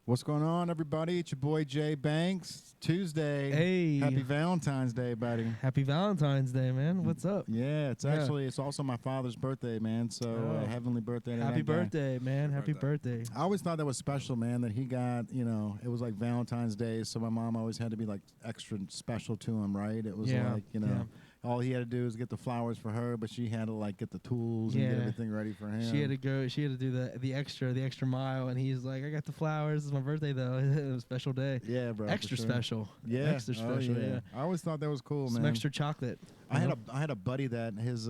What's going on, everybody? It's your boy Jay Banks. Tuesday. Hey. Happy Valentine's Day, buddy. Happy Valentine's Day, man. What's up? Yeah, it's also my father's birthday, man. So heavenly birthday to Happy that guy. birthday, man. Happy birthday. I always thought that was special, man, that he got, it was like Valentine's Day, so my mom always had to be like extra special to him, right? It was like, all he had to do was get the flowers for her, but she had to like get the tools and get everything ready for him. She had to do the extra mile, and he's like, I got the flowers. It's my birthday though. It was a special day. Yeah, bro. Extra special. Yeah. Extra special. Yeah. I always thought that was cool, Some man. extra chocolate. I had a buddy that his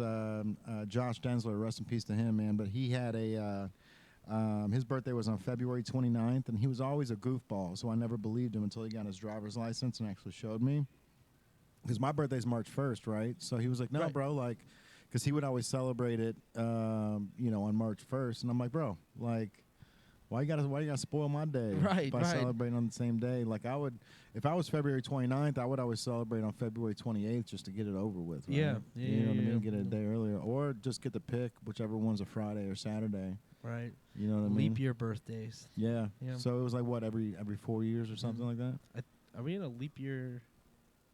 Josh Densler, rest in peace to him, man. But he had his birthday was on February 29th, and he was always a goofball. So I never believed him until he got his driver's license and actually showed me. Because my birthday's March 1st, right? So he was like, no, bro, like, because he would always celebrate it, on March 1st, and I'm like, bro, like, why you gotta spoil my day by celebrating on the same day? Like I would, if I was February 29th, I would always celebrate on February 28th just to get it over with. Right? Yeah, you know what I mean. Get it a day earlier, or just get the pick, whichever one's a Friday or Saturday. Right. You know what I mean. Leap year birthdays. Yeah. So it was like what, every 4 years or something like that. Are we in a leap year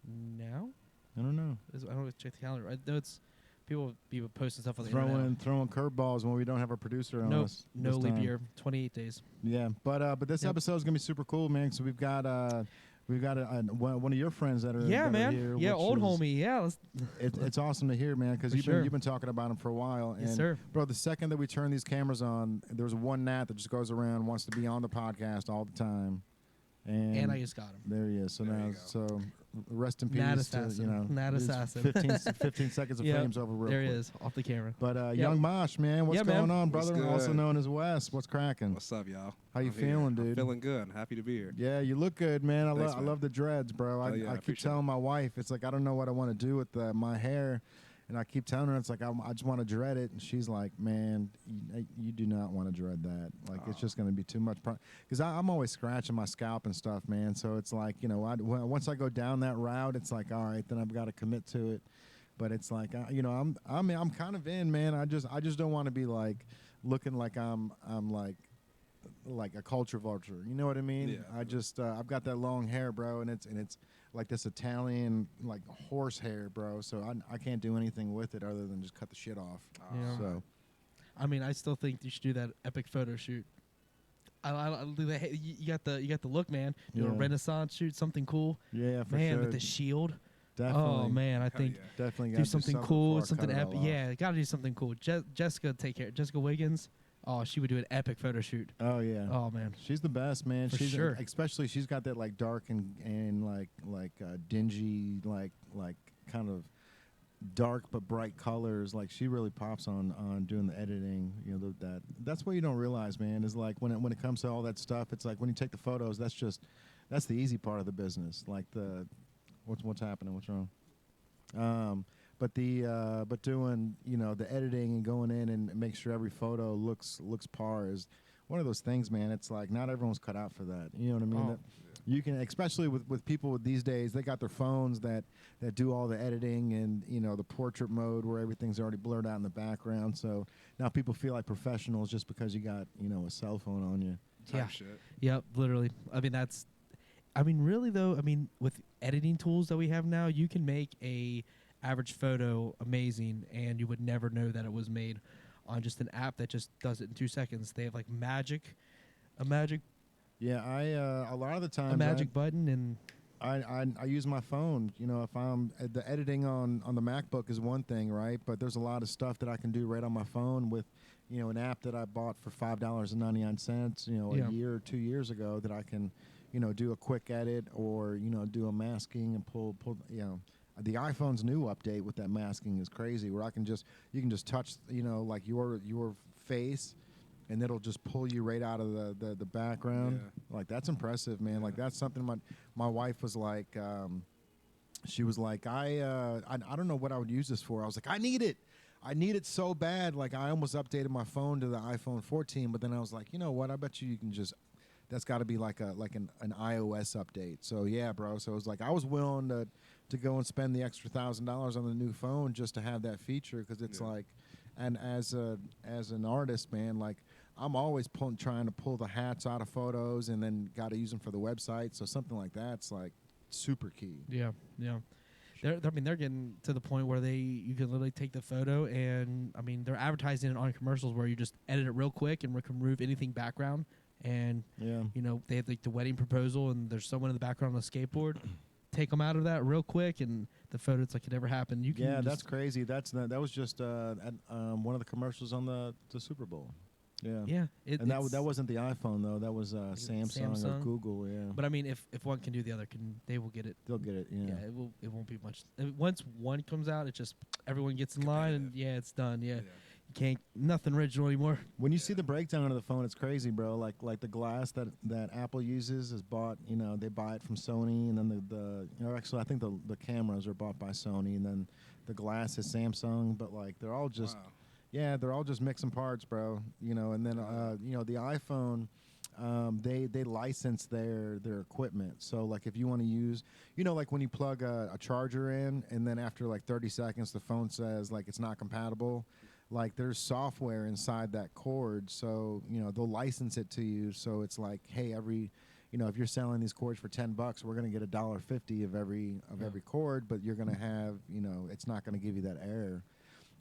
now? I don't know. I don't check the calendar. I know it's people posting stuff on the internet. Throwing curveballes when we don't have a producer on us. No leap year. 28 days. Yeah, but this episode is gonna be super cool, man. So we've got one of your friends that are man. Here, old homie. Yeah, it's awesome to hear, man, because you've been talking about him for a while. Yes, and sir. Bro, the second that we turn these cameras on, there's one Nat that just goes around, wants to be on the podcast all the time. And I just got him. There he is. So so rest in peace. Nat assassin. Nat assassin. 15 seconds of fame's over real quick. There he is, off the camera. But Yung Mosh, man, what's going on, brother? Also known as Wes. What's cracking? What's up, y'all? How you feeling, dude? I'm feeling good. Happy to be here. Yeah, you look good, man. I man. love the dreads, bro. I keep telling my wife, it's like I don't know what I want to do with my hair. And I keep telling her, it's like, I just want to dread it. And she's like, man, you do not want to dread that. Like, it's just going to be too much. Because I'm always scratching my scalp and stuff, man. So it's like, once I go down that route, it's like, all right, then I've got to commit to it. But it's like, I'm kind of in, man. I just don't want to be like looking like I'm like a culture vulture. You know what I mean? Yeah. I've got that long hair, bro, and it's like this Italian like horse hair, bro. So I can't do anything with it other than just cut the shit off. Yeah. So, I mean, I still think you should do that epic photo shoot. You got the look, man. Do a Renaissance shoot, something cool. Yeah, for man, sure. With the shield. Definitely. Oh man, I think definitely do something cool, something epic. Yeah, got to do something cool. Jessica, take care. Jessica Wiggins. Oh, she would do an epic photo shoot. Oh yeah. Oh man, she's the best, man. For she's sure. Especially she's got that like dark and like dingy like kind of dark but bright colors. Like she really pops on doing the editing. That's what you don't realize, man. Is like when it comes to all that stuff, it's like when you take the photos, that's the easy part of the business. Like what's happening, what's wrong. But doing the editing and going in and make sure every photo looks par is one of those things, man. It's like not everyone's cut out for that. You know what I mean? You can, especially with people these days, they got their phones that do all the editing and the portrait mode where everything's already blurred out in the background. So now people feel like professionals just because you got a cell phone on you. Yeah. Yep. Literally. Really though. With editing tools that we have now, you can make a average photo amazing, and you would never know that it was made on just an app that just does it in 2 seconds. They have like a magic. Yeah, a lot of the time a magic button, and I use my phone. If I'm the editing on the MacBook is one thing, right? But there's a lot of stuff that I can do right on my phone with an app that I bought for $5.99. A year or 2 years ago that I can do a quick edit or do a masking and pull. The iPhone's new update with that masking is crazy, where you can just touch like your face, and it'll just pull you right out of the background. Yeah. Like that's impressive, man. Yeah. Like that's something my wife was like. She was like, I don't know what I would use this for. I was like, I need it so bad. Like I almost updated my phone to the iPhone 14, but then I was like, you know what? I bet you can just. That's got to be like an iOS update. So yeah, bro. So it was like I was willing to go and spend the extra $1,000 on the new phone just to have that feature, because it's like, and as an artist, man, like I'm always trying to pull the hats out of photos and then got to use them for the website. So something like that's like super key. Yeah, yeah. I mean, they're getting to the point where you can literally take the photo and, I mean, they're advertising it on commercials where you just edit it real quick and can remove anything background. And, Yeah. you know, they have like the wedding proposal and there's someone in the background on a skateboard. Take them out of that real quick and the photo, it's like it never happened. You can Yeah, that's crazy. That was just at one of the commercials on the Super Bowl. Yeah. Yeah. And that wasn't the iPhone though. That was Samsung or Google. Yeah. But I mean, if one can do the other, they will get it. They'll get it. Yeah. Yeah. It won't be much. Once one comes out, it just everyone gets in line and yeah, it's done. Yeah. You can't nothing original anymore. When you see the breakdown of the phone, it's crazy, bro. Like the glass that Apple uses is bought. You know, they buy it from Sony, and then actually I think the cameras are bought by Sony, and then the glass is Samsung. But like they're all just. Wow. Yeah, they're all just mixing parts, bro. You know, and then the iPhone, they license their equipment. So like if you want to use, like when you plug a charger in, and then after like 30 seconds the phone says like it's not compatible. Like there's software inside that cord, so they'll license it to you. So it's like, hey, if you're selling these cords for $10, we're gonna get $1.50 of every cord, but you're gonna have, it's not gonna give you that error.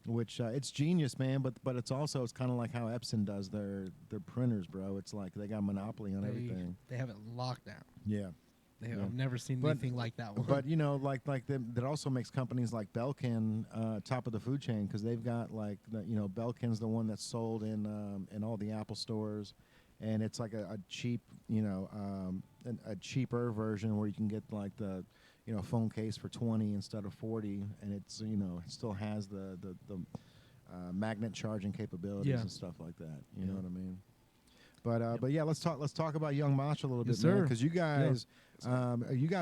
Which it's genius, man, but it's kind of like how Epson does their printers, bro. It's like they got a monopoly on everything. They have it locked down. Yeah. I've never seen anything like that one. But that also makes companies like Belkin top of the food chain, because they've got like Belkin's the one that's sold in all the Apple stores, and it's like a cheap a cheaper version where you can get like the phone case for 20 instead of 40, and it's it still has the magnet charging capabilities and stuff like that. You know what I mean? But yeah, let's talk about Yung Mosh a little bit, man, because you guys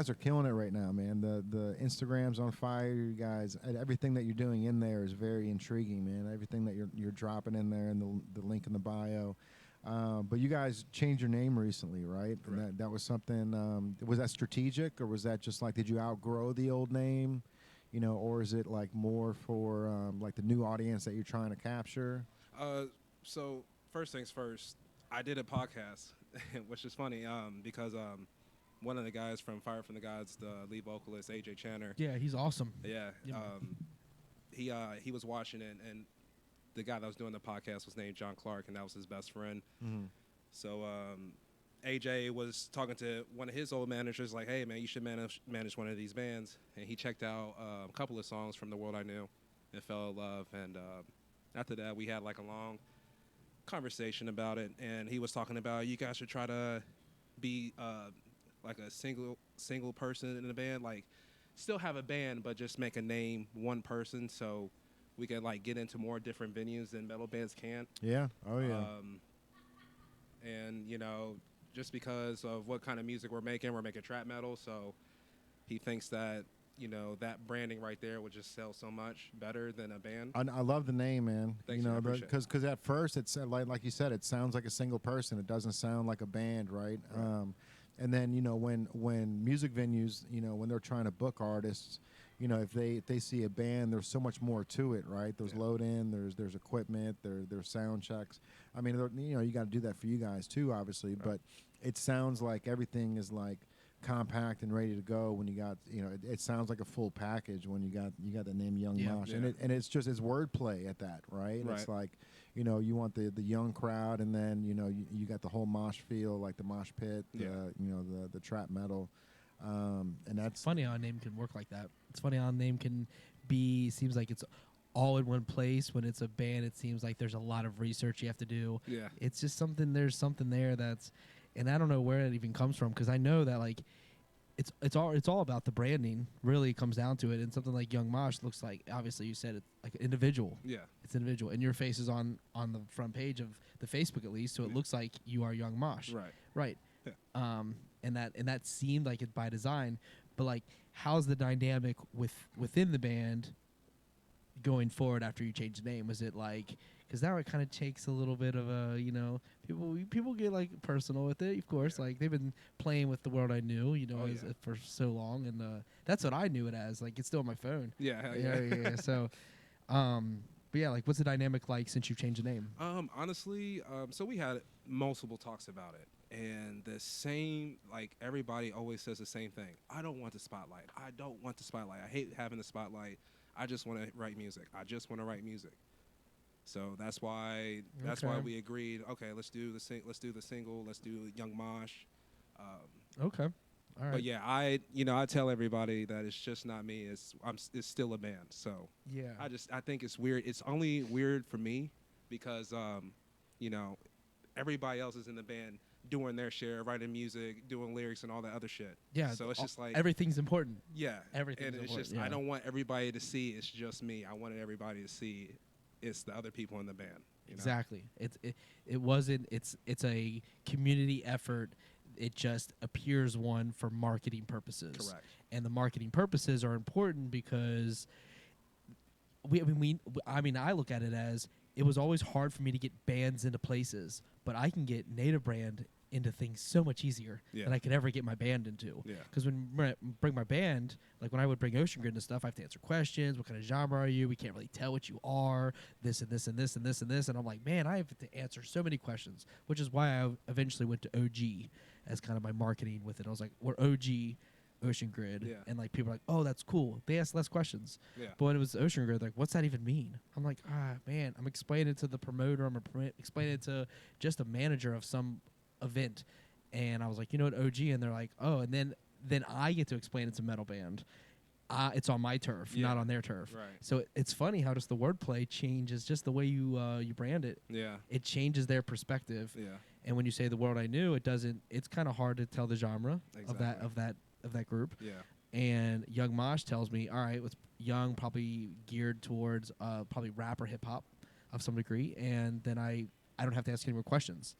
are killing it right now, man. The Instagram's on fire. You guys, everything that you're doing in there is very intriguing, man. Everything that you're dropping in there, and the link in the bio. But you guys changed your name recently, right? And that was something. Was that strategic, or was that just like, did you outgrow the old name, or is it like more for like the new audience that you're trying to capture? So first things first, I did a podcast, which is funny because one of the guys from Fire from the Gods, the lead vocalist AJ Channer. Yeah, he's awesome. Yeah, he was watching it, and the guy that was doing the podcast was named John Clark, and that was his best friend. Mm-hmm. So AJ was talking to one of his old managers, like, hey, man, you should manage one of these bands. And he checked out a couple of songs from The World I Knew and fell in love. And after that, we had like a long conversation about it. And he was talking about, you guys should try to be like a single person in a band, like still have a band, but just make a name one person, so we can like get into more different venues than metal bands can. Yeah. Oh yeah. And just because of what kind of music we're making trap metal, so he thinks that that branding right there would just sell so much better than a band. I love the name, man. Thanks, because at first it's like you said, it sounds like a single person. It doesn't sound like a band, right? And then when music venues, when they're trying to book artists, if they see a band, there's so much more to it, right? There's load in, there's equipment, there's sound checks. I mean, you got to do that for you guys too, obviously. Right. But it sounds like everything is like compact and ready to go when you got it sounds like a full package when you got the name Yung Mosh. And it's wordplay at that, right? It's like you want the young crowd, and then you got the whole mosh feel, like the mosh pit, the trap metal, and that's funny how a name can work like that. It's funny how a name can seems like it's all in one place. When it's a band, it seems like there's a lot of research you have to do. Yeah, it's just there's something there that's. And I don't know where it even comes from, because I know that like it's all about the branding. Really comes down to it. And something like Yung Mosh looks like, obviously you said it, like an individual. Yeah, it's individual, and your face is on the front page of the Facebook at least, so it looks like you are Yung Mosh. Right. Yeah. And that seemed like it by design, but like, how's the dynamic within the band going forward after you change the name? Was it like, because now it kind of takes a little bit of a, people get like personal with it, of course. Like, they've been playing with The World I Knew, for so long, and that's what I knew it as. Like, it's still on my phone. Yeah. So, But yeah, like, what's the dynamic like since you've changed the name? Honestly, so we had multiple talks about it, and the same, like, everybody always says the same thing. I don't want the spotlight. I don't want the spotlight. I hate having the spotlight. I just want to write music. I just want to write music. So that's why we agreed. Okay, let's do the single. Let's do Yung Mosh. Okay. All right. But yeah, I tell everybody that it's just not me. It's still a band. So Yeah. I think it's weird. It's only weird for me because everybody else is in the band doing their share, writing music, doing lyrics, and all that other shit. Yeah. So it's just like everything's important. yeah, Everything's and it's important. just Yeah. I don't want everybody to see it's just me. I wanted everybody to see it's the other people in the band. You know? Exactly. It wasn't. It's a community effort. It just appears one for marketing purposes. Correct. And the marketing purposes are important because I look at it as it was always hard for me to get bands into places, but I can get Native Brand into things so much easier than I could ever get my band into. Yeah. Because when I bring my band, like when I would bring Ocean Grid and stuff, I have to answer questions. What kind of genre are you? We can't really tell what you are. This and this and this and this and this. And I'm like, man, I have to answer so many questions, which is why I eventually went to OG as kind of my marketing with it. I was like, we're OG Ocean Grid. Yeah. And like people are like, oh, that's cool. They ask less questions. Yeah. But when it was Ocean Grid, like, what's that even mean? I'm like, man, I'm explaining it to the promoter. I'm explaining it to just a manager of some event. And I was like, you know what, OG? And they're like, oh, and then I get to explain it to metal band. It's on my turf, not on their turf. Right. So it's funny how just the wordplay changes, just the way you brand it. Yeah. It changes their perspective. Yeah. And when you say the world I knew, it doesn't. It's kind of hard to tell the genre Exactly. of that group. Yeah. And Yung Mosh tells me, all right, it's young, probably geared towards probably rap or hip hop of some degree, and then I don't have to ask any more questions.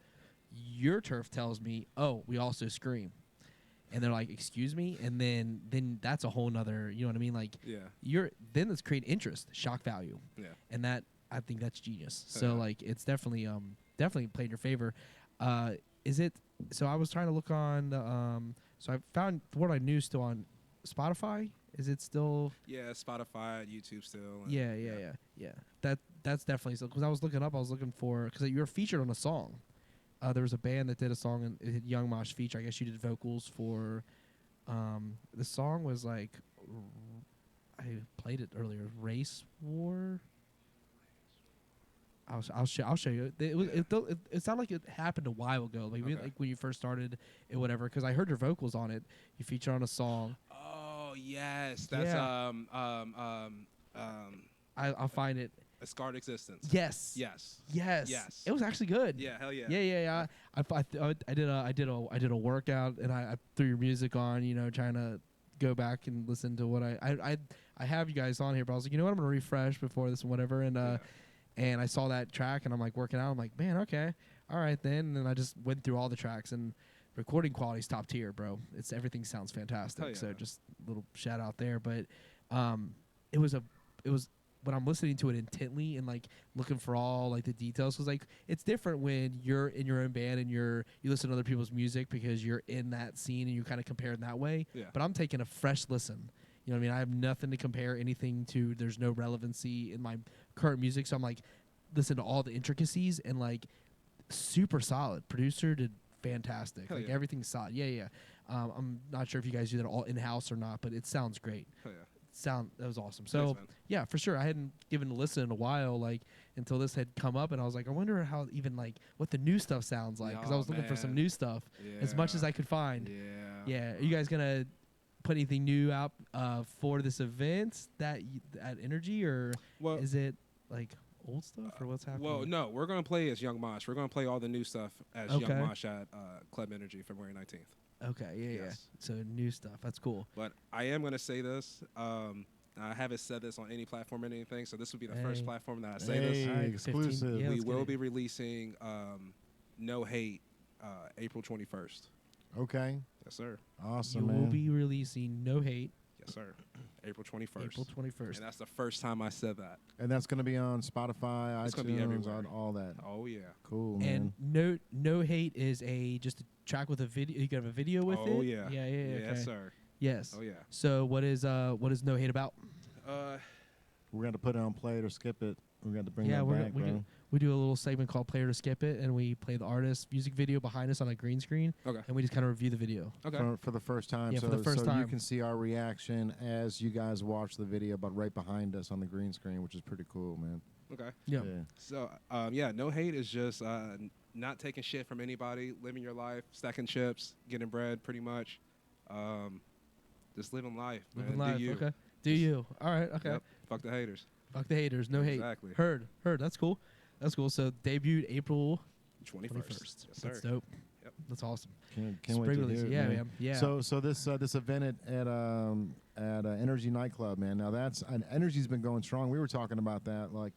Your turf tells me, oh, we also scream. And they're like, excuse me? And then that's a whole nother, you know what I mean? Like, then let's create interest, shock value. Yeah. And that, I think that's genius. So, like, it's definitely played in your favor. So I was trying to look on, so I found What I Knew still on Spotify. Is it still? Yeah, Spotify, YouTube still. Yeah. That's definitely so. Because I was looking for, because you were featured on a song. There was a band that did a song, and it had Yung Mosh feature. I guess you did vocals for. The song was like, I played it earlier. Race War. I'll show you. It sounded like it happened a while ago, like like when you first started it, whatever. Because I heard your vocals on it. You featured on a song. Oh yes, that's I'll find it. A Scarred Existence. Yes. It was actually good. Yeah, hell yeah. Yeah. I did a workout, and I threw your music on, trying to go back and listen to what I have you guys on here, but I was like, you know what, I'm gonna refresh before this and whatever, and I saw that track, and I'm like working out, I'm like, man, okay, all right then, and then I just went through all the tracks, and recording quality's top tier, bro. Everything sounds fantastic. Yeah. So just a little shout out there, but it was when I'm listening to it intently and like looking for all like the details, because like it's different when you're in your own band and you listen to other people's music because you're in that scene and you kind of compare it that way. Yeah. But I'm taking a fresh listen. You know what I mean? I have nothing to compare anything to. There's no relevancy in my current music, so I'm like listen to all the intricacies and like super solid. Producer did fantastic. Hell like yeah. everything's solid. Yeah. I'm not sure if you guys do that all in house or not, but it sounds great. Hell yeah. That was awesome. So Thanks, man. yeah, for sure. I hadn't given a listen in a while, like until this had come up, and I was like, I wonder how even like what the new stuff sounds like, because I was looking for some new stuff as much as I could find. Yeah. Are you guys gonna put anything new out for this event at Energy, or is it like old stuff, or what's happening? Well, no, we're gonna play as Yung Mosh. We're gonna play all the new stuff as Yung Mosh at Club Energy February 19th. Okay, yeah. Yes. So new stuff. That's cool. But I am going to say this. I haven't said this on any platform or anything, so this will be the first platform that I say this. All right, exclusive. Yeah, we will be releasing No Hate April 21st. Okay. Yes, sir. Awesome, You man. will be releasing No Hate. Yes, sir. April 21st. April 21st. And that's the first time I said that. And that's going to be on Spotify, It's iTunes, gonna be everywhere. on all that. Oh, yeah. Cool, And man. No Hate is just a track with a video. You can have a video with it. Oh, yeah. Yeah. Yes, Okay. sir. Yes. Oh, yeah. So what is No Hate about? We're going to put it on play it or skip it. We got to bring Yeah, that we're, back, bro. we do a little segment called Play or Skip It, and we play the artist's music video behind us on a green screen, Okay. and we just kind of review the video. Okay. For the first time. Yeah, so, for the first so time. you can see our reaction as you guys watch the video, but right behind us on the green screen, which is pretty cool, man. Okay. Yeah. So, no hate is just not taking shit from anybody, living your life, stacking chips, getting bread, pretty much. Just living life, man. Living life. Do you. Okay. Do you? All right. Okay. Yep. Fuck the haters. Fuck the haters. No hate. Exactly. Heard. That's cool. That's cool. So debuted April 21st. 21st. Yes, That's sir. dope. Yep. That's awesome. Can't wait to hear it, Yeah, man. man. Yeah. So this event at Energy Nightclub, man. Now that's Energy's been going strong. We were talking about that, like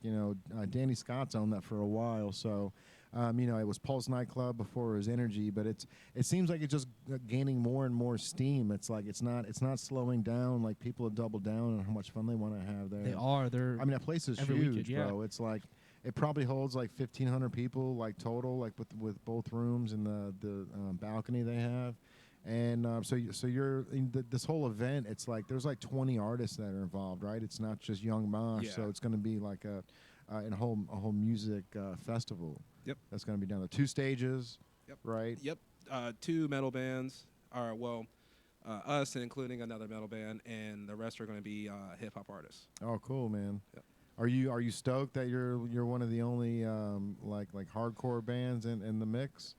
Danny Scott's owned that for a while. So it was Pulse Nightclub before it was Energy, but it seems like it's just gaining more and more steam. It's like it's not slowing down. Like people have doubled down on how much fun they want to have there. They are. They're. I mean, that place is every huge, weekend, yeah. bro. It's like it probably holds like 1,500 people, like total, like with both rooms and the balcony they have. And so you're in this whole event. It's like there's like 20 artists that are involved, right? It's not just Yung Mosh. Yeah. So it's going to be like a whole music festival. Yep. That's going to be down there. 2 stages. Yep. Right. Yep. 2 metal bands are us, including another metal band, and the rest are going to be hip hop artists. Oh, cool, man. Yep. Are you stoked that you're one of the only like hardcore bands in the mix?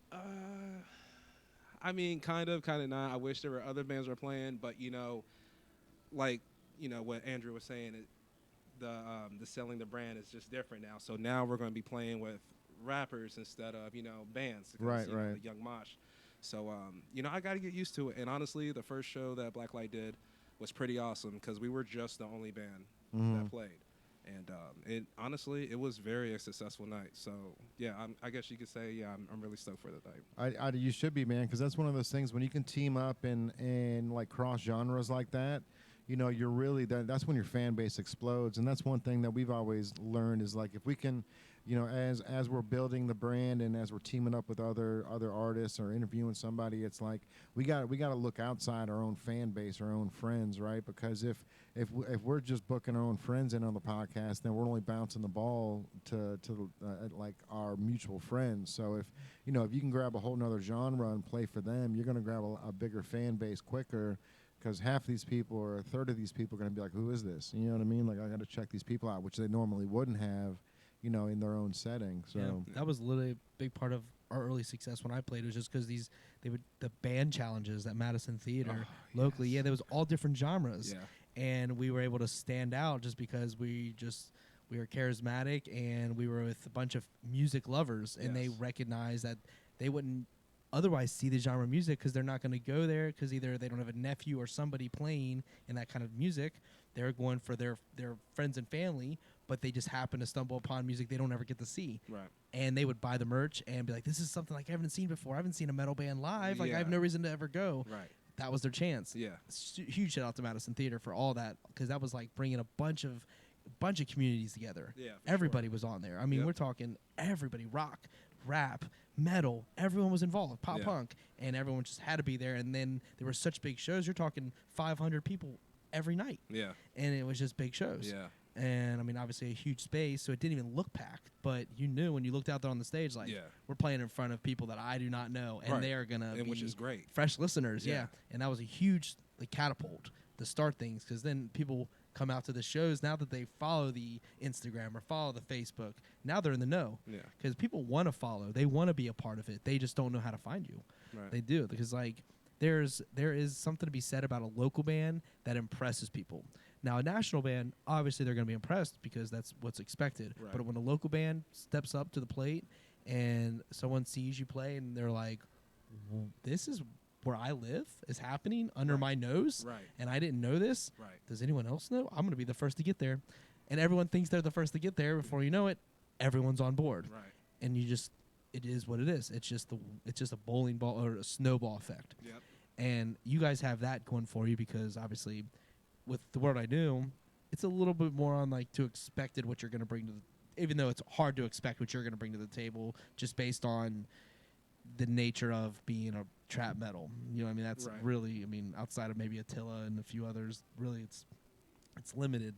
I mean, kind of not. I wish there were other bands were playing, but what Andrew was saying, the selling the brand is just different now. So now we're going to be playing with rappers instead of bands. Because, Right. The Yung Mosh. So I got to get used to it. And honestly, the first show that Blacklight did was pretty awesome because we were just the only band that played. And it was very successful night. So yeah, I guess you could say I'm really stoked for the night. You should be, man, because that's one of those things when you can team up and like cross genres like that. You're really that's when your fan base explodes, and that's one thing that we've always learned is like if we can, as we're building the brand and as we're teaming up with other artists or interviewing somebody, it's like we got to look outside our own fan base, our own friends, right? Because if we're just booking our own friends in on the podcast, then we're only bouncing the ball to like our mutual friends. So if you can grab a whole nother genre and play for them, you're going to grab a bigger fan base quicker. Because half these people or a third of these people are going to be like, who is this? You know what I mean? Like, I got to check these people out, which they normally wouldn't have, in their own setting. So yeah, that was literally a big part of our early success when I played. Was just because the band challenges at Madison Theater locally. Yes. Yeah, there was all different genres, Yeah. and we were able to stand out just because we were charismatic and we were with a bunch of music lovers, and they Yes. recognized that they wouldn't otherwise see the genre of music because they're not going to go there because either they don't have a nephew or somebody playing in that kind of music. They're going for their friends and family, but they just happen to stumble upon music they don't ever get to see. Right. And they would buy the merch and be like, this is something like I haven't seen before. I haven't seen a metal band live. Like I have Yeah. no reason to ever go. Right. That was their chance. Yeah. Huge shout out to Madison Theater for all that because that was like bringing a bunch of communities together. Yeah. for Everybody was on there. I mean, Yep. we're talking everybody, rock, rap, metal, everyone was involved, pop Yeah. punk, and everyone just had to be there. And then there were such big shows. You're talking 500 people every night, Sure. Yeah. and it was just big shows. Yeah. And I mean, obviously a huge space, so it didn't even look packed. But you knew when you looked out there on the stage, like Yeah. we're playing in front of people that I do not know, and Right. they are gonna And be which is great. fresh listeners. Yeah. Yeah, and that was a huge catapult to start things because then people come out to the shows now that they follow the Instagram or follow the Facebook. Now they're in the know Yeah. because people want to follow, they want to be a part of it. They just don't know how to find you. Right. They do because like there is something to be said about a local band that impresses people. Now a national band, obviously they're going to be impressed because that's what's expected. Right. But when a local band steps up to the plate and someone sees you play and they're like, "This is where I live is happening under Right. my nose, Right. and I didn't know this. Right. Does anyone else know? I'm going to be the first to get there." And everyone thinks they're the first to get there. Before you know it, everyone's on board. Right. And it is what it is. It's just a bowling ball or a snowball effect. Yep. And you guys have that going for you because obviously with the Word I Do, it's a little bit more on like to expected what you're going to bring to the, even though it's hard to expect what you're going to bring to the table just based on the nature of being a trap metal. You know what I mean? That's Right. really, I mean, outside of maybe Attila and a few others, really it's limited.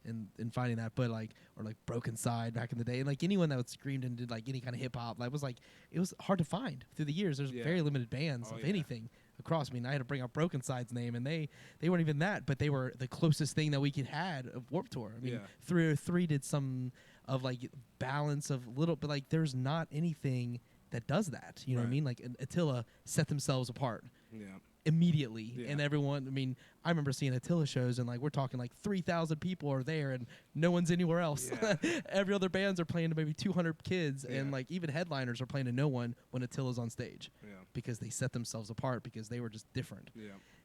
in finding that. But like, or like Broken Side back in the day, and like anyone that would screamed and did like any kind of hip hop, like it was hard to find through the years. There's very limited bands of anything across. I mean, I had to bring up Broken Side's name, and they weren't even that, but they were the closest thing that we could had of Warped Tour. I mean, 303 did some of like balance of little, but like there's not anything that does that. You know what I mean? Like Attila set themselves apart. Immediately, and everyone. I mean, I remember seeing Attila shows, and like we're talking like 3,000 people are there, and no one's anywhere else. Every other bands are playing to maybe 200 kids, and like even headliners are playing to no one when Attila's on stage, because they set themselves apart because they were just different.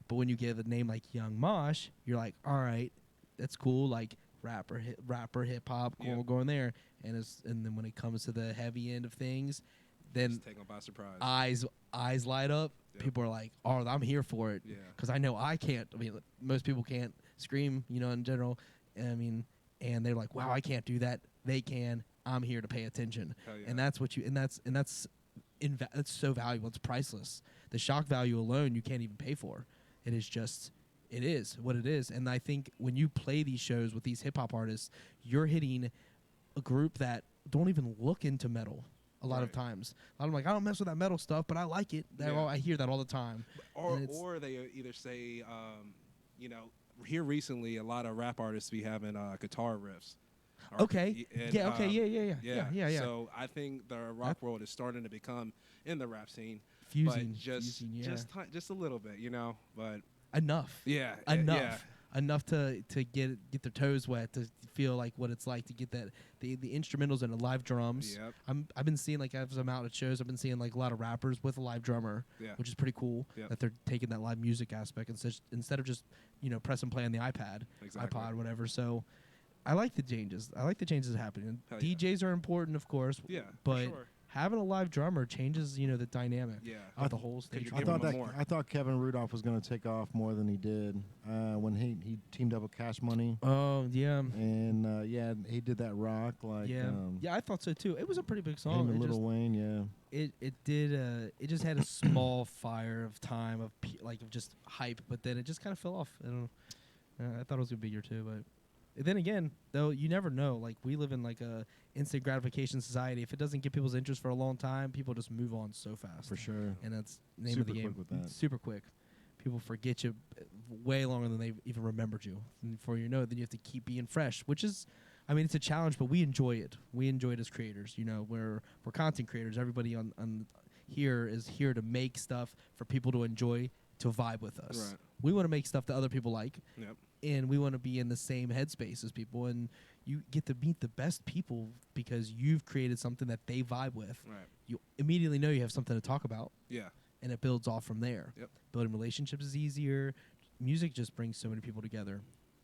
But when you give a name like Yung Mosh, you're like, all right, that's cool, like rapper, hip hop, cool, we're going there, and then when it comes to the heavy end of things, then just take them by surprise. Eyes light up. People are like, "Oh, I'm here for it," because I know I can't. I mean, most people can't scream, you know, in general. I mean, and they're like, "Wow, I can't do that." They can. I'm here to pay attention, and that's what you. And that's so valuable. It's priceless. The shock value alone, you can't even pay for. It is just. It is what it is. And I think when you play these shows with these hip hop artists, you're hitting a group that don't even look into metal. A lot of times, I'm like, I don't mess with that metal stuff, but I like it. I hear that all the time. Or they either say, you know, here recently, a lot of rap artists be having guitar riffs. Yeah. So I think the rock world is starting to become in the rap scene, fusing, just a little bit, you know, but enough. Enough to get their toes wet, to feel like what it's like to get that the instrumentals and the live drums. I've been seeing, like, as I'm out at shows, I've been seeing like a lot of rappers with a live drummer, which is pretty cool. That they're taking that live music aspect instead of just, you know, press and play on the iPod, whatever. So I like the changes. I like the changes happening. DJs are important, of course. But having a live drummer changes, you know, the dynamic of the whole stage. I thought Kevin Rudolph was going to take off more than he did when he teamed up with Cash Money. Oh yeah, and he did that rock like I thought so too. It was a pretty big song. Him and Lil Wayne, It did. It just had a small fire of time of just hype, but then it just kind of fell off. I don't know. I thought it was gonna be bigger too, but. Then again, though, you never know. Like, we live in like a instant gratification society. If it doesn't get people's interest for a long time, people just move on so fast. For sure. And that's the name of the game. Super quick with that. Super quick. People forget you way longer than they've even remembered you. And before you know it, then you have to keep being fresh, which is, I mean, it's a challenge, but we enjoy it. We enjoy it as creators. You know, we're content creators. Everybody on here is here to make stuff for people to enjoy, to vibe with us. Right. We want to make stuff that other people like. Yep. And we want to be in the same headspace as people, and you get to meet the best people because you've created something that they vibe with. Right. You immediately know you have something to talk about. Yeah. And it builds off from there. Yep. Building relationships is easier. Music just brings so many people together.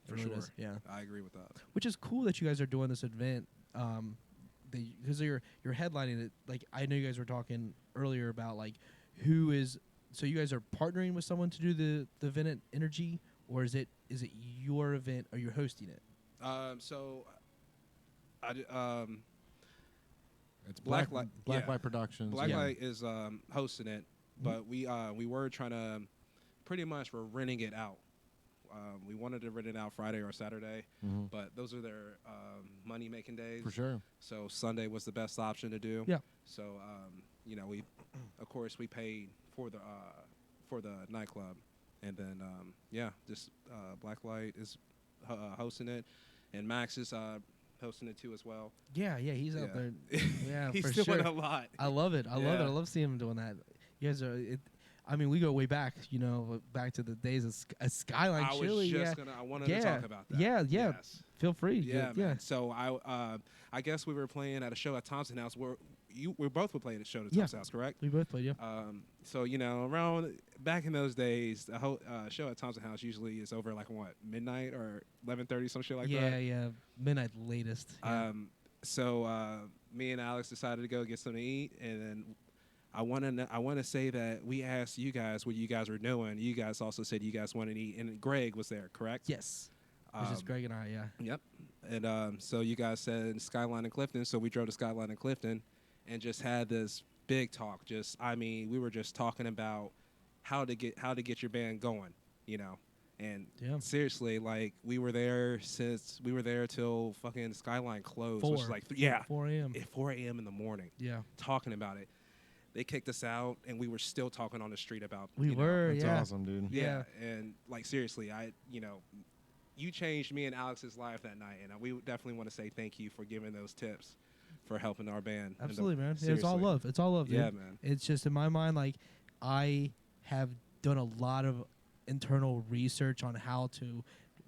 For sure. Yeah. I agree with that. Which is cool that you guys are doing this event. Because you're headlining it. Like, I know you guys were talking earlier about like who is. So you guys are partnering with someone to do the event at Energy. Or is it your event, or you're hosting it? It's Blacklight Productions. Blacklight is hosting it, but we were trying to, pretty much we're renting it out. We wanted to rent it out Friday or Saturday, but those are their money making days. For sure. So Sunday was the best option to do. Yeah. So you know, of course we paid for the nightclub. And then, just Blacklight is hosting it, and Max is hosting it too as well. Yeah, he's out there. Yeah, he's for doing sure. a lot. I love it. I love it. I love seeing him doing that. You guys are. I mean, we go way back. You know, back to the days of Skyline Chili. I wanted to talk about that. Yeah. Yes. Feel free. Yeah. Man. So I guess we were playing at a show at Thompson House. We both were playing at a show at Thompson House, correct? We both played. Yeah. So you know, around back in those days, the whole show at Thompson House usually is over like what, midnight or 11:30, some shit like that. Yeah, midnight latest. Yeah. So me and Alex decided to go get something to eat, and then I want to say that we asked you guys what you guys were doing. You guys also said you guys wanted to eat, and Greg was there, correct? Yes. It was just Greg and I. Yeah. Yep. And so you guys said Skyline and Clifton, so we drove to Skyline and Clifton, and just had this big talk. We were just talking about how to get your band going, you know, And Yeah. seriously, like we were there till fucking Skyline closed, which is 4. like 4 a.m. at 4 a.m. in the morning. Yeah. Talking about it. They kicked us out, and we were still talking on the street about. We were. That's Yeah. awesome, dude. Yeah, and like seriously, you changed me and Alex's life that night, and we definitely want to say thank you for giving those tips, for helping our band. Absolutely, man. Yeah, it's seriously. all love. It's all love, dude. Yeah, man. It's just in my mind, like I have done a lot of internal research on how to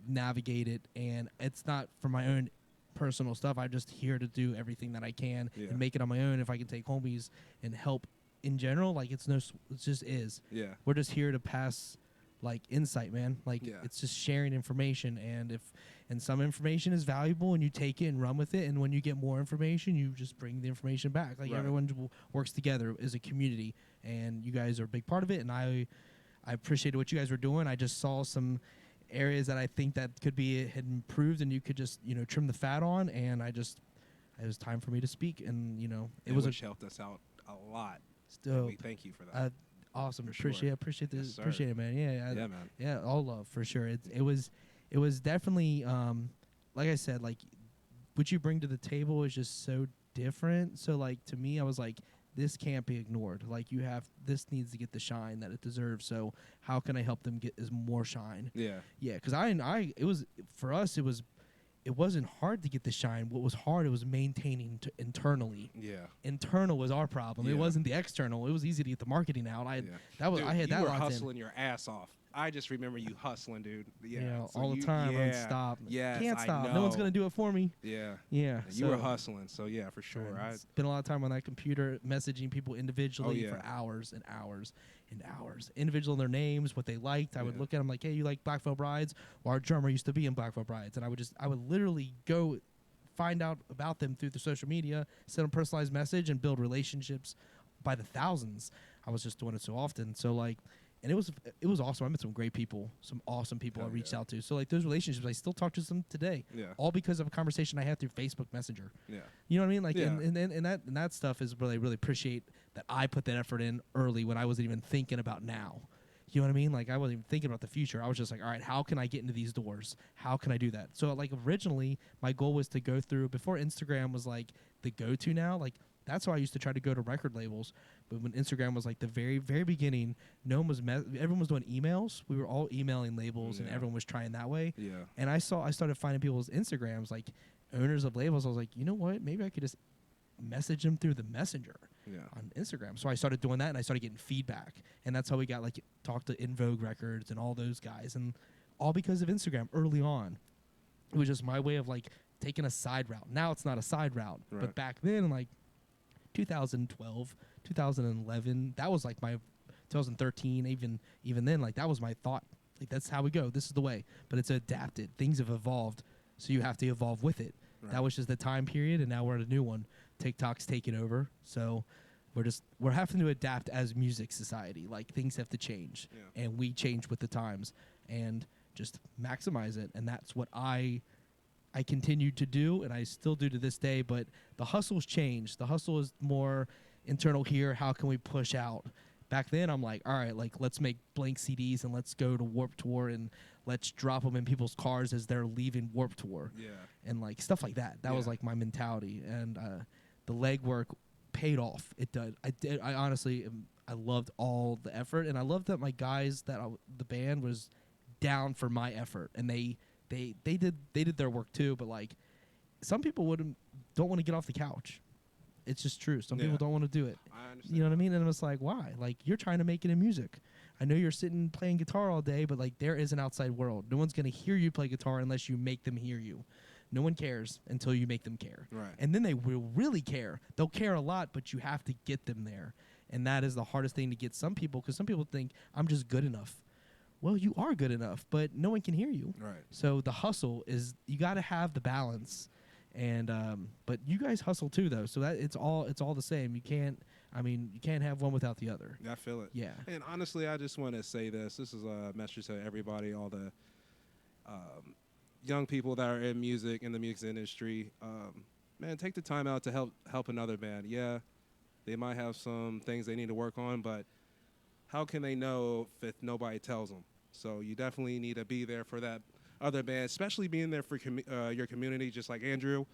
navigate it, and it's not for my own personal stuff. I'm just here to do everything that I can and make it on my own. If I can take homies and help in general, like it just is. Yeah. We're just here to pass like insight, man. Like it's just sharing information, and some information is valuable and you take it and run with it, and when you get more information you just bring the information back. Like everyone works together as a community, and you guys are a big part of it, and I appreciated what you guys were doing. I just saw some areas that I think that had improved and you could just trim the fat on, and it was time for me to speak, and which helped us out a lot. Still, we thank you for that. Awesome. For sure. Appreciate this. Yes, sir. Appreciate it, man. Yeah, yeah, man. Yeah, all love for sure. It was definitely like I said, like what you bring to the table is just so different. So like to me, I was like, this can't be ignored. Like this needs to get the shine that it deserves. So how can I help them get more shine? Yeah. Yeah, because it was for us. It wasn't hard to get the shine. What was hard, it was maintaining internally. Yeah. Internal was our problem. Yeah. It wasn't the external. It was easy to get the marketing out. Dude, I had that you were locked in. hustling your ass off. I just remember you hustling, dude. Yeah, so all the time. Yeah, Non-stop. yes, Can't stop. I know. No one's gonna do it for me. Yeah. Yeah. You were hustling, so yeah, for sure. I spent a lot of time on that computer messaging people individually for hours and hours and hours. Individual their names, what they liked. I would look at them like, hey, you like Black Veil Brides? Well, our drummer used to be in Black Veil Brides, and I would literally go find out about them through the social media, send a personalized message, and build relationships by the thousands. I was just doing it so often. So like. And it was awesome. I met some great people, some awesome people I reached out to. So like those relationships, I still talk to them today. Yeah. All because of a conversation I had through Facebook Messenger. Yeah. You know what I mean? Like and that stuff is really, really appreciate that I put that effort in early when I wasn't even thinking about now. You know what I mean? Like I wasn't even thinking about the future. I was just like, all right, how can I get into these doors? How can I do that? So like originally my goal was to go through before Instagram was like the go-to now, like that's how I used to try to go to record labels. But when Instagram was like the very, very beginning, no one was everyone was doing emails. We were all emailing labels, and everyone was trying that way. Yeah. And I started finding people's Instagrams, like owners of labels. I was like, you know what? Maybe I could just message them through the messenger on Instagram. So I started doing that, and I started getting feedback, and that's how we got like talked to In Vogue Records and all those guys, and all because of Instagram early on. It was just my way of like taking a side route. Now it's not a side route, but back then, like 2012, 2011, that was like my 2013, even then, like that was my thought. Like that's how we go. This is the way. But it's adapted. Things have evolved, so you have to evolve with it. Right. That was just the time period, and now we're at a new one. TikTok's taking over, so we're having to adapt as music society. Like things have to change, and we change with the times, and just maximize it. And that's what I continued to do, and I still do to this day, but the hustle's changed. The hustle is more internal here. How can we push out? Back then, I'm like, all right, like let's make blank CDs and let's go to Warped Tour and let's drop them in people's cars as they're leaving Warped Tour. Yeah. And like stuff like that. That was like my mentality, and the legwork paid off. It did. I honestly, I loved all the effort, and I loved that my guys, the band was down for my effort, and they did their work too, but like some people don't want to get off the couch. It's just true. Some people don't want to do it. I understand. You know what I mean? And it's like, why? Like you're trying to make it in music. I know you're sitting playing guitar all day, but like there is an outside world. No one's gonna hear you play guitar unless you make them hear you. No one cares until you make them care. Right. And then they will really care. They'll care a lot, but you have to get them there. And that is the hardest thing to get some people, because some people think I'm just good enough. Well, you are good enough, but no one can hear you. Right. So the hustle is, you got to have the balance, and but you guys hustle too, though. So that it's all the same. You can't have one without the other. I feel it. Yeah. And honestly, I just want to say this. This is a message to everybody, all the young people that are in music, in the music industry. Man, take the time out to help another band. Yeah, they might have some things they need to work on, but how can they know if nobody tells them? So you definitely need to be there for that other band, especially being there for your community, just like Andrew,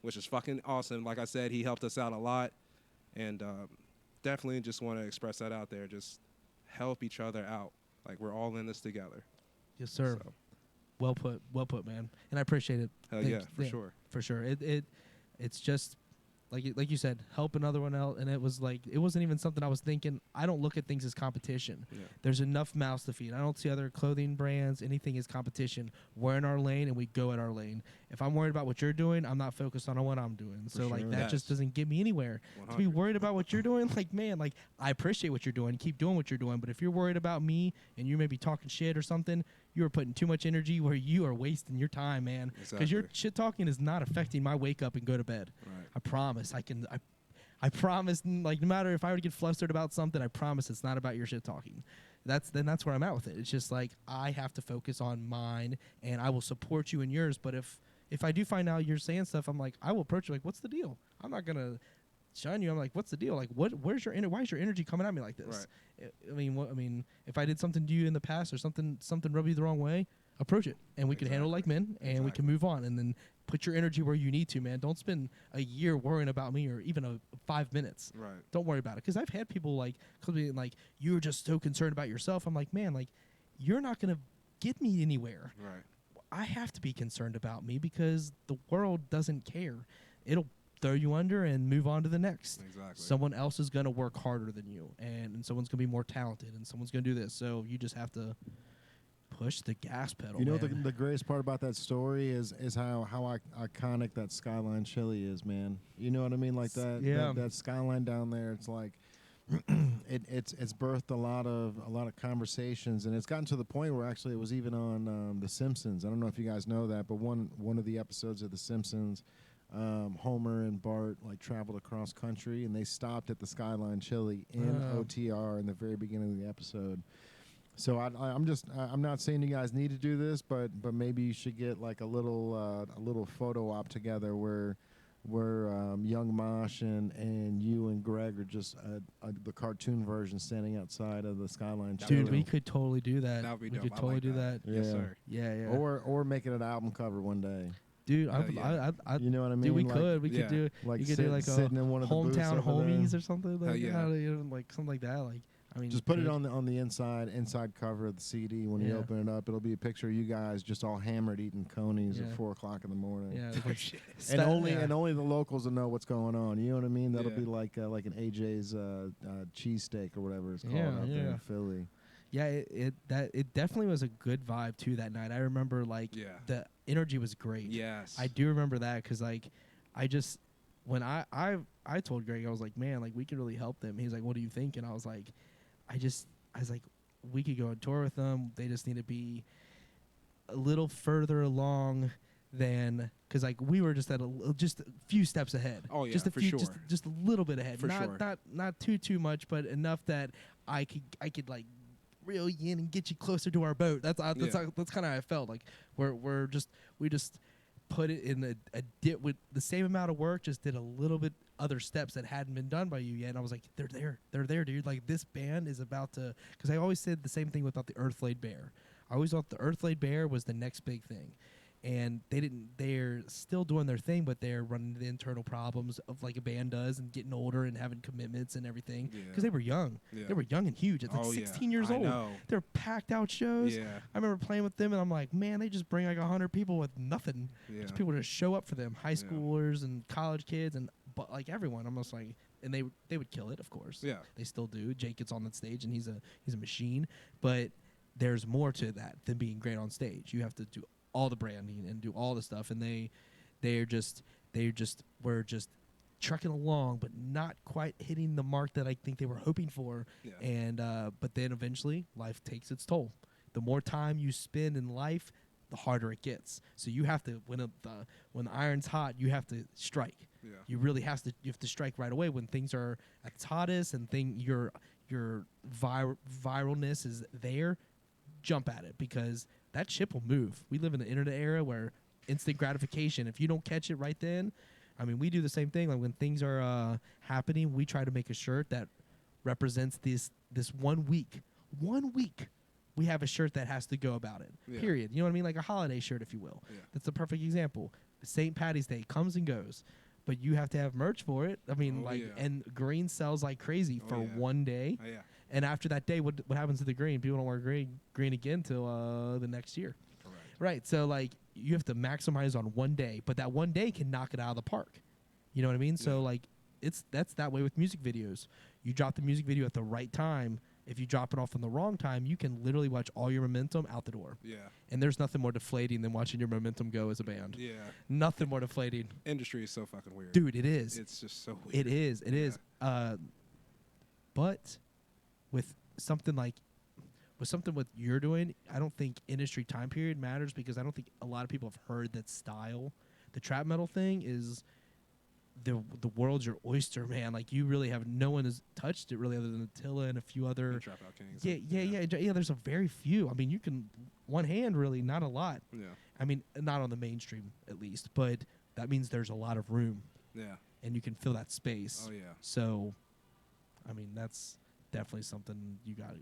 which is fucking awesome. Like I said, he helped us out a lot, and definitely just want to express that out there. Just help each other out. Like, we're all in this together. Yes, sir. So. Well put, man. And I appreciate it. Hell yeah, for sure. For sure. It's just like you said, help another one out, and it was like it wasn't even something I was thinking. I don't look at things as competition. Yeah. There's enough mouths to feed. I don't see other clothing brands, anything as competition. We're in our lane and we go at our lane. If I'm worried about what you're doing, I'm not focused on what I'm doing. So like that just doesn't get me anywhere. 100. To be worried about what you're doing, like, man, like, I appreciate what you're doing. Keep doing what you're doing. But if you're worried about me and you may be talking shit or something, you are putting too much energy where you are wasting your time, man. Because your shit talking is not affecting my wake up and go to bed. Right. I promise. I promise. Like, no matter if I were to get flustered about something, I promise it's not about your shit talking. That's where I'm at with it. It's just like I have to focus on mine, and I will support you in yours. But if I do find out you're saying stuff, I'm like, I will approach you like, what's the deal? I'm not gonna shun you. I'm like, what's the deal? Like, why is your energy coming at me like this? Right. I mean, if I did something to you in the past or something rubbed you the wrong way, approach it, and we can handle it like men, and we can move on, and then put your energy where you need to, man. Don't spend a year worrying about me or even 5 minutes. Right. Don't worry about it, because I've had people like you're just so concerned about yourself. I'm like, man, like, you're not gonna get me anywhere. Right. I have to be concerned about me because the world doesn't care. It'll throw you under and move on to the next. Exactly. Someone else is going to work harder than you, and someone's going to be more talented, and someone's going to do this. So you just have to push the gas pedal. You know, the greatest part about that story is how iconic that Skyline Chili is, man. You know what I mean? Like that, yeah. that skyline down there. It's like it's birthed a lot of conversations, and it's gotten to the point where actually it was even on The Simpsons. I don't know if you guys know that, but one of the episodes of The Simpsons, Homer and Bart like traveled across country, and they stopped at the Skyline Chili in OTR in the very beginning of the episode. So I'm not saying you guys need to do this, but maybe you should get like a little photo op together where Yung Mosh and you and Greg are just the cartoon version standing outside of the Skyline Chili. Dude, we could totally do that. That would be we dope. could totally do that. Yeah. Yes, sir. Yeah. Or make it an album cover one day. Dude, yeah. I You know what I mean? dude, we Like, could. We could do. like you could do like sitting in one of the booths hometown over there. homies or something like yeah. that. Like something like that. Like, I mean, Just put it on the inside cover of the CD. When you Yeah. open it up, it'll be a picture of you guys just all hammered eating conies at 4 o'clock in the morning. Yeah. And only the locals will know what's going on. You know what I mean? That'll Yeah. be like an AJ's cheesesteak or whatever it's called Yeah, out there yeah. in Philly. Yeah, it definitely was a good vibe too that night. I remember the energy was great. Yes. I do remember that because like I just when I told Greg, I was like, man, like, we could really help them. He's like, what do you think? And I was like, I was like, we could go on tour with them. They just need to be a little further along than, because like we were just at just a few steps ahead. Oh yeah, just a for few, sure. just a little bit ahead. For sure. Not too much, but enough that I could like reel you in and get you closer to our boat. That's kind of how I felt. Like we just put it in a dip with the same amount of work, just did a little bit other steps that hadn't been done by you yet. And I was like, they're there, dude. Like, this band is about to, because I always said the same thing about the Earth Laid Bare. I always thought the Earth Laid Bare was the next big thing. And they're still doing their thing, but they're running into the internal problems of like a band does, and getting older and having commitments and everything. Because they were young. Yeah. They were young and huge. At like 16 years old. Know. They're packed out shows. Yeah. I remember playing with them, and I'm like, man, they just bring like 100 people with nothing. Yeah. Just people to show up for them, high schoolers and college kids, and like everyone. Almost like, and they would kill it, of course. Yeah. They still do. Jake gets on that stage, and he's a machine. But there's more to that than being great on stage. You have to do all the branding and do all the stuff, and they were just trucking along, but not quite hitting the mark that I think they were hoping for. Yeah. And but then eventually life takes its toll. The more time you spend in life, the harder it gets. So you have to, when the iron's hot, you have to strike. Yeah. You really have to strike right away when things are at its hottest and your viralness is there. Jump at it, because that ship will move. We live in the internet era where instant gratification, if you don't catch it right then, I mean, we do the same thing. Like, when things are happening, we try to make a shirt that represents this 1 week we have a shirt that has to go about it. Yeah. Period. You know what I mean? Like a holiday shirt, if you will. Yeah. That's a perfect example. St. Patty's Day comes and goes, but you have to have merch for it. I mean, and green sells like crazy for one day. Oh, yeah. And after that day, what happens to the green? People don't wear green again till the next year. Correct. Right. So like you have to maximize on one day, but that one day can knock it out of the park. You know what I mean? So like that's that way with music videos. You drop the music video at the right time. If you drop it off in the wrong time, you can literally watch all your momentum out the door. Yeah. And there's nothing more deflating than watching your momentum go as a band. Yeah. Nothing more deflating. Industry is so fucking weird. Dude, it is. It's just so weird. It is. It is. But with something like what you're doing, I don't think industry time period matters because I don't think a lot of people have heard that style. The trap metal thing is the world's your oyster, man. Like you really have no one has touched it really other than Attila and a few other And Trap Out Kings. Yeah. There's a very few. I mean, you can one hand really, not a lot. Yeah. I mean, not on the mainstream at least, but that means there's a lot of room. Yeah. And you can fill that space. Oh yeah. So, I mean, that's definitely something you got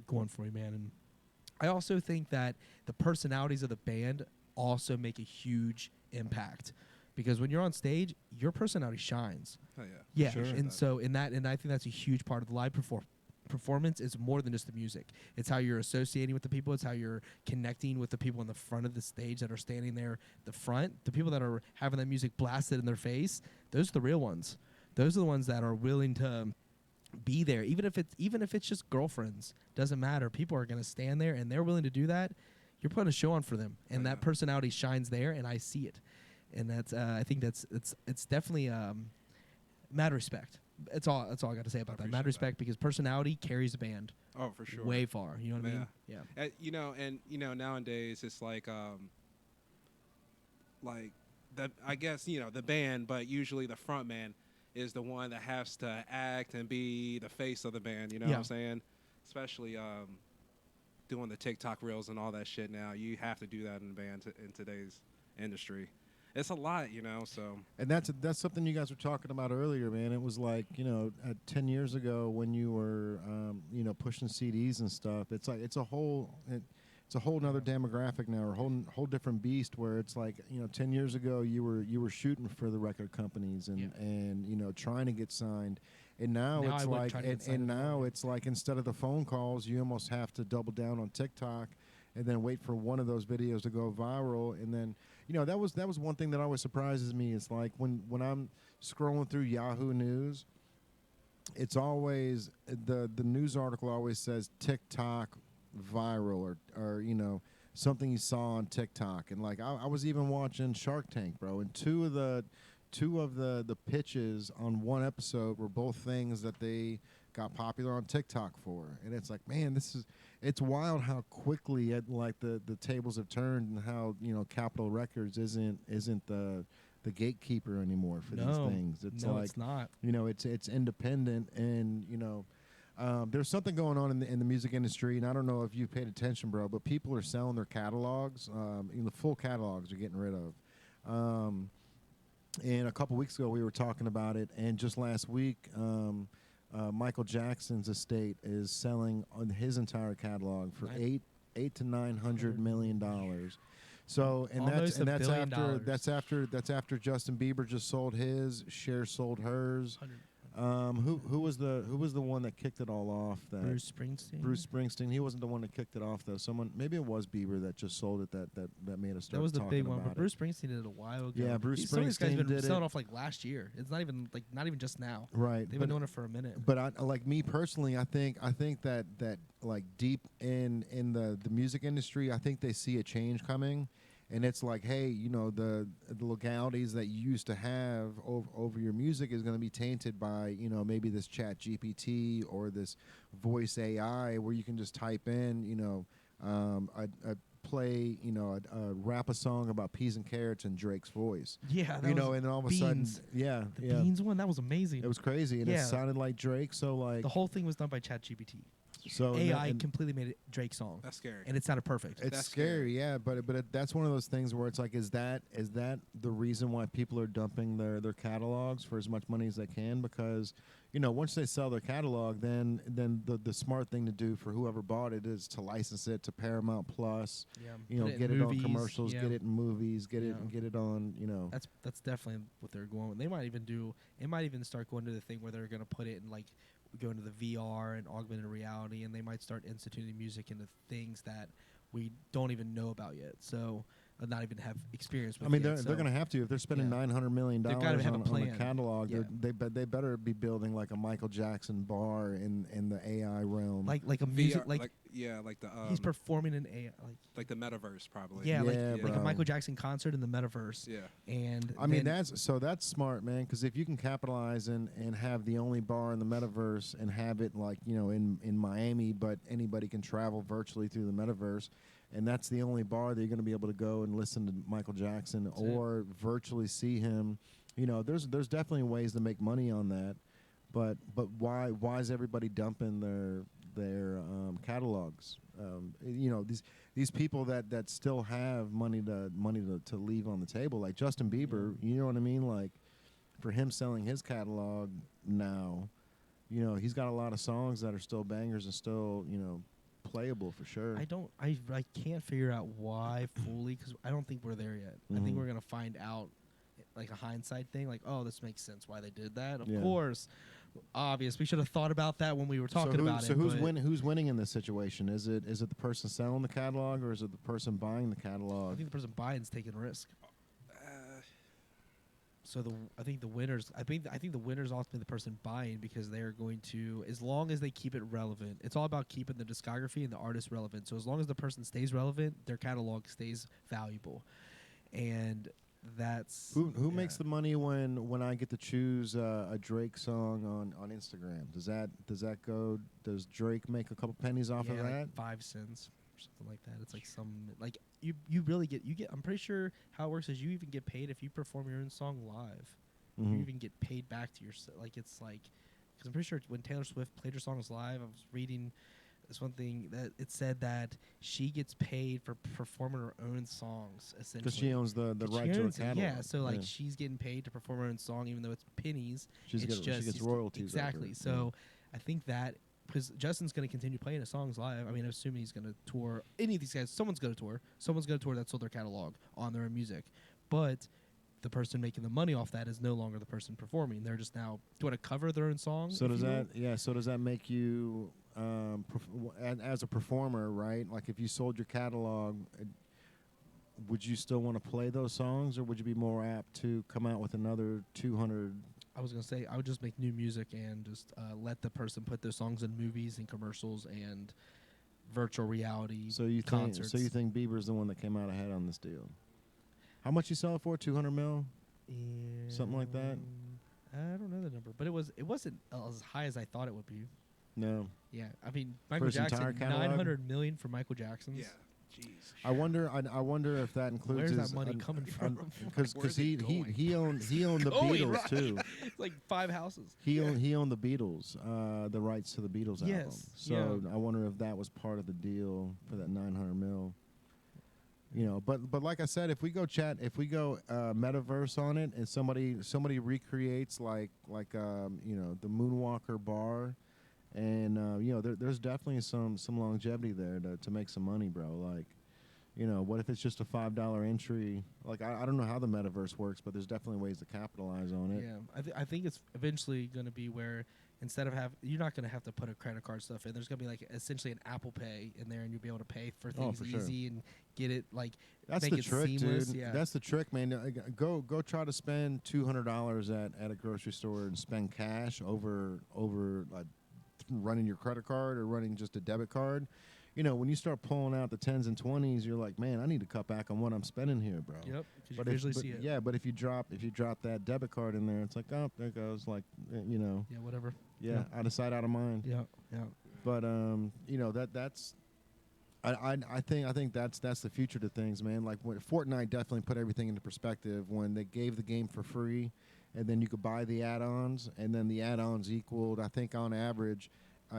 going for you, man. And I also think that the personalities of the band also make a huge impact because when you're on stage, your personality shines. Oh yeah. Yeah, Sure. and so I think that's a huge part of the live performance. Is more than just the music. It's how you're associating with the people. It's how you're connecting with the people in the front of the stage that are standing there. The front, the people that are having that music blasted in their face. Those are the real ones. Those are the ones that are willing to be there, even if it's just girlfriends. Doesn't matter. People are gonna stand there and they're willing to do that. You're putting a show on for them, and that personality shines there, and I see it. And that's I think it's definitely mad respect. That's all I got to say about that. Mad respect because personality carries a band. Oh, for sure. Way far. You know what I mean? Yeah. Nowadays it's like I guess the band, but usually the front man is the one that has to act and be the face of the band. You know what I'm saying? Especially doing the TikTok reels and all that shit. Now you have to do that in the band in today's industry. It's a lot, so. And that's something you guys were talking about earlier, man. It was like, 10 years ago when you were, pushing CDs and stuff. It's like it's a whole nother demographic now, or a whole different beast. Where it's like, 10 years ago you were shooting for the record companies and trying to get signed. And now it's like, and now it's like instead of the phone calls, you almost have to double down on TikTok, and then wait for one of those videos to go viral, and then. That was one thing that always surprises me. Is like when I'm scrolling through Yahoo News, it's always the news article always says TikTok viral or something you saw on TikTok. And like I was even watching Shark Tank, bro, and two of the pitches on one episode were both things that they got popular on TikTok for. And it's like, man, it's wild how quickly the tables have turned, and how Capitol Records isn't the gatekeeper anymore for these things. It's not. It's independent, and there's something going on in the music industry, and I don't know if you paid attention, bro, but people are selling their catalogs. The full catalogs are getting rid of. And a couple weeks ago we were talking about it, and just last week. Michael Jackson's estate is selling on his entire catalog for $800 to $900 million. So, and that's after Justin Bieber just sold his, Cher sold hers. Who was the one that kicked it all off? Bruce Springsteen. Bruce Springsteen. He wasn't the one that kicked it off though. Maybe it was Bieber that just sold it. That made us start. That was the big one. But Bruce Springsteen did it a while ago. Yeah, Bruce Some of these guys Springsteen have been did selling it. off like last year. It's not even just now. Right. They've been doing it for a minute. But I, like me personally, I think that like deep in the music industry, I think they see a change coming. And it's like, hey, the legalities that you used to have over your music is going to be tainted by, maybe this Chat GPT or this voice AI where you can just type in, rap a song about peas and carrots in Drake's voice. Yeah, and then all of a sudden, the Beans one, that was amazing. It was crazy, and it sounded like Drake. So like the whole thing was done by ChatGPT. So AI completely made a Drake song, That's scary. and it sounded perfect. It's That's scary, yeah, but that's one of those things where it's like, is that the reason why people are dumping their catalogs for as much money as they can? Because once they sell their catalog, then the smart thing to do for whoever bought it is to license it to Paramount Plus. Yeah, put it get in it on movies, commercials, yeah. get it in movies, get Yeah. it on. That's definitely what they're going with. They might even do. It might even start going to the thing where they're going to put it in like go into the VR and augmented reality, and they might start instituting music into things that we don't even know about yet. So not even have experience with. I mean, yet. they're going to have to if they're spending Yeah. $900 million They've gotta have a on a plan. catalog. Yeah. They better be building like a Michael Jackson bar in the AI realm. like a music VR, like the he's performing in AI like the metaverse probably. yeah, like Yeah, like a bro. Michael Jackson concert in the metaverse. Yeah. And I mean, then- that's smart, man. Because if you can capitalize and have the only bar in the metaverse and have it like in Miami, but anybody can travel virtually through the metaverse, and that's the only bar that you're going to be able to go and listen to Michael Jackson or virtually see him. There's definitely ways to make money on that, but why is everybody dumping their catalogs? These people that still have money to leave on the table, like Justin Bieber. You know what I mean? Like for him selling his catalog now, he's got a lot of songs that are still bangers and still playable for sure. I can't figure out why fully because I don't think we're there yet. I think we're gonna find out like a hindsight thing, like, oh, this makes sense why they did that. Of course, obvious. We should have thought about that when we were talking about it. So who's winning in this situation? Is it the person selling the catalog or is it the person buying the catalog? I think the person buying is taking risk. So I think the winners. I think the winners ultimately the person buying because they are going to, as long as they keep it relevant. It's all about keeping the discography and the artist relevant. So as long as the person stays relevant, their catalog stays valuable, and that's Who makes the money when I get to choose a Drake song on Instagram? Does Drake make a couple pennies off of that? Like 5 cents or something like that. It's like some like you really get I'm pretty sure how it works is you even get paid if you perform your own song live. You even get paid back to yourself. Like it's like because I'm pretty sure when Taylor Swift played her songs live, I was reading this one thing that it said that she gets paid for performing her own songs essentially Because she owns the right to her catalog. Yeah, so like she's getting paid to perform her own song even though it's pennies. She gets royalties. Exactly. Over it. So I think that because Justin's going to continue playing his songs live. I mean, assuming he's going to tour any of these guys. Someone's going to tour. Someone's going to tour that sold their catalog on their own music. But the person making the money off that is no longer the person performing. They're just now doing a cover of their own song. So does that make you as a performer, right? Like if you sold your catalog, would you still want to play those songs, or would you be more apt to come out with another 200? I was gonna say I would just make new music and just let the person put their songs in movies and commercials and virtual reality concerts. So you think Bieber's the one that came out ahead on this deal? How much you sell it for? 200 mil? Something like that? I don't know the number, but it wasn't as high as I thought it would be. No. Yeah, I mean Michael his entire Jackson, catalog? 900 million for Michael Jackson's. Yeah. Jeez. I wonder if that includes Where's that money coming from? Because Where's it going? he owned the Going, Beatles right. too. It's like 5 houses. He owned the Beatles, the rights to the Beatles album. Yes, So yeah. I wonder if that was part of the deal for that 900 mil. But like I said, if we go metaverse on it, and somebody recreates like the Moonwalker bar, and there's definitely some longevity there to make some money, bro. Like, what if it's just a $5 entry? Like I don't know how the metaverse works, but there's definitely ways to capitalize on it. Yeah, I think it's eventually going to be where instead of you're not going to have to put a credit card stuff in. There's going to be like essentially an Apple Pay in there, and you'll be able to pay for things for easy and get it like That's make the it trick, seamless. dude. Yeah. That's the trick, man. Go try to spend $200 at a grocery store and spend cash over like running your credit card or running just a debit card. When you start pulling out the 10s and 20s, you're like, man, I need to cut back on what I'm spending here, bro. Yep, because you visually see it. Yeah, but if you drop that debit card in there, it's like, oh, there it goes. Like, Yeah, whatever. Yeah, out of sight, out of mind. Yeah, yeah. But that's. I think that's the future to things, man. Like when Fortnite definitely put everything into perspective when they gave the game for free, and then you could buy the add-ons, and then the add-ons equaled, I think on average,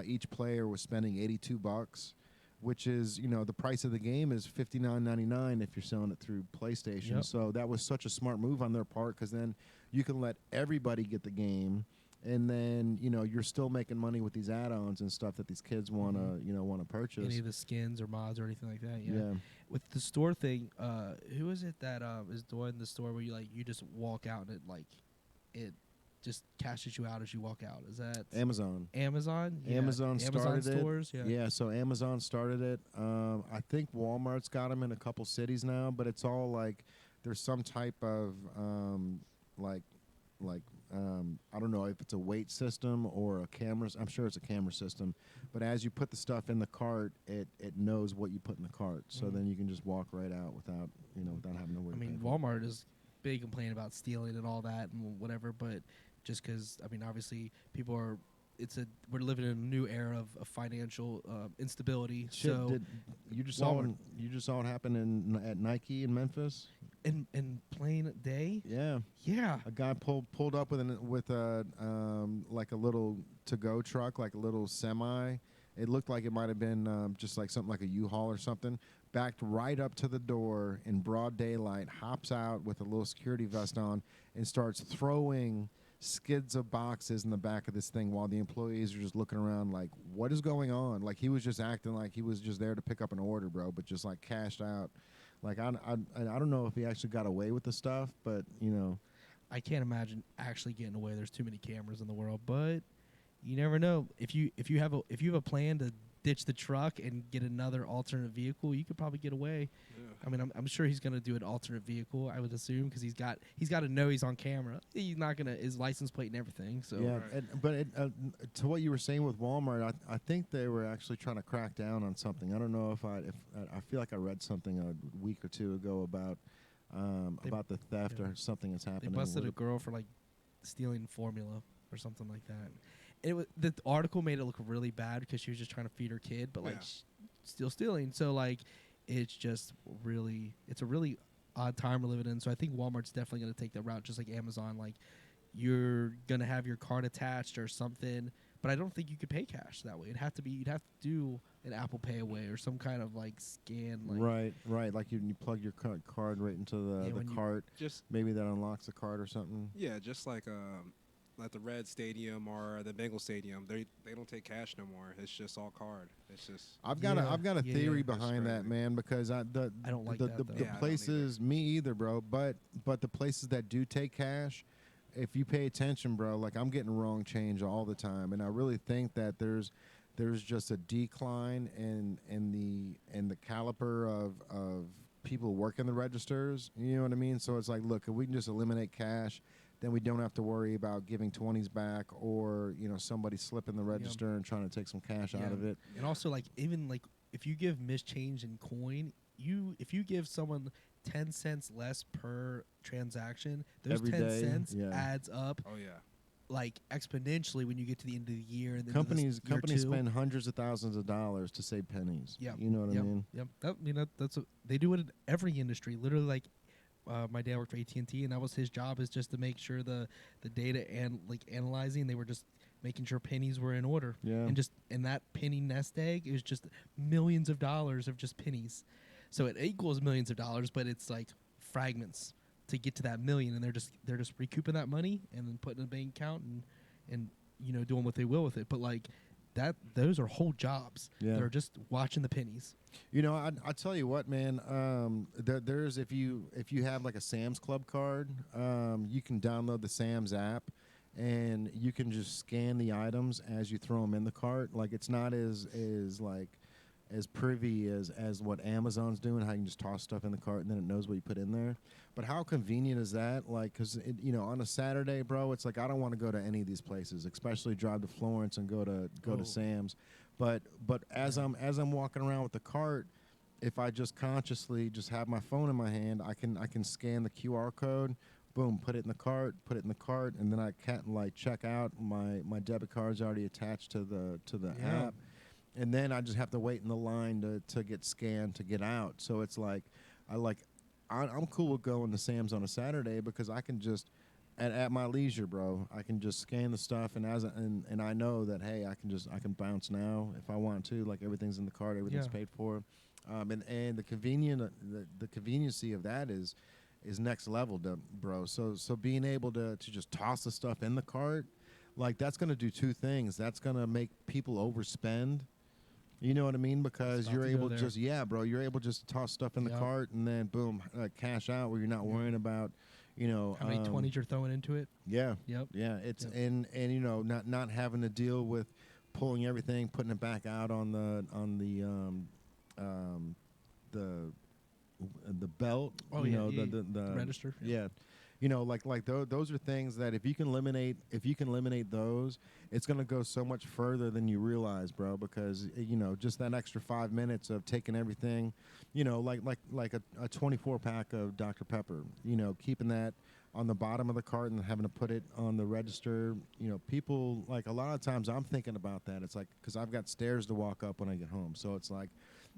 each player was spending $82, which is, you know, the price of the game is $59.99 if you're selling it through PlayStation. Yep. So that was such a smart move on their part, because then you can let everybody get the game, and then, you know, you're still making money with these add-ons and stuff that these kids want to, you know, want to purchase. Any of the skins or mods or anything like that. Yeah. With the store thing, who is it that is doing the store where you just walk out and it just cashes you out as you walk out? Is that Amazon? Amazon? Yeah. Amazon started it. stores. Yeah. So Amazon started it. I think Walmart's got them in a couple cities now, but it's all like there's some type of I don't know if it's a weight system or a camera. I'm sure it's a camera system. But as you put the stuff in the cart, it knows what you put in the cart. So then you can just walk right out without having to worry. I mean, Walmart is big complaining about stealing and all that and whatever, but just because, I mean, obviously people are, we're living in a new era of financial instability. Shit, so you just saw it happen at Nike in Memphis. In plain day. Yeah. A guy pulled up with a like a little to-go truck, like a little semi. It looked like it might have been just like something like a U-Haul or something. Backed right up to the door in broad daylight, hops out with a little security vest on, and starts throwing skids of boxes in the back of this thing while the employees are just looking around like, what is going on? Like, he was just acting like he was just there to pick up an order, bro, but just like cashed out. Like, I don't know if he actually got away with the stuff, but, you know. I can't imagine actually getting away. There's too many cameras in the world, but you never know. If you have a plan to ditch the truck and get another alternate vehicle, you could probably get away. Yeah. I mean, I'm sure he's gonna do an alternate vehicle, I would assume, because he's got to know he's on camera. He's not gonna his license plate and everything. So yeah, but to what you were saying with Walmart, I think they were actually trying to crack down on something. I don't know if I feel like I read something a week or two ago about the theft or something that's happening. They busted a girl for like stealing formula or something like that. The article made it look really bad because she was just trying to feed her kid, but like still stealing. So like it's a really odd time we're living in. So I think Walmart's definitely going to take that route, just like Amazon. Like you're going to have your card attached or something, but I don't think you could pay cash that way. You'd have to do an Apple Pay away or some kind of like scan. Like right. Like you plug your card right into the cart. Maybe that unlocks the card or something. Yeah, just like the Red Stadium or the Bengal Stadium, they don't take cash no more. It's just all card. It's just. I've got a theory behind that, man, because I don't like the places, me either, bro. But the places that do take cash, if you pay attention, bro, like I'm getting wrong change all the time, and I really think that there's just a decline in the caliber of people working the registers. You know what I mean? So it's like, look, if we can just eliminate cash, then we don't have to worry about giving 20s back or, you know, somebody slipping the register and trying to take some cash out of it. And also, like, even like if you give mischange in coin, if you give someone 10 cents less per transaction, those every 10 day, cents adds up. Oh yeah. Like exponentially when you get to the end of the year, and then companies spend hundreds of thousands of dollars to save pennies. Yeah, you know what I mean. Yep. They do it in every industry. Literally, like my dad worked for AT&T, and that was his job, is just to make sure the data and like analyzing. They were just making sure pennies were in order. Yeah, and that penny nest egg is just millions of dollars of just pennies. So it equals millions of dollars, but it's like fragments to get to that million, and they're just recouping that money and then putting it in a bank account and you know, doing what they will with it. But like those are whole jobs. Yeah. They're just watching the pennies. You know, I tell you what, man. There's if you have like a Sam's Club card, you can download the Sam's app, and you can just scan the items as you throw them in the cart. Like it's not as privy as what Amazon's doing, how you can just toss stuff in the cart and then it knows what you put in there. But how convenient is that? Like, because, you know, on a Saturday, bro, it's like I don't want to go to any of these places, especially drive to Florence and go to Sam's. But as I'm walking around with the cart, if I just consciously just have my phone in my hand, I can scan the QR code, boom, put it in the cart, and then I can't like check out. My debit card's already attached to the app. And then I just have to wait in the line to get scanned to get out. So it's like, I'm cool with going to Sam's on a Saturday because I can just at my leisure, bro. I can just scan the stuff, and and I know that hey, I can bounce now if I want to. Like everything's in the cart, everything's paid for, and the conveniency of that is next level, bro. So being able to just toss the stuff in the cart, like that's gonna do two things. That's gonna make people overspend. You know what I mean? Because you're able to just you're able just to toss stuff in the cart and then boom, cash out where you're not worrying about. How many 20s you're throwing into it? Yeah. Yep. Yeah. It's and not having to deal with pulling everything, putting it back out on the belt. Oh, the register. Yeah. Those are things that if you can eliminate those, it's going to go so much further than you realize, bro, because just that extra 5 minutes of taking everything, like a 24 pack of Dr. Pepper, keeping that on the bottom of the cart and having to put it on the register. People, like, a lot of times I'm thinking about that. It's like, because I've got stairs to walk up when I get home, so it's like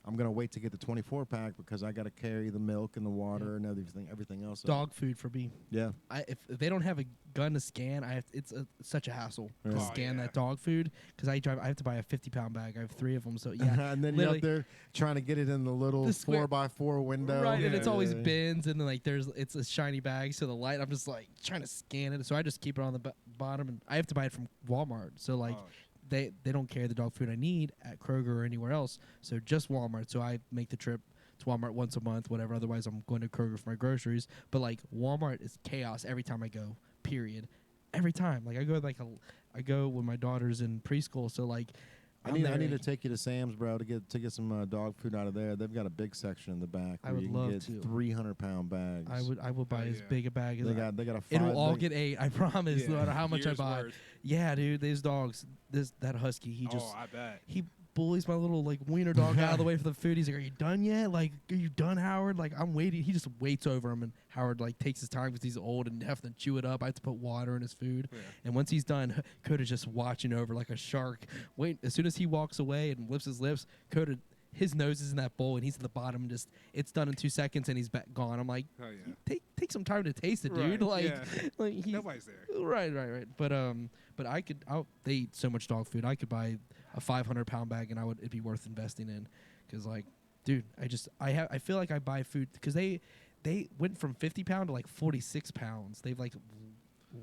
I'm going to wait to get the 24 pack because I got to carry the milk and the water and everything else. Dog food for me. Yeah. If they don't have a gun to scan, it's such a hassle to scan that dog food because I have to buy a 50-pound bag. I have 3 of them, so yeah. And then you're up there trying to get it in the little 4x4 window. Right, and it's always bins, and then like it's a shiny bag, so the light. I'm just like trying to scan it, so I just keep it on the bottom, and I have to buy it from Walmart. So like. They don't carry the dog food I need at Kroger or anywhere else, so just Walmart. So I make the trip to Walmart once a month, whatever. Otherwise, I'm going to Kroger for my groceries. But like Walmart is chaos every time I go. Period. Every time. Like I go when my daughter's in preschool. So like I need to take you to Sam's, bro, to get some dog food out of there. They've got a big section in the back. I would love to. 300-pound bags. I would buy as big a bag as they got a 5. It'll all get 8. I promise. No matter how much I buy. Worth. Yeah, dude. These dogs. That husky. He just. I bet. He bullies my little like wiener dog out of the way for the food. He's like, "Are you done yet? Like, are you done, Howard? Like, I'm waiting." He just waits over him, and Howard like takes his time because he's old and have to chew it up. I have to put water in his food, and once he's done, Coda's just watching over like a shark. Wait, as soon as he walks away and lifts his lips, Coda, his nose is in that bowl, and he's at the bottom. And just it's done in 2 seconds, and he's gone. I'm like, take some time to taste it, dude. Like nobody's there. Right. But they eat so much dog food. I could buy a 500-pound bag, and it'd be worth investing in, because like, dude, I feel like I buy food because they went from 50-pound to like 46 pounds. They've like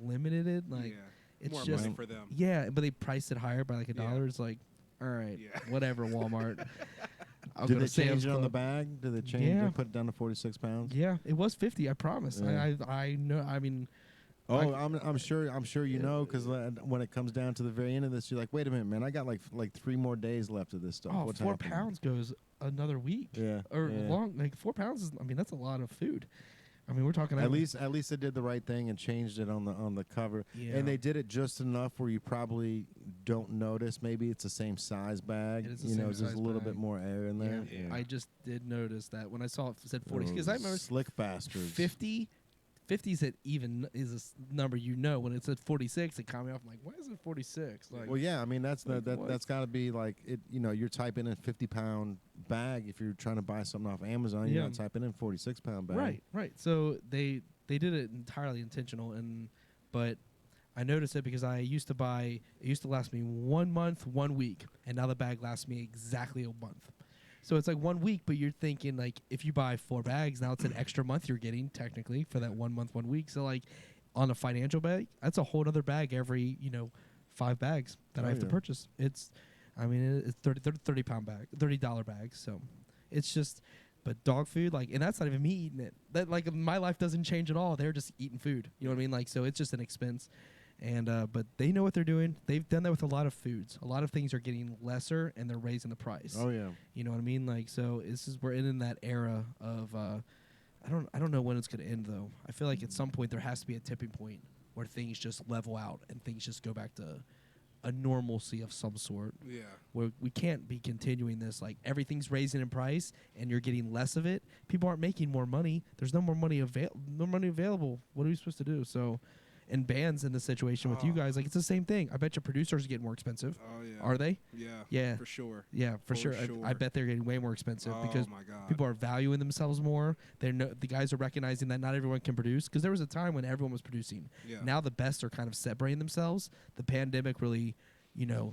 limited it. Like it's more just money for them. Yeah, but they priced it higher by like $1. It's like, all right, whatever, Walmart. Did they change it on the bag? Did they change? Yeah. They put it down to 46 pounds. Yeah, it was 50. I promise. Yeah. I know. I mean. Oh, I'm sure you know, because when it comes down to the very end of this, you're like, wait a minute, man, I got like 3 more days left of this stuff. Oh, What's 4 happening? pounds goes another week. Yeah, long. Like 4 pounds is. I mean, that's a lot of food. I mean, we're talking at least they did the right thing and changed it on the cover. Yeah. And they did it just enough where you probably don't notice. Maybe it's the same size bag. It's just a little bit more air in there. Yeah. I just did notice that when I saw it said 40, because I remember slick bastards. 50 is a number, when it said 46, it caught me off. I'm like, why is it 46? Like, well, yeah, I mean that's got to be like it. You're typing in 50-pound bag if you're trying to buy something off Amazon. You're not typing in 46-pound bag. Right. So they did it entirely intentional, but I noticed it because it used to last me 1 month, 1 week, and now the bag lasts me exactly a month. So it's like 1 week, but you're thinking like if you buy 4 bags, now it's an extra month you're getting technically for that 1 month, 1 week. So like on a financial bag, that's a whole other bag every 5 bags that I have to purchase. It's 30-pound bag, $30 bags. So it's just, but dog food, like, and that's not even me eating it. That like my life doesn't change at all. They're just eating food. You know what I mean? Like, so it's just an expense. And but they know what they're doing. They've done that with a lot of foods. A lot of things are getting lesser, and they're raising the price. Oh yeah. You know what I mean? Like, so we're in that era of I don't know when it's gonna end though. I feel like at some point there has to be a tipping point where things just level out and things just go back to a normalcy of some sort. Yeah. Where we can't be continuing this. Like everything's raising in price and you're getting less of it. People aren't making more money. There's no more money available. What are we supposed to do? So. and bands in the situation with you guys, like it's the same thing. I bet your producers are getting more expensive. Oh yeah. Are they? Yeah. Yeah. For sure. Yeah, for sure. I bet they're getting way more expensive because my God. people are valuing themselves more. The guys are recognizing that not everyone can produce, because there was a time when everyone was producing. Yeah. Now the best are kind of separating themselves. The pandemic really,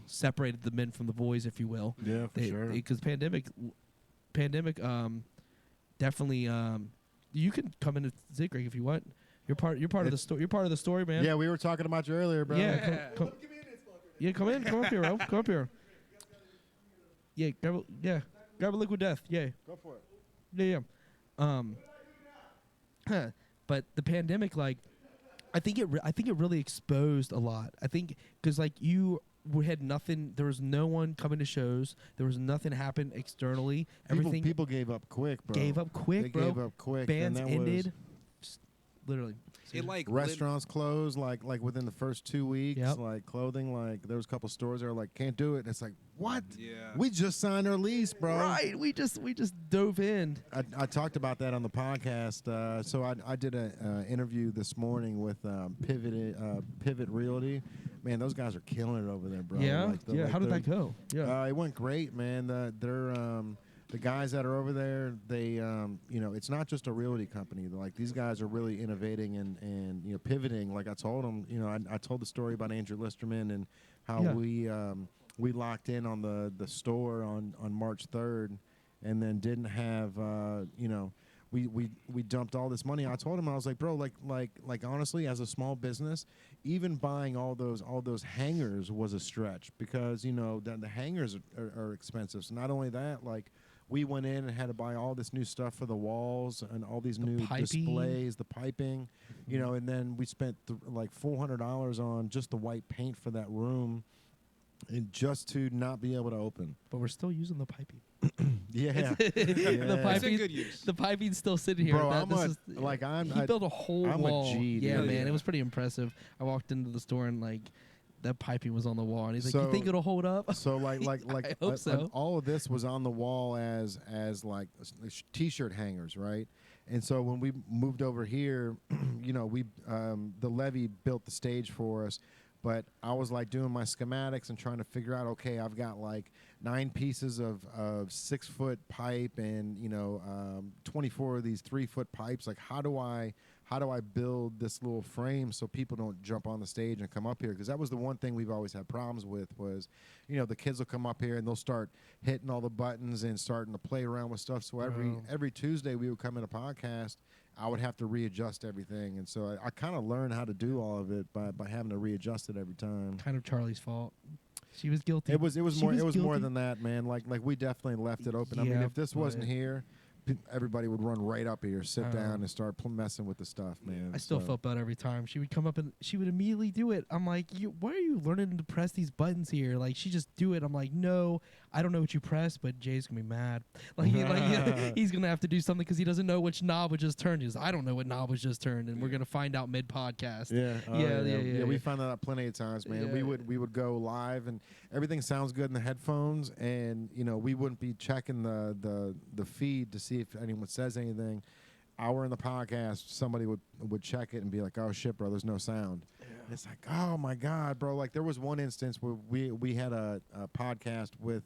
separated the men from the boys, if you will. Yeah, for sure. Because pandemic, definitely. You can come into Zigrig if you want. You're part of the story. You're part of the story, man. Yeah, we were talking about you earlier, bro. Yeah. Come in. Come up here, bro. Come up here. Yeah. Grab a liquid death. Yeah. Go for it. Yeah. But the pandemic, like, I think it really exposed a lot. I think because we had nothing. There was no one coming to shows. There was nothing happen externally. Everything People gave up quick, bro. gave up quick, bro. Gave up quick. Bands and that ended. Literally. It like restaurants closed like within the first 2 weeks. Yep. Like clothing, like there was a couple stores that were like, can't do it. And it's like, what? Yeah. We just signed our lease, bro. Right. We just dove in. I talked about that on the podcast. So I did an interview this morning with Pivot Realty. Man, those guys are killing it over there, bro. Yeah. How did that go? Yeah. It went great, man. The guys that are over there, they, it's not just a realty company. Like these guys are really innovating and pivoting. Like I told them, I told the story about Andrew Listerman and how we locked in on the store on March 3rd, and then didn't have, we dumped all this money. I told him, I was like, bro, like honestly, as a small business, even buying all those hangars was a stretch because the hangars are expensive. So not only that, like. We went in and had to buy all this new stuff for the walls and all these new displays, the piping, and then we spent like $400 on just the white paint for that room, and just to not be able to open. But we're still using the piping. Yeah. The piping, it's in good use. The piping's still sitting here. Bro, he built a whole wall. A G, yeah, dude. man, it was pretty impressive. I walked into the store and that piping was on the wall, and he's like, "You think it'll hold up?" So like I hope so. All of this was on the wall as like t-shirt hangers, right? And so when we moved over here, we the Levy built the stage for us, but I was like doing my schematics and trying to figure out, okay, I've got like 9 pieces of 6-foot pipe and 24 of these 3-foot pipes. Like how do I build this little frame so people don't jump on the stage and come up here? Because that was the one thing we've always had problems with was, the kids will come up here and they'll start hitting all the buttons and starting to play around with stuff. So every Tuesday we would come in a podcast, I would have to readjust everything. And so I kind of learned how to do all of it by having to readjust it every time. Kind of Charlie's fault. She was guilty. It was more than that, man. Like we definitely left it open. I mean, if this wasn't here, everybody would run right up here, sit down, and start messing with the stuff, man. I still felt bad every time. She would come up and she would immediately do it. I'm like, why are you learning to press these buttons here? Like, she just do it. I'm like, no, I don't know what you press, but Jay's going to be mad. He's going to have to do something because he doesn't know which knob was just turned. He goes, I don't know what knob was just turned, and we're going to find out mid-podcast. Yeah, we found that out plenty of times, man. Yeah. We would go live, and everything sounds good in the headphones, and, we wouldn't be checking the feed to see if anyone says anything. Hour in the podcast, somebody would check it and be like, oh shit, bro, there's no sound. And it's like, oh my God, bro. Like there was one instance where we had a podcast with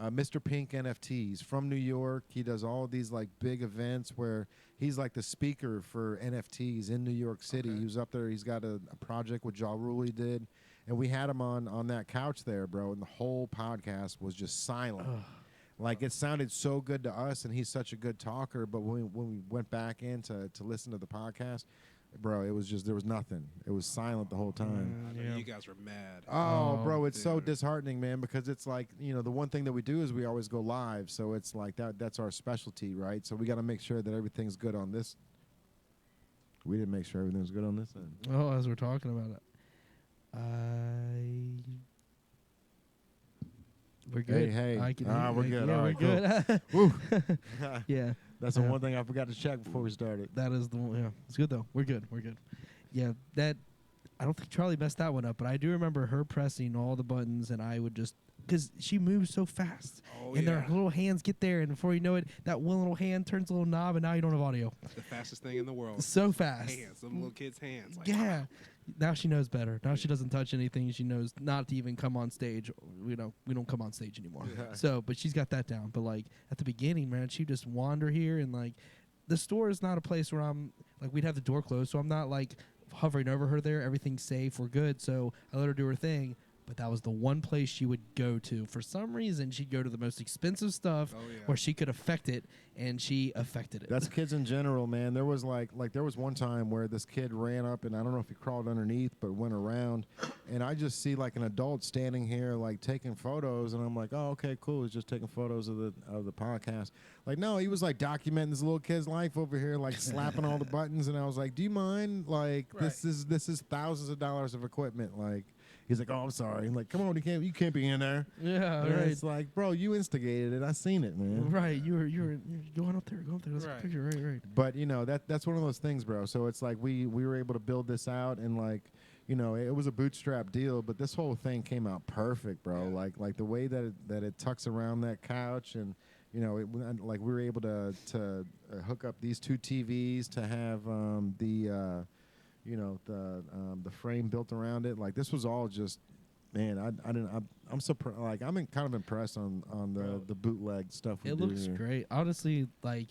Mr. Pink NFTs from New York. He does all these like big events where he's like the speaker for NFTs in New York City. Okay. He was up there. He's got a project with Ja Rule he did. And we had him on that couch there, bro. And the whole podcast was just silent. Like it sounded so good to us, and he's such a good talker. But when we went back in to listen to the podcast, bro, it was just there was nothing. It was silent the whole time. I know you guys were mad. Oh, bro, it's so disheartening, man. Because it's like the one thing that we do is we always go live, so it's like that's our specialty, right? So we got to make sure that everything's good on this. We didn't make sure everything was good on this end. Oh, as we're talking about it, we're good. Hey. We're good. Yeah, all right, we're cool. good. Yeah. That's the one thing I forgot to check before we started. That is the one. Yeah. It's good, though. We're good. Yeah, I don't think Charlie messed that one up, but I do remember her pressing all the buttons, and I would just, because she moves so fast. And their little hands get there, and before you know it, that one little hand turns a little knob, and now you don't have audio. The fastest thing in the world. So fast. Hands, some little kids' hands. Like, yeah. Now she knows better. Now she doesn't touch anything. She knows not to even come on stage. We don't come on stage anymore. Yeah. So, but she's got that down. But like at the beginning, man, she'd just wander here, and like the store is not a place where I'm like, we'd have the door closed, so I'm not like hovering over her there. Everything's safe. We're good. So I let her do her thing. But that was the one place she would go to. For some reason, she'd go to the most expensive stuff where she could affect it, and she affected it. That's kids in general, man. There was like there was one time where this kid ran up, and I don't know if he crawled underneath, but went around, and I just see like an adult standing here like taking photos, and I'm like, oh, okay, cool. He's just taking photos of the podcast. Like, no, he was like documenting this little kid's life over here, like slapping all the buttons, and I was like, do you mind? Like, this is thousands of dollars of equipment, like. He's like, oh, I'm sorry. I'm like, come on, you can't be in there. Yeah, and right. It's like, bro, you instigated it. I seen it, man. Right, you're going up there. That's a picture. Right. But you know that's one of those things, bro. So it's like we were able to build this out, and like, you know, it was a bootstrap deal, but this whole thing came out perfect, bro. Yeah. Like the way that it tucks around that couch, and you know, like we were able to hook up these two TVs to have the frame built around it. Like this was all just, man. I'm surprised. Like I'm kind of impressed on the bootleg stuff. It looks great. Honestly, like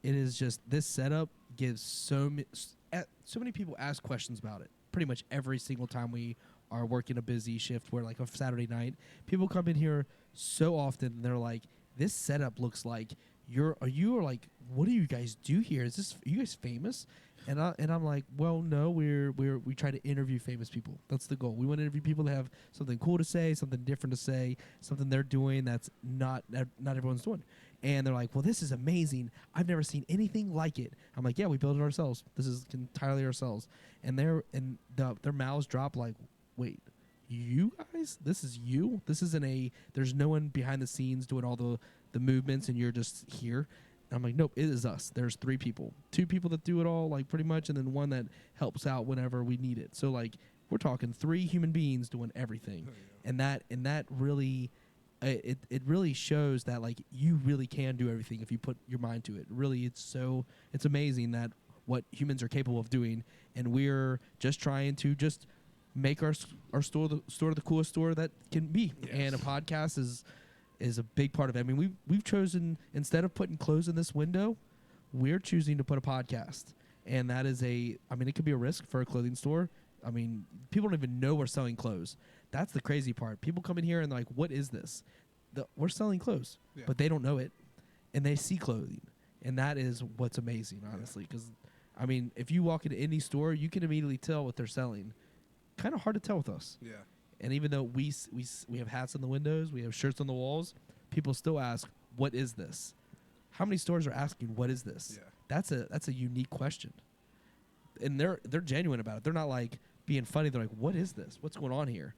it is just this setup gives so many people ask questions about it. Pretty much every single time we are working a busy shift, where like a Saturday night, people come in here so often and they're like, "This setup looks like you are like, what do you guys do here? Are you guys famous?" And I'm like, well, no, we try to interview famous people. That's the goal. We want to interview people that have something cool to say, something different to say, something they're doing that's not everyone's doing. And they're like, well, this is amazing. I've never seen anything like it. I'm like, yeah, we built it ourselves. This is entirely ourselves. And their mouths drop like, wait, you guys? This is you? This isn't there's no one behind the scenes doing all the movements, and you're just here. I'm like, nope, it is us. There's 3 people. 2 people that do it all, like, pretty much, and then 1 that helps out whenever we need it. So, like, we're talking 3 human beings doing everything. And that really, it really shows that, like, you really can do everything if you put your mind to it. Really, it's amazing that what humans are capable of doing, and we're just trying to just make our store the coolest store that can be. Yes. And a podcast is a big part of it. I mean, we've chosen, instead of putting clothes in this window, we're choosing to put a podcast. And that is it could be a risk for a clothing store. I mean, people don't even know we're selling clothes. That's the crazy part. People come in here and they're like, what is this? We're selling clothes, but they don't know it. And they see clothing. And that is what's amazing, honestly. Because, I mean, if you walk into any store, you can immediately tell what they're selling. Kind of hard to tell with us. Yeah. And even though we have hats on the windows, we have shirts on the walls, people still ask, what is this? How many stores are asking, what is this? Yeah. That's a unique question. And they're genuine about it. They're not like being funny. They're like, what is this? What's going on here?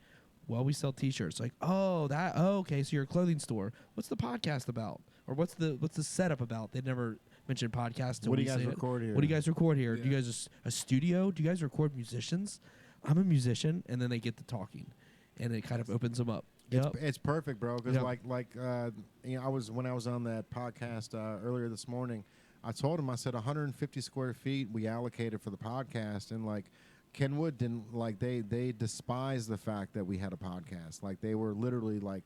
Well, we sell T-shirts. Like, okay, so you're a clothing store. What's the podcast about? Or what's the setup about? They never mentioned podcast. What do you guys record here? What do you guys record here? Yeah. Do you guys a studio? Do you guys record musicians? I'm a musician. And then they get to talking. And it kind of opens them up. It's perfect, bro. Because when I was on that podcast earlier this morning, I told him, I said 150 square feet we allocated for the podcast, and like Kenwood didn't like they despised the fact that we had a podcast. Like they were literally like,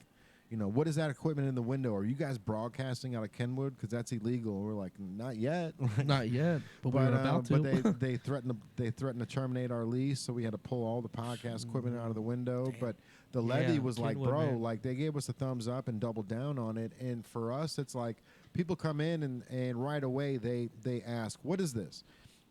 you know, what is that equipment in the window? Are you guys broadcasting out of Kenwood? Because that's illegal. We're like, not yet. Not yet. But we're about to. But they threatened to terminate our lease, so we had to pull all the podcast equipment out of the window. Damn. But the levy was like, bro, man. Like they gave us a thumbs up and doubled down on it. And for us, it's like people come in and right away they ask, what is this?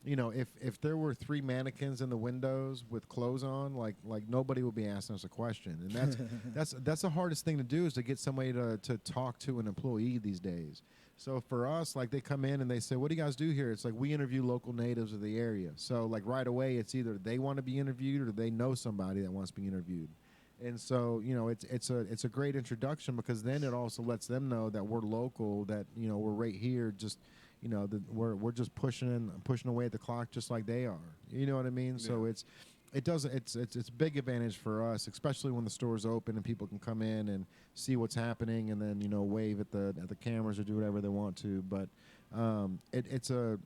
You know, if there were 3 mannequins in the windows with clothes on, like nobody would be asking us a question. And that's the hardest thing to do, is to get somebody to talk to an employee these days. So for us, like they come in and they say, what do you guys do here? It's like we interview local natives of the area. So like right away, it's either they want to be interviewed or they know somebody that wants to be interviewed. And so, you know, it's a great introduction, because then it also lets them know that we're local, that, you know, we're right here, just, you know, we're just pushing away at the clock just like they are. You know what I mean? Yeah. So it's a big advantage for us, especially when the store's open and people can come in and see what's happening, and then, you know, wave at the cameras or do whatever they want to. But it's a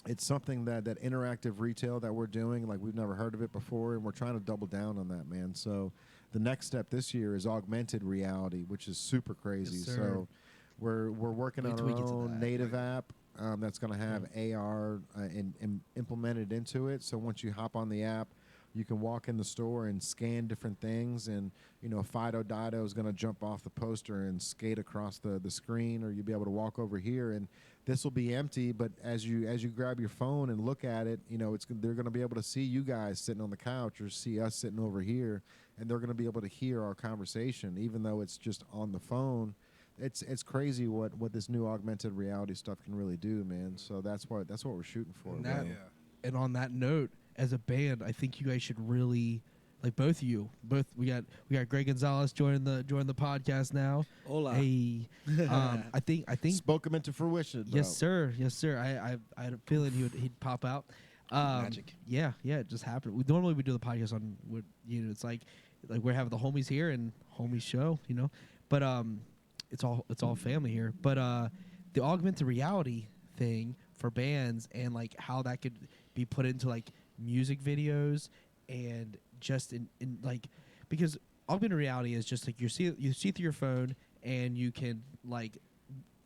it's something that interactive retail that we're doing, like we've never heard of it before, and we're trying to double down on that, man. So the next step this year is augmented reality, which is super crazy. Yes, sir. So we're working Wait on till our we get to own that. native app that's going to have AR implemented into it. So once you hop on the app, you can walk in the store and scan different things, and Fido Dido is going to jump off the poster and skate across the screen, or you'll be able to walk over here, and this will be empty. But as you grab your phone and look at it, they're going to be able to see you guys sitting on the couch or see us sitting over here, and they're going to be able to hear our conversation, even though it's just on the phone. It's crazy what this new augmented reality stuff can really do, man. So that's what we're shooting for. And, bro. and on that note, as a band, I think you guys should really, like both of you, we got Greg Gonzalez joining the podcast now. Hola. Hey, I think Spoke him into fruition, bro. yes sir. I had a feeling he'd pop out. Magic. Yeah, it just happened. We normally do the podcast on it's like we're having the homies here and homies show, but it's all family here. But the augmented reality thing for bands and like how that could be put into like music videos and just in like, because augmented reality is just like you see through your phone and you can like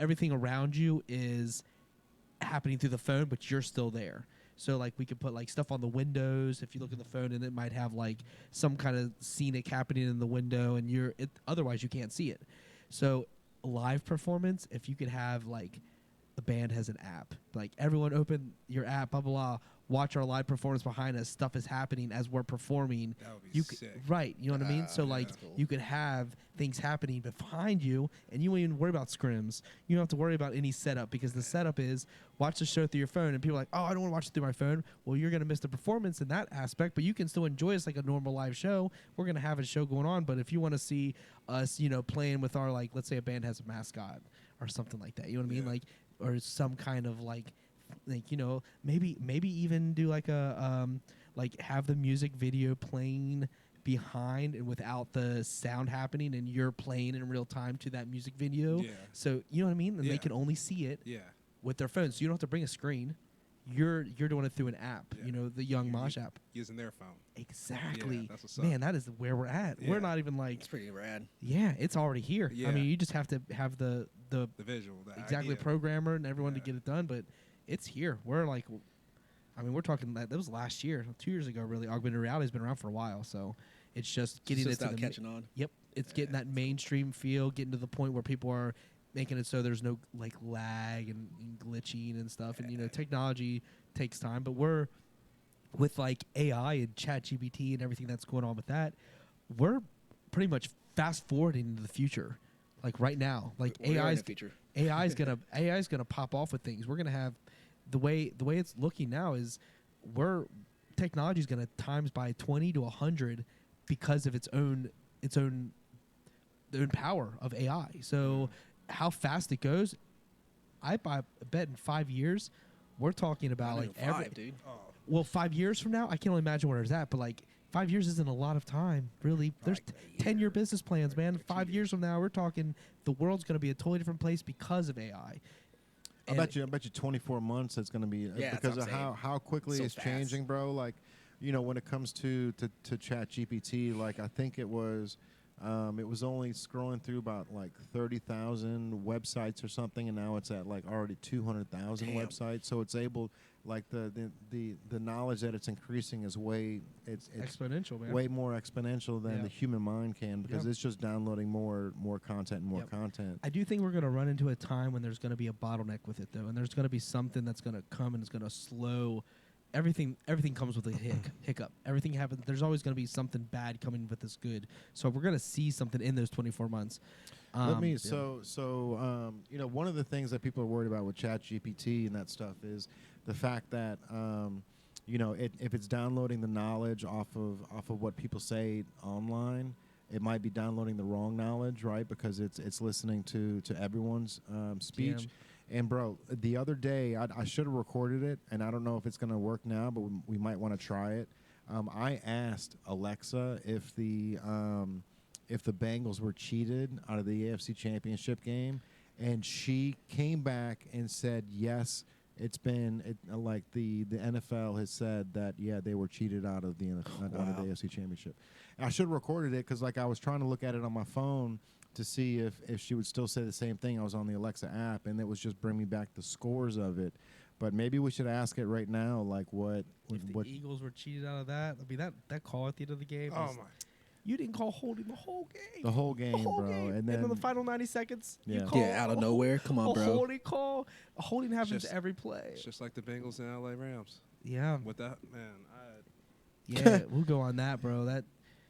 everything around you is happening through the phone, but you're still there. So like we could put like stuff on the windows if you look at the phone, and it might have like some kind of scenic happening in the window, and otherwise you can't see it. So live performance, if you could have like the band has an app, like everyone open your app, blah blah blah, watch our live performance behind us. Stuff is happening as we're performing. That would be sick. Right, you know what I mean? So like that's cool. you could have things happening behind you, and you won't even worry about scrims. You don't have to worry about any setup, because the setup is watch the show through your phone, and people are like, oh, I don't want to watch it through my phone. Well, you're going to miss the performance in that aspect, but you can still enjoy us like a normal live show. We're going to have a show going on, but if you want to see us, playing with our, like, let's say a band has a mascot or something like that, you know what I mean? Like, or some kind of like maybe even do like a like have the music video playing behind and without the sound happening, and you're playing in real time to that music video. Yeah. So you know what I mean? And they can only see it with their phones. So you don't have to bring a screen. You're doing it through an app. Yeah. The Yung Mosh app. Using their phone. Exactly. Yeah, that's what's up. Man, that is where we're at. Yeah. We're not even like, It's pretty rad. yeah, it's already here. Yeah. I mean, you just have to have the The visual. The exactly idea. programmer and everyone to Yeah. get it done, but it's here. We're like, I mean, we're talking that was last year, 2 years ago. Really, augmented reality has been around for a while, so it's just getting It's just it to now the catching on. Yep, it's getting that mainstream feel, getting to the point where people are making it so there's no like lag and glitching and stuff. And technology takes time, but we're with like AI and ChatGPT and everything that's going on with that, we're pretty much fast forwarding into the future. Like right now, like We're in AI's the future. AI's gonna pop off with things. We're gonna have the way it's looking now is technology's gonna times by 20 to 100 because of its own power of AI. So how fast it goes, I bet in 5 years we're talking about Not like even five, dude. Oh, well, 5 years from now, I can only imagine where it's at, but like 5 years isn't a lot of time, really. There's Like a 10-year year. business plans, man. 5 years from now, we're talking the world's going to be a totally different place because of AI. I bet you 24 months it's going to be Yeah, that's because what of I'm saying. how quickly So it's fast. changing, bro. Like, when it comes to Chat GPT, like I think it was only scrolling through about like 30,000 websites or something, and now it's at like already 200,000 Damn. websites. So it's able, like the knowledge that it's increasing is it's exponential, man. way more exponential than Yeah. the human mind can, because Yep. it's just downloading more content and more Yep. content. I do think we're going to run into a time when there's going to be a bottleneck with it, though, and there's going to be something that's going to come and it's going to slow everything. Everything comes with a hiccup. Everything happens. There's always going to be something bad coming with this good. So we're going to see something in those 24 months. Let me. Yeah. So one of the things that people are worried about with ChatGPT and that stuff is the fact that if it's downloading the knowledge off of what people say online, it might be downloading the wrong knowledge, right? Because it's listening to everyone's speech. Yeah. And bro, the other day I should have recorded it, and I don't know if it's gonna work now, but we might want to try it. I asked Alexa if the Bengals were cheated out of the AFC Championship game, and she came back and said yes. it's been like the NFL has said that they were cheated out of the NFL, out of the AFC Championship. And I should have recorded it because like I was trying to look at it on my phone to see if she would still say the same thing. I was on the Alexa app, and it was just bringing me back the scores of it. But maybe we should ask it right now, like what Eagles were cheated out of that. I mean that call at the end of the game. Oh my! You didn't call holding the whole game. The whole game, bro. Game. And then in the final 90 seconds, Yeah. you call Out of nowhere. Come on, bro. Holding call. A holding happens Just- every play. It's just like the Bengals and LA Rams. Yeah. With that, man, Yeah, we'll go on that, bro. That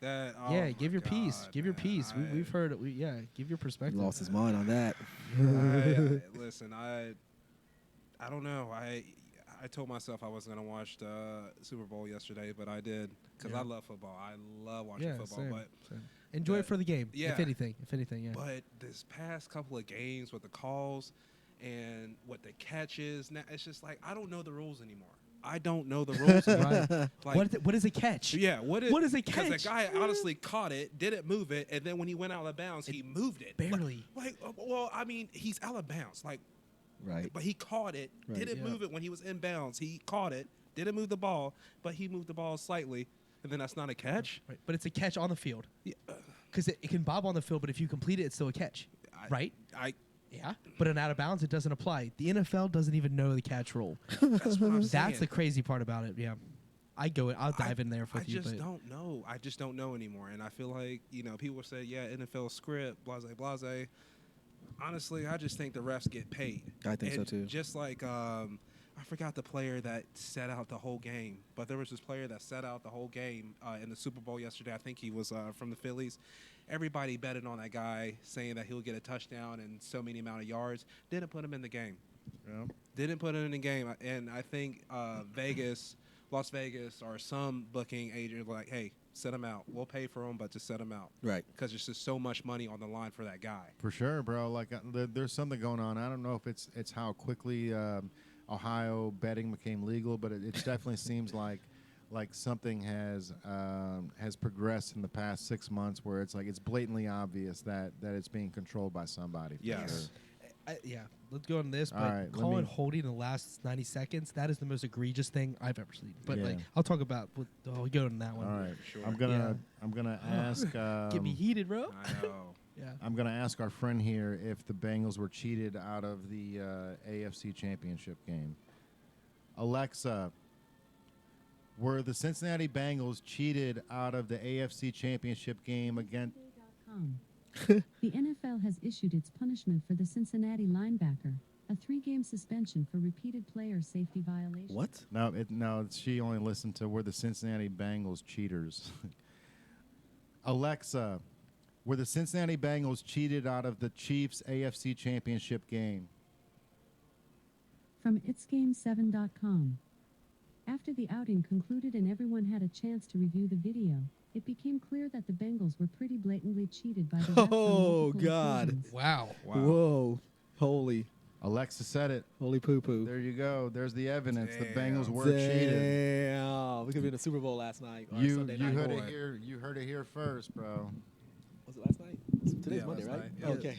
oh yeah, my give your piece. God, Give your man, piece. We've heard it. Give your He perspective. lost his mind on that. Listen, I don't know. I told myself I wasn't gonna watch the Super Bowl yesterday, but I did because I love football. I love watching football, same, but same. Enjoy it for the game. yeah. If anything, yeah. But this past couple of games with the calls and what the catch is, now it's just like I don't know the rules anymore. I don't know the rules anymore. Right. Like, What is a catch? yeah, what is a catch? Because the guy honestly caught it, didn't move it, and then when he went out of bounds, he moved it. Barely. Well, I mean, he's out of bounds. Like, Right. but he caught it, Right. didn't move it when he was in bounds. He caught it, didn't move the ball, but he moved the ball slightly, and then that's not a catch. Right. But it's a catch on the field. Yeah. Because it can bob on the field, but if you complete it, it's still a catch. Right? Yeah. But in out of bounds, it doesn't apply. The NFL doesn't even know the catch rule. That's what I'm saying. That's the crazy part about it. Yeah. I'll dive in there with you. I just but don't know. I just don't know anymore. And I feel like, people say, yeah, NFL script, blase, blase. Honestly, I just think the refs get paid. I think so, And too. Just like, I forgot the player that sat out the whole game, but there was this player that sat out the whole game in the Super Bowl yesterday. I think he was from the Phillies. Everybody betted on that guy, saying that he'll get a touchdown and so many amount of yards. Didn't put him in the game. Yeah. Didn't put him in the game. And I think Las Vegas, or some booking agent were like, hey, set him out. We'll pay for him, but just set him out. Right. Because there's just so much money on the line for that guy. For sure, bro. Like there's something going on. I don't know if it's how quickly Ohio betting became legal, but it definitely seems like something has progressed in the past 6 months where it's like it's blatantly obvious that it's being controlled by somebody. For Yes. sure. Let's go on this. All But right, calling holding in the last 90 seconds, that is the most egregious thing I've ever seen. But Yeah. I'll talk about. I'll go on that one. All right, Sure. I'm gonna ask. Get me heated, bro. I know. Yeah. I'm gonna ask our friend here if the Bengals were cheated out of the AFC Championship game. Alexa, were the Cincinnati Bengals cheated out of the AFC Championship game against? The NFL has issued its punishment for the Cincinnati linebacker, a 3-game suspension for repeated player safety violations. What? No, she only listened to were the Cincinnati Bengals cheaters. Alexa, were the Cincinnati Bengals cheated out of the Chiefs AFC Championship game? From itsgame7.com. After the outing concluded and everyone had a chance to review the video, it became clear that the Bengals were pretty blatantly cheated by the refs on Oh, multiple God. occasions. Wow. Whoa. Holy Alexa said it. poo-poo. There you go. There's the evidence. The Damn. Bengals were cheated. Damn. We could be in the Super Bowl last night. Or You Sunday night. heard Boy. it here. You heard it here first, bro. Was it last night? Today's Yeah, Monday, last right? night.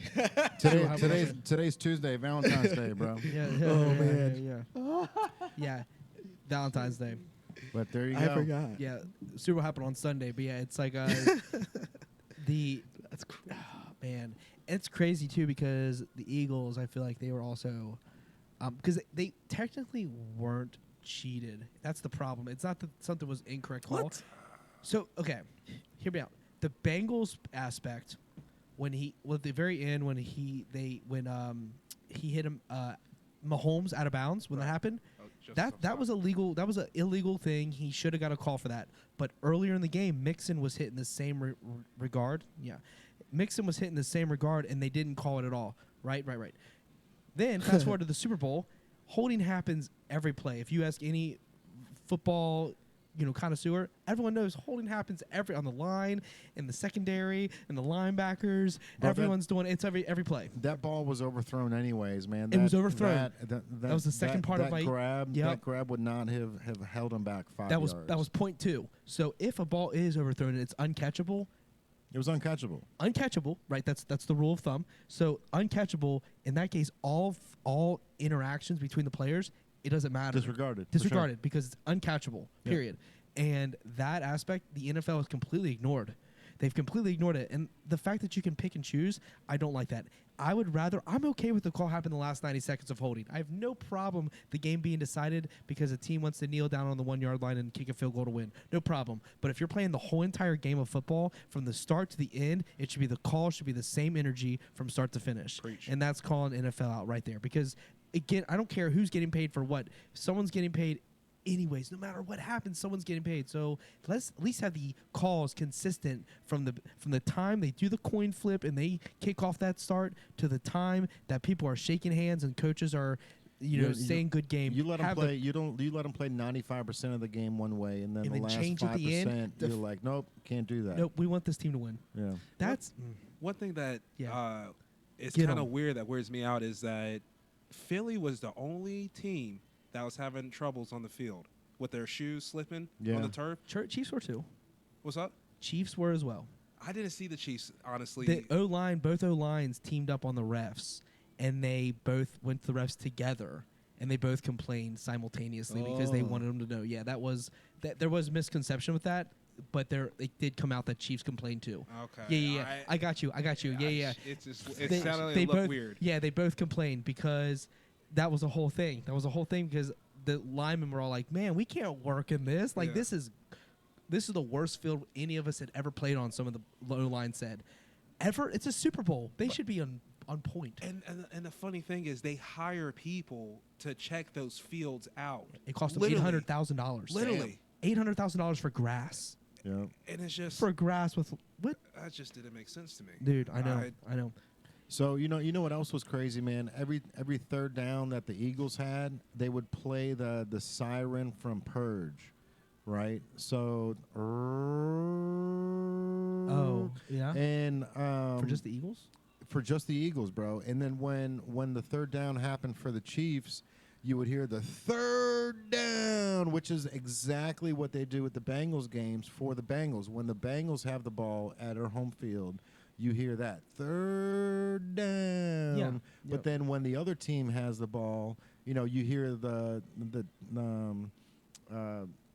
Yeah. Okay. Today's Tuesday, Valentine's Day, bro. Yeah. Oh, man. Yeah. Valentine's Day. But there you go. I forgot. Yeah. Super Bowl happened on Sunday, but yeah, it's like That's crazy. man, it's crazy too because the Eagles, I feel like they were also because they technically weren't cheated. That's the problem. It's not that something was incorrect call. What? So okay, hear me out. The Bengals aspect when at the very end when he hit him Mahomes out of bounds when that happened. Oh, just That was illegal. That was an illegal thing. He should have got a call for that. But earlier in the game, Mixon was hit in the same regard. Yeah, Mixon was hit in the same regard, and they didn't call it at all. Right. Then fast forward to the Super Bowl, holding happens every play. If you ask any football, connoisseur, everyone knows holding happens on the line, in the secondary, and the linebackers. But Everyone's doing it's every play. That ball was overthrown anyways, man. It was overthrown. That was the second part of that my- grab. Yep. That grab would not have held him back 5 That yards. was point 2. So if a ball is overthrown and it's uncatchable, It was uncatchable. right? That's the rule of thumb. So uncatchable in that case, all interactions between the players it doesn't matter. Disregarded. for sure. Disregarded because it's uncatchable. Yeah. Period. And that aspect, the NFL has completely ignored. They've completely ignored it. And the fact that you can pick and choose, I don't like that. I would rather, I'm okay with the call happening the last 90 seconds of holding. I have no problem the game being decided because a team wants to kneel down on the 1 yard line and kick a field goal to win. No problem. But if you're playing the whole entire game of football from the start to the end, it should be the call should be the same energy from start to finish. Preach. And that's calling NFL out right there. Because, again, I don't care who's getting paid for what. Someone's getting paid anyways. No matter what happens, someone's getting paid. So let's at least have the calls consistent from the time they do the coin flip and they kick off that start to the time that people are shaking hands and coaches are saying good game. You let them play. You let them play 95% of the game one way, and then the last change at the end. 5%, you're like, nope, can't do that. Nope, we want this team to win. Yeah. That's One thing that Yeah. is Get kind of 'em. weird that weirds me out is that Philly was the only team that was having troubles on the field with their shoes slipping Yeah. on the turf. Chiefs were too. What's up? Chiefs were as well. I didn't see the Chiefs, honestly. The O-line, both O-lines teamed up on the refs, and they both went to the refs together, and they both complained simultaneously because they Oh. wanted them to know. Yeah, there was misconception with that, but it did come out that Chiefs complained too. Okay. Yeah. I got you. Yeah. It's just, it They- sounded like they it looked both, weird. Yeah, they both complained because that was a whole thing. Because the linemen were all like, "Man, we can't work in this. Like Yeah. this is the worst field any of us had ever played on." Some of the low line said, "Ever? It's a Super Bowl. They should be on point." And the funny thing is they hire people to check those fields out. It cost them Literally. $800,000. Literally. $800,000 for grass. Yeah. And it's just, For grass with what? that just didn't make sense to me. Dude, I know. So you know what else was crazy, man? Every third down that the Eagles had, they would play the siren from Purge, right? So Oh, yeah. and For just the Eagles? for just the Eagles, bro. And then when the third down happened for the Chiefs, you would hear the third down, which is exactly what they do with the Bengals games for the Bengals. When the Bengals have the ball at their home field, you hear that third down. Yeah. But Yep. then when the other team has the ball, you hear the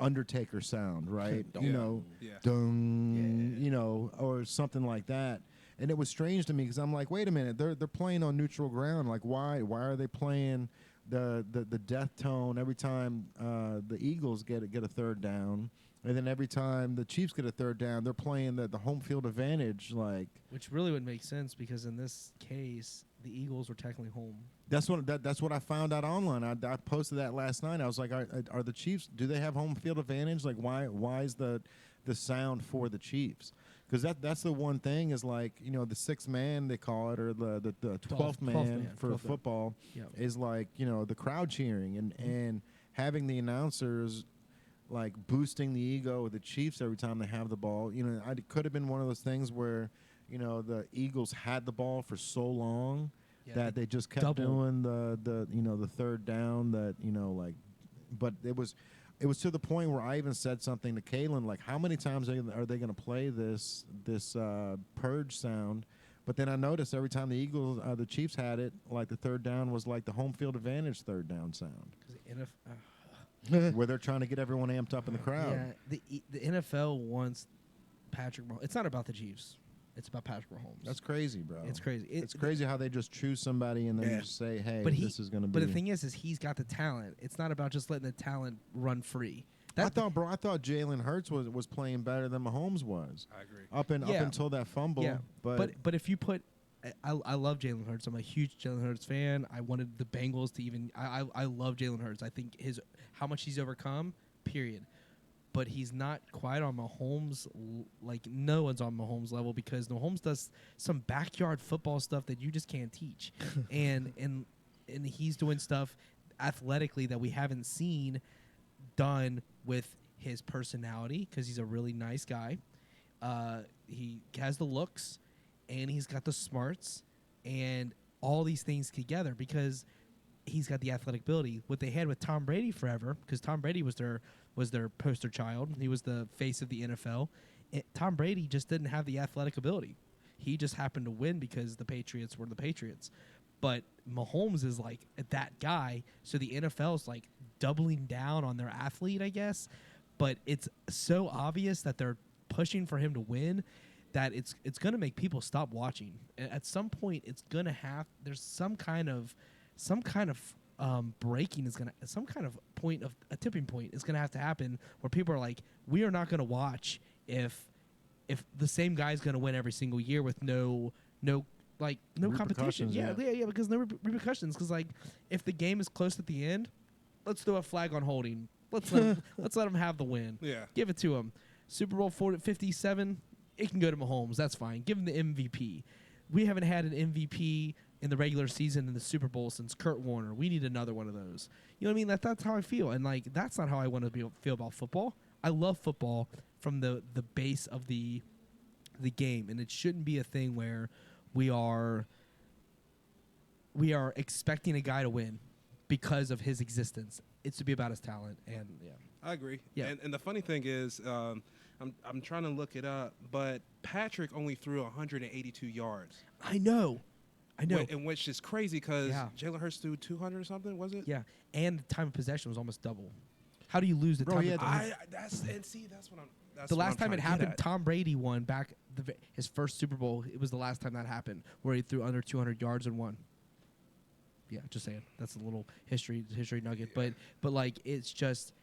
Undertaker sound, right? Yeah. Dun, Yeah. or something like that. And it was strange to me because I'm like, wait a minute, they're playing on neutral ground. Like, why are they playing the death tone every time the Eagles get a third down, and then every time the Chiefs get a third down, they're playing the home field advantage. Like, Which really would make sense because in this case, the Eagles were technically home. that's what I found out online. I posted that last night. I was like, are the Chiefs? Do they have home field advantage? Like, why is the sound for the Chiefs? Because that's the one thing is like the sixth man they call it, or the 12th man for 12th man. football Yeah. is like the crowd cheering and having the announcers like boosting the ego of the Chiefs every time they have the ball. It could have been one of those things where the Eagles had the ball for so long that they just kept doing the third down but it was to the point where I even said something to Kalen, like, how many times are they going to play this purge sound? But then I noticed every time the Chiefs had it, like the third down was like the home field advantage third down sound, where they're trying to get everyone amped up in the crowd. Yeah, the NFL wants Patrick Mahomes. It's not about the Chiefs. It's about Patrick Mahomes. That's crazy, bro. It's crazy. It's crazy how they just choose somebody and then just say, hey, this is going to be. But the thing is he's got the talent. It's not about just letting the talent run free. I thought Jalen Hurts was playing better than Mahomes was. I agree. Up until that fumble. Yeah. But if you put, I love Jalen Hurts. I'm a huge Jalen Hurts fan. I wanted the Bengals to even. I love Jalen Hurts. I think how much he's overcome. Period. But he's not quite on Mahomes. Like no one's on Mahomes level because Mahomes does some backyard football stuff that you just can't teach, and he's doing stuff athletically that we haven't seen done with his personality because he's a really nice guy. He has the looks, and he's got the smarts, and all these things together because he's got the athletic ability. What they had with Tom Brady forever, because Tom Brady was their poster child. He was the face of the NFL. Tom Brady just didn't have the athletic ability. He just happened to win because the Patriots were the Patriots. But Mahomes is like that guy, so the NFL's like doubling down on their athlete, I guess. But it's so obvious that they're pushing for him to win that it's going to make people stop watching. At some point, it's going to there's some kind of breaking is going to, some kind of point of a tipping point is going to have to happen where people are like, we are not going to watch if the same guy's going to win every single year with no competition. Yeah, because no repercussions. Because like, if the game is close at the end, let's throw a flag on holding. Let's let him have the win. Yeah, give it to him. Super Bowl 57, it can go to Mahomes. That's fine. Give him the MVP. We haven't had an MVP in the regular season in the Super Bowl since Kurt Warner. We need another one of those. You know what I mean? That's how I feel. And like, that's not how I want to feel about football. I love football from the base of the game, and it shouldn't be a thing where we are expecting a guy to win because of his existence. It's to be about his talent, and yeah, I agree. Yeah, and the funny thing is, I'm trying to look it up, but Patrick only threw 182 yards. I know. And which is crazy because Yeah. Jalen Hurts threw 200 or something, was it? Yeah, and the time of possession was almost double. How do you lose the Bro, time? he of had That's what I'm. That's the what last I'm time it trying to get happened, at. Tom Brady won back his first Super Bowl. It was the last time that happened, where he threw under 200 yards and won. Yeah, just saying. That's a little history nugget. Yeah. But like, it's just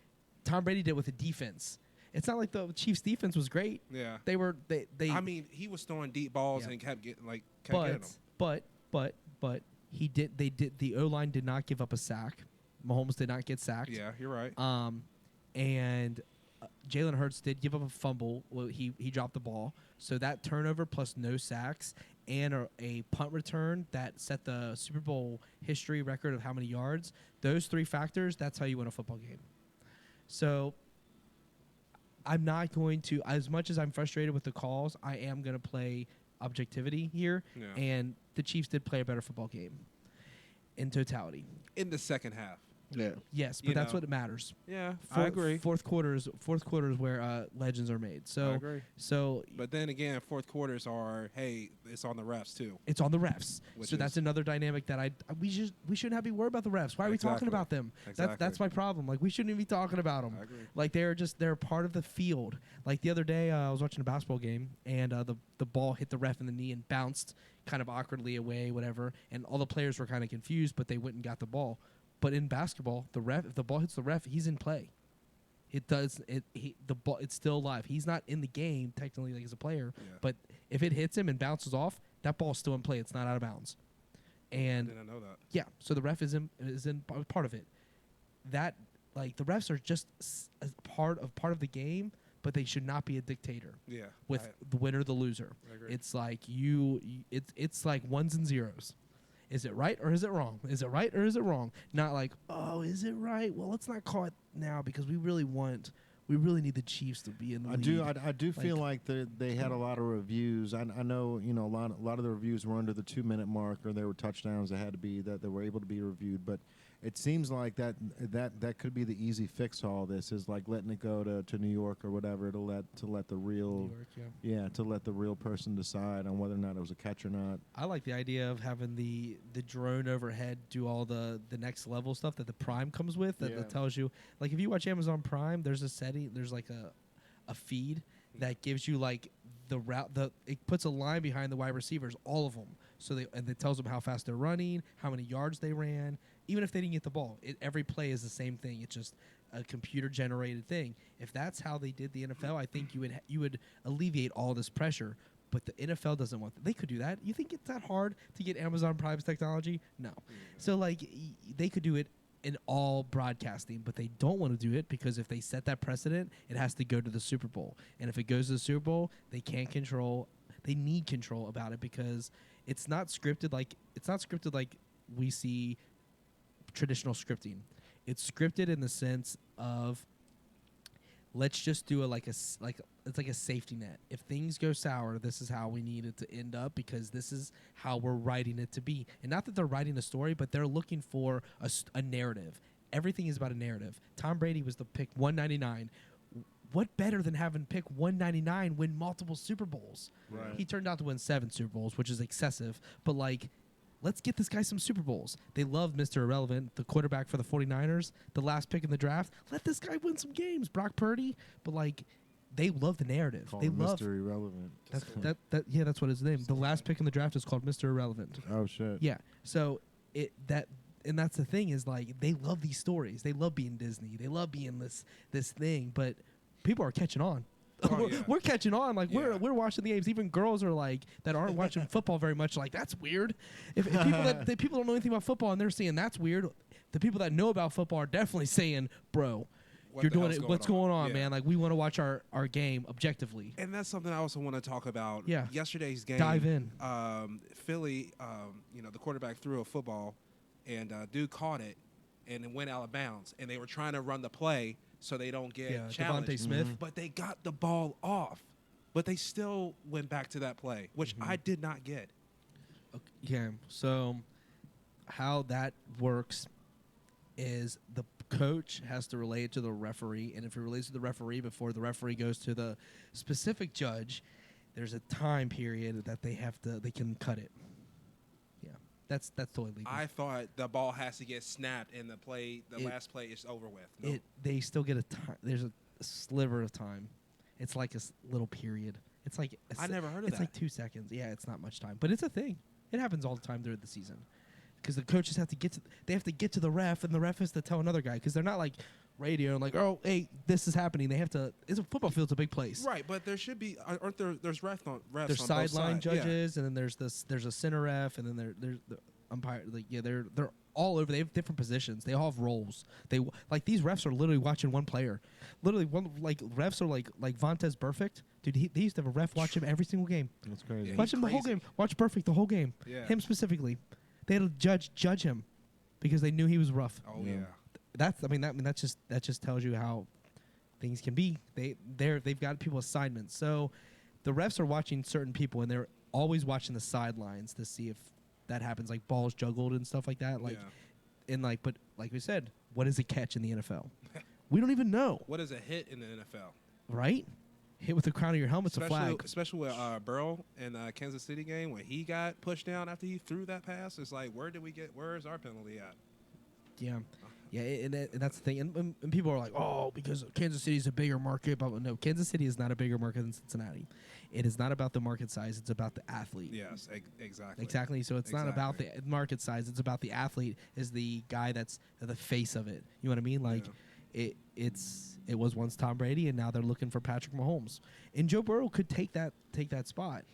Tom Brady did with the defense. It's not like the Chiefs' defense was great. Yeah. They were. They. I mean, he was throwing deep balls Yeah. and kept getting them. But he did. They did. The O-line did not give up a sack. Mahomes did not get sacked. Yeah, you're right. And Jalen Hurts did give up a fumble. Well, he dropped the ball. So that turnover plus no sacks and a punt return that set the Super Bowl history record of how many yards. Those three factors, that's how you win a football game. So I'm not going to, as much as I'm frustrated with the calls, I am going to play objectivity here. Yeah. And the Chiefs did play a better football game in totality. In the second half. Yeah. Yes, but You that's know. what matters. Yeah, I agree. Fourth quarter is where legends are made. I So agree. But then again, fourth quarters are, hey, it's on the refs too. it's on the refs. Which So that's is- another dynamic that we shouldn't have to be worried about the refs. Why are we talking Exactly. about them? Exactly. That's my problem. Like, we shouldn't even be talking about them. I agree. Like, they're part of the field. Like the other day, I was watching a basketball game, and the ball hit the ref in the knee and bounced kind of awkwardly away, whatever. And all the players were kind of confused, but they went and got the ball. But in basketball, if the ball hits the ref, he's in play. The ball, it's still alive. He's not in the game technically, like as a player. Yeah. But if it hits him and bounces off, that ball's still in play. It's not out of bounds. I And didn't know that. yeah, so the ref is in part of it. That, like, the refs are just a part of the game, but they should not be a dictator Yeah. with the winner, the loser. I agree. It's like it's like ones and zeros. Is it right or is it wrong? Is it right or is it wrong? Not like, oh, is it right? Well, let's not call it now because we really need the Chiefs to be in the lead. I do feel like they had a lot of reviews. I know, you know, a lot of the reviews were under the 2-minute mark, or there were touchdowns that had to be that were able to be reviewed. But it seems like that could be the easy fix to all this, is like letting it go to New York or whatever to let the real New York, to let the real person decide on whether or not it was a catch or not. I like the idea of having the drone overhead do all the next level stuff that the Prime comes with that tells you, like, if you watch Amazon Prime, there's a setting, there's like a feed that gives you like the route, it puts a line behind the wide receivers, all of them, so it tells them how fast they're running, how many yards they ran, even if they didn't get the ball. Every play is the same thing. It's just a computer generated thing. If that's how they did the NFL, I think you would alleviate all this pressure. But the NFL doesn't want that. They could do that. You think it's that hard to get Amazon Prime's technology? No. So like they could do it in all broadcasting, but they don't want to do it because if they set that precedent, it has to go to the Super Bowl. And if it goes to the Super Bowl, they can't control. They need control about it because it's not scripted like we see traditional scripting. It's scripted in the sense of, let's just do it's like a safety net. If things go sour, this is how we need it to end up because this is how we're writing it to be. And not that they're writing a story, but they're looking for a narrative. Everything is about a narrative. Tom Brady was the pick 199. What better than having pick 199 win multiple Super Bowls? Right. He turned out to win 7 Super Bowls, which is excessive. But like let's get this guy some Super Bowls. They love Mr. Irrelevant, the quarterback for the 49ers, the last pick in the draft. Let this guy win some games, Brock Purdy. But, like, they love the narrative. Call They him love Mr. Irrelevant. that's what his name. The last pick in the draft is called Mr. Irrelevant. Oh shit. Yeah. So and that's the thing is, like, they love these stories. They love being Disney. They love being this thing. But people are catching on. Oh, yeah. We're catching on. Like, Yeah. we're watching the games. Even girls are like that aren't watching football very much. Like, that's weird. If people don't know anything about football and they're saying that's weird, the people that know about football are definitely saying, bro, What you're the doing hell's it. What's going on, Yeah. man? Like, we want to watch our game objectively. And that's something I also want to talk about. Yeah. Yesterday's game. Dive in. Philly, the quarterback threw a football, and dude caught it, and it went out of bounds. And they were trying to run the play so they don't get challenged. Devontae Smith. But they got the ball off. But they still went back to that play, which I did not get. Yeah. So how that works is the coach has to relay it to the referee, and if it relates to the referee before the referee goes to the specific judge, there's a time period that they can cut it. Yeah. That's totally legal. I thought the ball has to get snapped, and the last play is over with. No. They still get a time. There's a sliver of time. It's like a little period. It's like I never heard of It's that. like 2 seconds. Yeah, it's not much time, but it's a thing. It happens all the time during the season because the coaches have to get to the ref, and the ref has to tell another guy because they're not like radio and like, oh, hey, this is happening. They have to. It's a football field's a big place. Right, but there should be. Aren't there? There's refs on There's both sideline sides. Yeah. judges, and then there's a center ref, and then there's the umpire. Like, yeah, they're all over. They have different positions. They all have roles. Like these refs are literally watching one player. Literally, refs are like Vontez Burfict. Dude, they used to have a ref watch him every single game. That's crazy. Yeah, Watch he's him the whole crazy. game. Watch Burfict the whole game. Yeah. Him specifically. They had to judge him because they knew he was rough. Oh Yeah. yeah. That just tells you how things can be. They've got people assignments. So the refs are watching certain people, and they're always watching the sidelines to see if that happens, like balls juggled and stuff like that. Like, but like we said, what is a catch in the NFL? We don't even know, What is a hit in the NFL? right? Hit with the crown of your helmet's a flag. Especially with Burrow in the Kansas City game when he got pushed down after he threw that pass. It's like, where's our penalty at? Yeah. Yeah, and that's the thing. And people are like, oh, because Kansas City is a bigger market. But no, Kansas City is not a bigger market than Cincinnati. It is not about the market size. It's about the athlete. Yes, exactly. Exactly. So it's not about the market size. It's about the athlete is the guy that's the face of it. You know what I mean? Like, it was once Tom Brady, and now they're looking for Patrick Mahomes. And Joe Burrow could take that spot.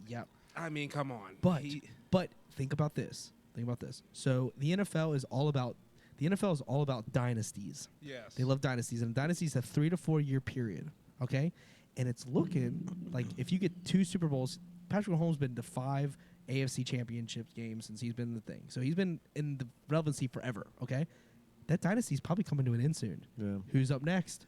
Yeah. I mean, come on. But think about this. So the NFL is all about dynasties. Yes. They love dynasties, and dynasties have 3 to 4 year period. Okay, and it's looking like if you get 2 Super Bowls, Patrick Mahomes been to 5 AFC Championship games since he's been in the thing. So he's been in the relevancy forever. Okay, that dynasty's probably coming to an end soon. Yeah. Who's up next?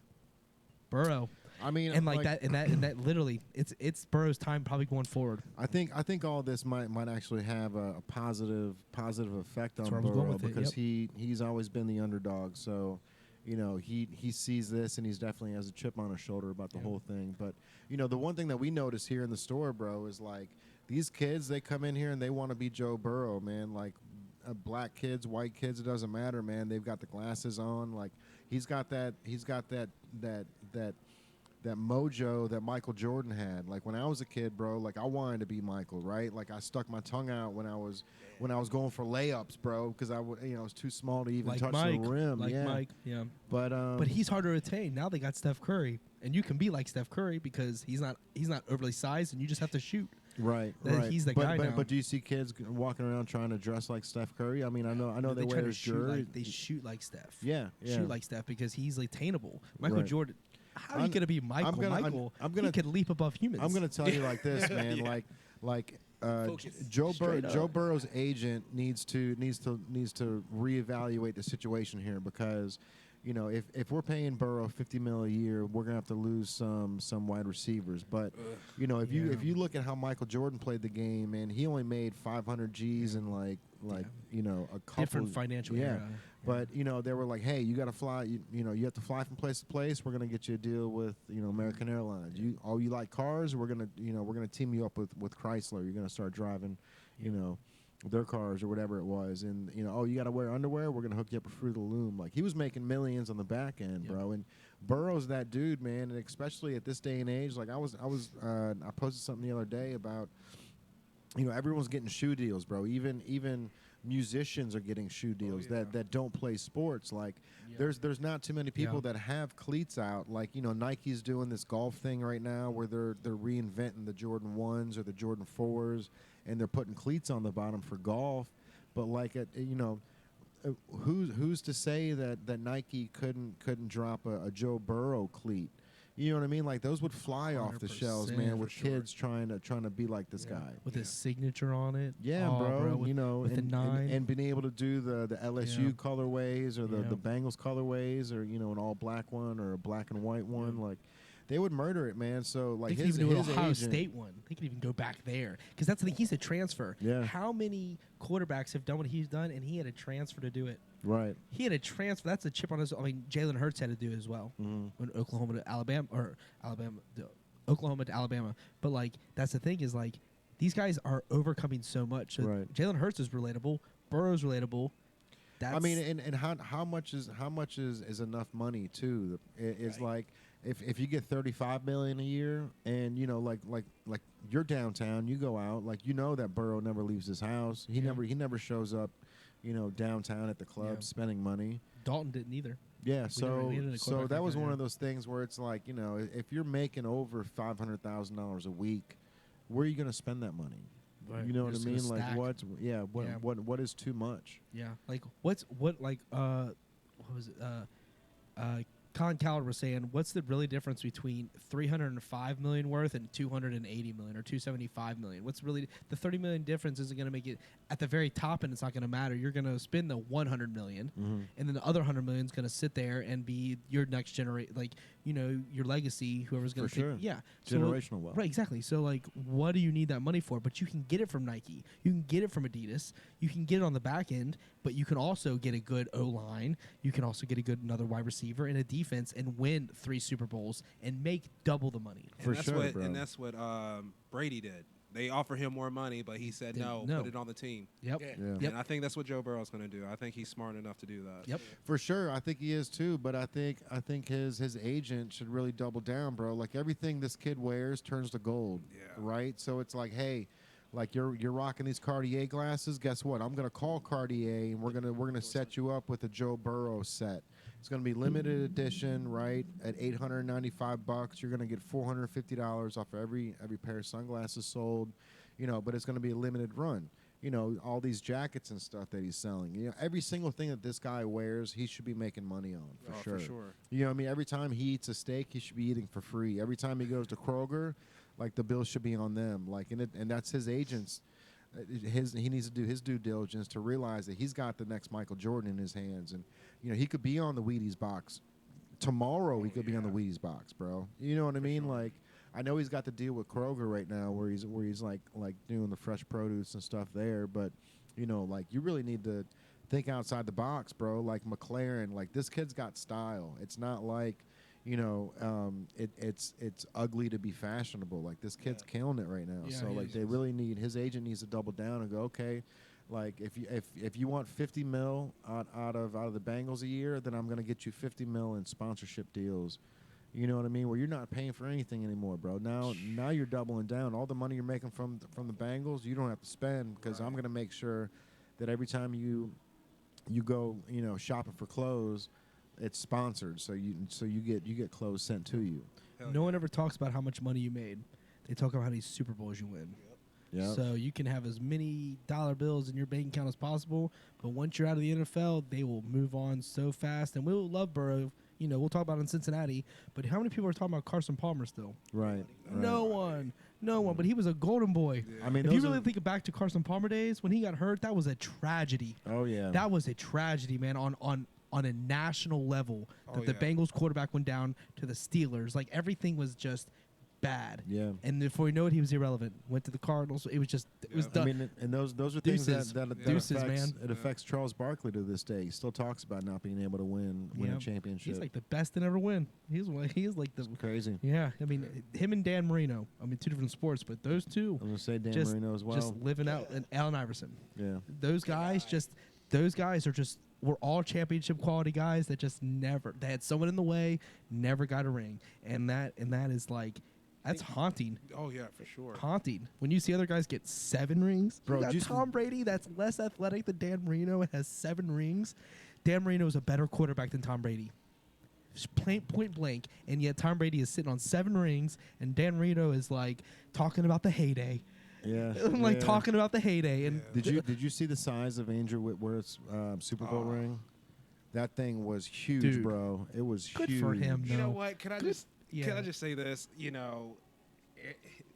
Burrow. I mean, And that literally, it's Burrow's time probably going forward. I think all this might actually have a positive effect on That's where I was going Burrow with it, because yep. he's always been the underdog. So, he sees this and he's definitely has a chip on his shoulder about the whole thing. But the one thing that we notice here in the store, bro, is like these kids, they come in here and they want to be Joe Burrow, man. Like black kids, white kids, it doesn't matter, man. They've got the glasses on. Like he's got that mojo that Michael Jordan had. Like when I was a kid, bro, like I wanted to be Michael, right? Like I stuck my tongue out when I was going for layups, bro, because I was too small to even Like touch Mike, the rim. like yeah. Mike, yeah. But But he's harder to attain. Now they got Steph Curry, and you can be like Steph Curry because he's not overly sized, and you just have to shoot. right. He's the guy now. But do you see kids walking around trying to dress like Steph Curry? I mean, I know they try wear to his shoot jersey. they shoot like Steph. Yeah. Shoot like Steph because he's attainable. Michael Right. Jordan. How are you gonna be Michael? I'm gonna he could leap above humans. I'm gonna tell you like this, man. Like Focus. Joe Straight up. Burrow's agent needs to reevaluate the situation here because, if we're paying Burrow $50 million a year, we're gonna have to lose some wide receivers. But if you look at how Michael Jordan played the game, and he only made 500 G's in like a couple different financial era. But they were like, hey, you got to fly. You have to fly from place to place. We're gonna get you a deal with American Airlines. You like cars? We're gonna team you up with Chrysler. You're gonna start driving, their cars or whatever it was, and oh, you got to wear underwear, we're gonna hook you up with Fruit of the Loom. Like, he was making millions on the back end, bro. And Burrow's that dude, man, and especially at this day and age. Like, I posted something the other day about, everyone's getting shoe deals, bro. Even musicians are getting shoe deals that don't play sports. Like, there's not too many people that have cleats out. Like, Nike's doing this golf thing right now where they're reinventing the Jordan 1s or the Jordan 4s, and they're putting cleats on the bottom for golf. But like, who's to say that Nike couldn't drop a Joe Burrow cleat? You know what I mean? Like, those would fly off the shelves, man, with kids trying to be like this guy. With his signature on it. Yeah, bro. With the 9. And being able to do the LSU colorways or the Bengals colorways, or, an all black one or a black and white one. Like, they would murder it, man. So, like, they could even do an Ohio State one. They could even go back there. Because that's the thing. He's a transfer. Yeah. How many quarterbacks have done what he's done, and he had a transfer to do it? Right. He had a transfer. That's a chip on his. I mean, Jalen Hurts had to do it as well. When Oklahoma to Alabama. But, like, that's the thing is, like, these guys are overcoming so much. So Jalen Hurts is relatable. Burrow's relatable. I mean, and how much is enough money too? It's like, if you get $35 million a year, and like you're downtown, you go out, like, that Burrow never leaves his house. He never shows up, downtown at the club spending money. Dalton didn't either. Yeah, so that was one of those things where it's like, if you're making over $500,000 a week, where are you going to spend that money? Right. You know what I mean? Stack. Like, what is too much? Yeah, like what was it? Colin Coward was saying, what's the really difference between $305 million worth and $280 million or $275 million? What's really the $30 million difference? Isn't going to make it at the very top, and it's not going to matter. You're going to spend the $100 million, and then the other $100 million is going to sit there and be your next generation, like, your legacy. Whoever's going to generational wealth. Right, exactly. So, like, what do you need that money for? But you can get it from Nike. You can get it from Adidas. You can get it on the back end, but you can also get a good O-line. You can also get another wide receiver and a defense and win 3 Super Bowls and make double the money. For sure, bro. And that's what Brady did. They offered him more money, but he said no, put it on the team. Yep. And I think that's what Joe Burrow's going to do. I think he's smart enough to do that. Yep. For sure, I think he is too. But I think his agent should really double down, bro. Like, everything this kid wears turns to gold. Yeah. Right. So it's like, hey, like, you're rocking these Cartier glasses. Guess what? I'm gonna call Cartier, and we're gonna set you up with a Joe Burrow set. It's gonna be limited edition, right? At $895, you're gonna get $450 off of every pair of sunglasses sold, But it's gonna be a limited run. All these jackets and stuff that he's selling. Every single thing that this guy wears, he should be making money on for sure. For sure. You know what I mean? Every time he eats a steak, he should be eating for free. Every time he goes to Kroger, like, the bill should be on them. Like, and that's his agents. He needs to do his due diligence to realize that he's got the next Michael Jordan in his hands, and he could be on the Wheaties box tomorrow. He could be on the Wheaties box, bro. You know what I mean? Sure. Like, I know he's got to deal with Kroger right now, where he's like doing the fresh produce and stuff there. But like, you really need to think outside the box, bro. Like McLaren, like, this kid's got style. It's not like, it's ugly to be fashionable. Like, this kid's killing it right now. Yeah, so like, they really need, his agent needs to double down and go, okay, like, if you want 50 mil out of the Bengals a year, then I'm going to get you 50 mil in sponsorship deals. You know what I mean? Where you're not paying for anything anymore, bro. Now you're doubling down. All the money you're making from the Bengals, you don't have to spend, because I'm going to make sure that every time you go, shopping for clothes, it's sponsored, so you get clothes sent to you. No one ever talks about how much money you made. They talk about how many Super Bowls you win. Yep. So you can have as many dollar bills in your bank account as possible, but once you're out of the NFL, they will move on so fast. And we'll love Burrow. We'll talk about it in Cincinnati, but how many people are talking about Carson Palmer still? Right. No one. But he was a golden boy. Yeah. I mean, if you really think back to Carson Palmer days, when he got hurt, that was a tragedy. Oh, yeah. That was a tragedy, man, on a national level, that the Bengals quarterback went down to the Steelers. Like, everything was just bad. Yeah. And before you know it, he was irrelevant. Went to the Cardinals. It was just it was Yeah. done. I mean, and those are things Deuces. that Deuces, affects, man. it affects Charles Barkley to this day. He still talks about not being able to win Yeah. a championship. He's like the best to ever win. He's like the Crazy. yeah. I mean, him and Dan Marino. I mean, two different sports, but those two I'm gonna say Dan just Marino as well. just living out. And Allen Iverson. Yeah. Those guys were all championship quality guys that just never. They had someone in the way, never got a ring, and that is like. That's haunting. Oh yeah, for sure. Haunting. When you see other guys get 7 rings. Bro, You got you- Tom Brady that's less athletic than Dan Marino and has 7 rings. Dan Marino is a better quarterback than Tom Brady. Just point blank. And yet Tom Brady is sitting on 7 rings and Dan Marino is like talking about the heyday. Yeah. like yeah. talking about the heyday. And Did you see the size of Andrew Whitworth's Super Bowl ring? That thing was huge, Dude. bro. It was Good huge. for him. You know No. what? Can I Good- just yeah. can I just say this? You know,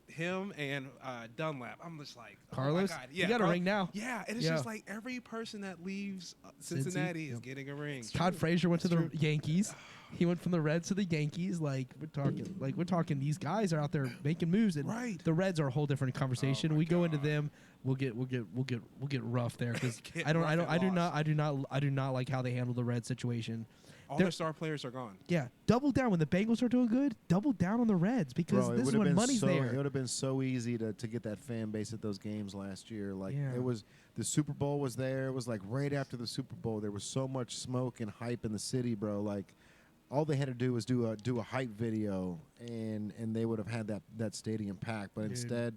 him and Dunlap. I'm just like Carlos? Oh my God. He got a ring now. Yeah, and it's Yeah. just like every person that leaves Cincinnati is Yep. getting a ring. Todd Frazier went to It's the true. Yankees. He went from the Reds to the Yankees. We're talking. These guys are out there making moves, and Right. the Reds are a whole different conversation. Oh my we go into God. them, we'll get rough there because Get I rough and lost. do not like how they handle the Red situation. All They're- their star players are gone. Yeah, double down when the Bengals are doing good. Double down on the Reds because Bro, this is would've when been money's so, there. It would have been so easy to get that fan base at those games last year. Like Yeah. it was, the Super Bowl was there. It was like right after the Super Bowl. There was so much smoke and hype in the city, bro. Like all they had to do was do a hype video, and they would have had that stadium packed. But Dude. instead,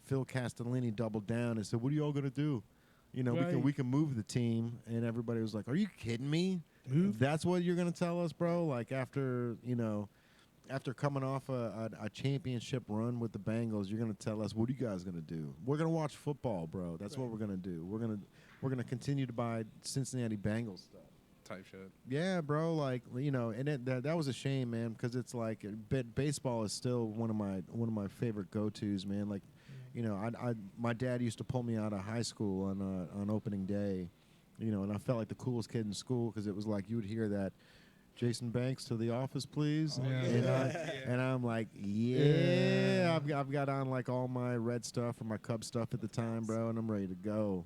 Phil Castellini doubled down and said, "What are y'all gonna do? You know, Right. we can move the team." And everybody was like, "Are you kidding me? Move? That's what you're gonna tell us, bro? Like after coming off a championship run with the Bengals, you're gonna tell us what are you guys gonna do? We're gonna watch football, bro. That's what we're gonna do. We're gonna continue to buy Cincinnati Bengals stuff." Type shit. Yeah, bro. Like and that was a shame, man, because it's like baseball is still one of my favorite go-tos, man. Like, my dad used to pull me out of high school on opening day, and I felt like the coolest kid in school because it was like you would hear that. Jason Banks to the office, please. Oh, yeah. And I'm like, yeah. I've got on like all my Red stuff or my Cub stuff at the time, bro, and I'm ready to go.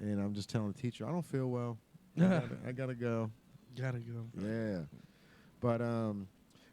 And I'm just telling the teacher, I don't feel well. I gotta go. Gotta go. Yeah. But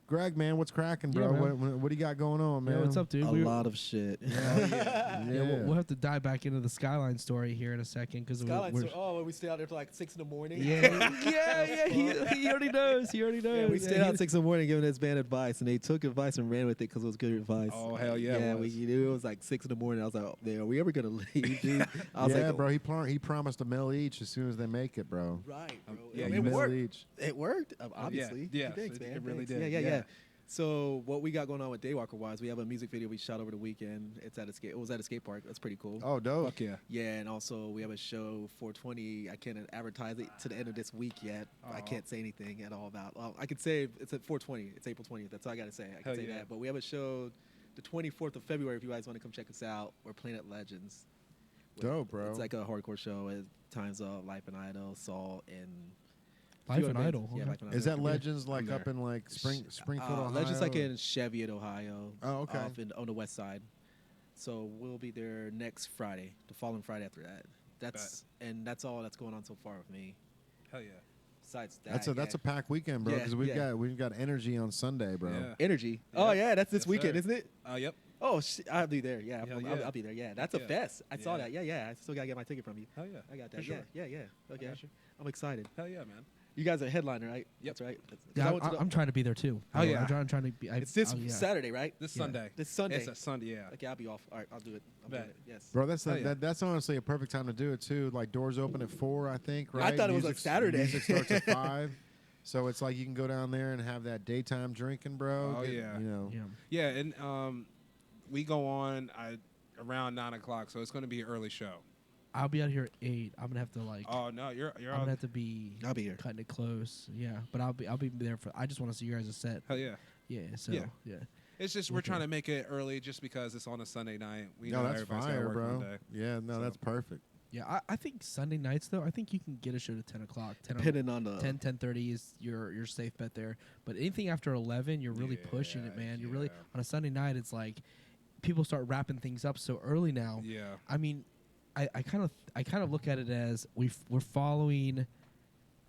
Greg, man, what's cracking, Yeah, bro? man. What do you got going on, man? Yeah, what's up, dude? A lot of shit. Yeah. Yeah, we'll have to dive back into the Skyline story here in a second because Skyline, we're when we stay out there till like 6 in the morning. yeah. He already knows. He already knows. Yeah, we stayed Yeah, out 6 in the morning giving this band advice, and they took advice and ran with it because it was good advice. Oh hell yeah! Yeah, it was. we knew it was like 6 in the morning. I was like, oh, man, are we ever gonna leave, dude? I was like, bro. He promised a mill each as soon as they make it, bro. right, bro. yeah, I you mean, it missed worked. each. It worked, obviously. yeah, Thanks, it man. really Thanks. did. Yeah. Yeah. So what we got going on with Daywalker wise, we have a music video we shot over the weekend. It was at a skate park. That's pretty cool. Oh, dope. Fuck yeah. Yeah, and also we have a show 420. I can't advertise it to the end of this week yet. I Oh. can't say anything at all about. Well, I could say it's at 420. It's April 20th. That's all I gotta say. I can Hell say yeah. that. But we have a show the 24th of February. If you guys want to come check us out, we're playing at Legends. Dope, bro. It's like a hardcore show at times of Life and Idol, Saul, and Life few and other Idol. bands. Yeah, Okay. Life and Idol. Is that Legends like I'm up there. in like Springfield, Ohio? Legends like in Cheviot, Ohio. Oh, okay. On the west side. So we'll be there next Friday, the following Friday after that. That's all that's going on so far with me. Hell yeah. Besides that, That's a packed weekend, bro. Yeah, Because yeah. we've got Energy on Sunday, bro. Yeah. Energy. Yeah. Oh yeah, that's this Yes, weekend, sir. isn't it? Yep. Oh, I'll be there. Yeah, Hell I'll, yeah. I'll be there. Yeah, that's a Yeah. fest. I saw Yeah. that. Yeah. I still gotta get my ticket from you. Hell yeah. I got For that. sure. Yeah. Okay. got you. I'm excited. Hell yeah, man. You guys are headliner, right? Yep. That's right. Yeah, I'm trying to be there too. Oh, yeah. I'm trying to be. It's this oh, yeah. Saturday, right? This Yeah. Sunday. This Sunday. It's a Sunday. Yeah. Okay, I'll be off. All right, I'll do it. I'm doing Bet. it. Yes. Bro, that's Hell yeah. that's honestly a perfect time to do it too. Like doors open at 4, I think. Right? I thought it was like Saturday. Music starts at 5, so it's like you can go down there and have that daytime drinking, bro. Oh, yeah. You know. Yeah. Yeah, and we go on around 9 o'clock, so it's going to be an early show. I'll be out here at 8. I'm gonna have to like. Oh no, you're I'm out. gonna have to be. I'll be here. Cutting it close. Yeah, but I'll be there for. I just want to see you guys a set. Hell yeah. Yeah. So Yeah. yeah. It's just we're Okay. trying to make it early, just because it's on a Sunday night. We No, know that's everybody's gotta fire, work bro. Monday. Yeah, no, So- that's perfect. Yeah, I think Sunday nights though. I think you can get a show to 10 o'clock. 10 Depending on the 10:30 is your safe bet there. But anything after 11, you're really pushing it, man. You're really on a Sunday night. It's like people start wrapping things up so early now. Yeah. I mean, I kind of look at it as we're following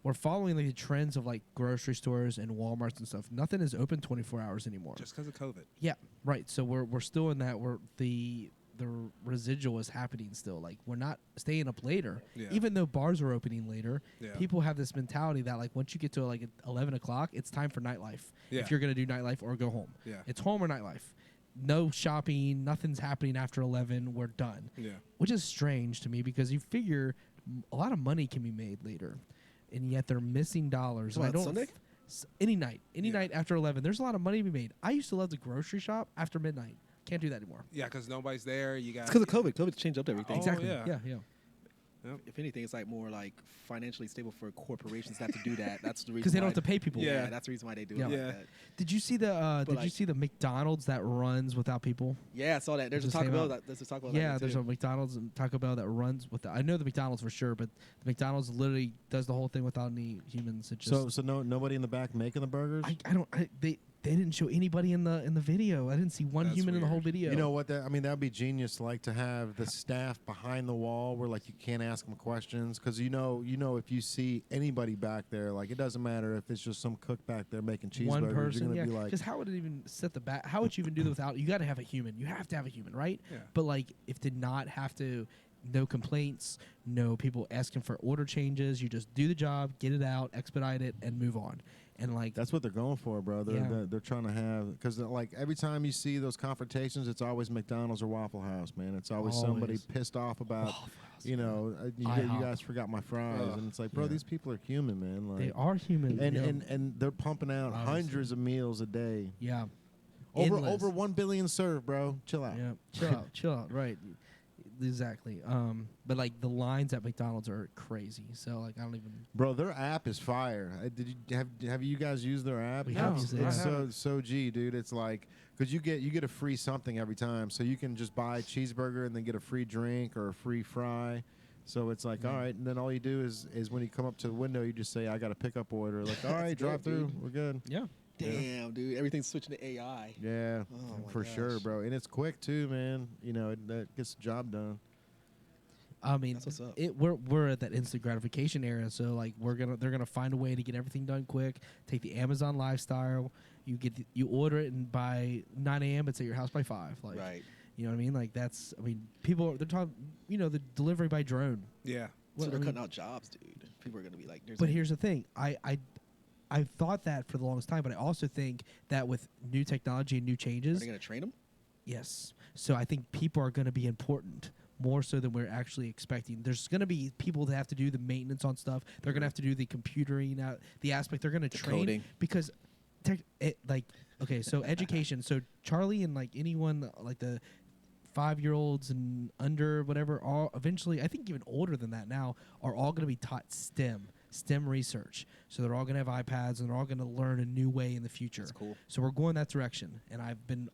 like the trends of like grocery stores and Walmarts and stuff. Nothing is open 24 hours anymore. Just because of COVID. Yeah, right. So we're still in that. The residual is happening still. Like we're not staying up later, even though bars are opening later. Yeah. People have this mentality that like once you get to like 11 o'clock, it's time for nightlife. Yeah. If you're gonna do nightlife or go home, Yeah. it's home or nightlife. No shopping, nothing's happening after 11. We're done. Yeah. Which is strange to me because you figure a lot of money can be made later, and yet they're missing dollars. And I don't Sunday? Any night after 11, there's a lot of money to be made. I used to love the grocery shop after midnight. Can't do that anymore. Yeah, because nobody's there. You got. It's because of COVID. COVID's changed up everything. Oh, Exactly. yeah. Yeah. If anything, it's like more like financially stable for corporations not to do that. That's the reason. Because they don't why- have to pay people. Yeah, Yeah. that's the reason why they do Yeah. it like Yeah. that. Did you see the But, like- McDonald's that runs without people? Yeah, I saw that. There's a Just Taco came Bell. out. There's a Taco Bell. Yeah, like that there's too. a McDonald's and Taco Bell that runs with. I know the McDonald's for sure, but the McDonald's literally does the whole thing without any humans. It just, So nobody in the back making the burgers. they didn't show anybody in the video. I didn't see one That's human in the whole weird. video. You know what? That'd be genius. Like to have the staff behind the wall, where like you can't ask them questions, because you know if you see anybody back there, like it doesn't matter if it's just some cook back there making cheeseburgers. one You're person, gonna yeah. be like, Because how would it even set the back? How would you even do that without? You got to have a human. You have to have a human, right? Yeah. But like, if did not have to, no complaints, no people asking for order changes. You just do the job, get it out, expedite it, and move on. And like that's what they're going for, bro. They're trying to have, because like every time you see those confrontations, it's always McDonald's or Waffle House, man. It's always somebody Always. pissed off about, Waffle House, you know, you IHOP. guys forgot my fries, Ugh. and it's like, bro, Yeah. these people are human, man. Like, they are human. and, yeah. and they're pumping out Obviously. hundreds of meals a day. yeah. Over Endless. 1 billion served, bro. Chill out. Yeah, chill out, right? Exactly. But like the lines at McDonald's are crazy. So like I don't even. Bro, their app is fire. Did you have you guys used their app? We have It's- used it, It's yeah. so G, dude. It's like, because you get a free something every time, so you can just buy a cheeseburger and then get a free drink or a free fry. So it's like, all right, and then all you do is when you come up to the window, you just say, I got a pickup order. Like, all right, That's drive good, through, dude. we're good. Yeah. Damn, dude, everything's switching to AI. Yeah, Oh my for sure, gosh. bro. And it's quick too, man. You know, that gets the job done. I mean, That's what's up. we're at that instant gratification era. So like they're gonna find a way to get everything done quick. Take the Amazon lifestyle. You order it, and by 9 a.m. it's at your house by 5. Like, Right. you know what I mean? Like that's. I mean, they're talking. You know, the delivery by drone. Yeah. So What- they're I mean, cutting out jobs, dude. People are gonna be like, "There's." But here's the thing. I've thought that for the longest time, but I also think that with new technology and new are changes, they gonna train them? yes. So I think people are going to be important more so than we're actually expecting. There's going to be people that have to do the maintenance on stuff. They're going to have to do the computering, the aspect. They're going to train coding. because, so education. So Charlie and like anyone like the 5-year-olds and under whatever, all eventually, I think even older than that now, are all going to be taught STEM research. So they're all going to have iPads and they're all going to learn a new way in the future. That's cool. So we're going that direction, and I've been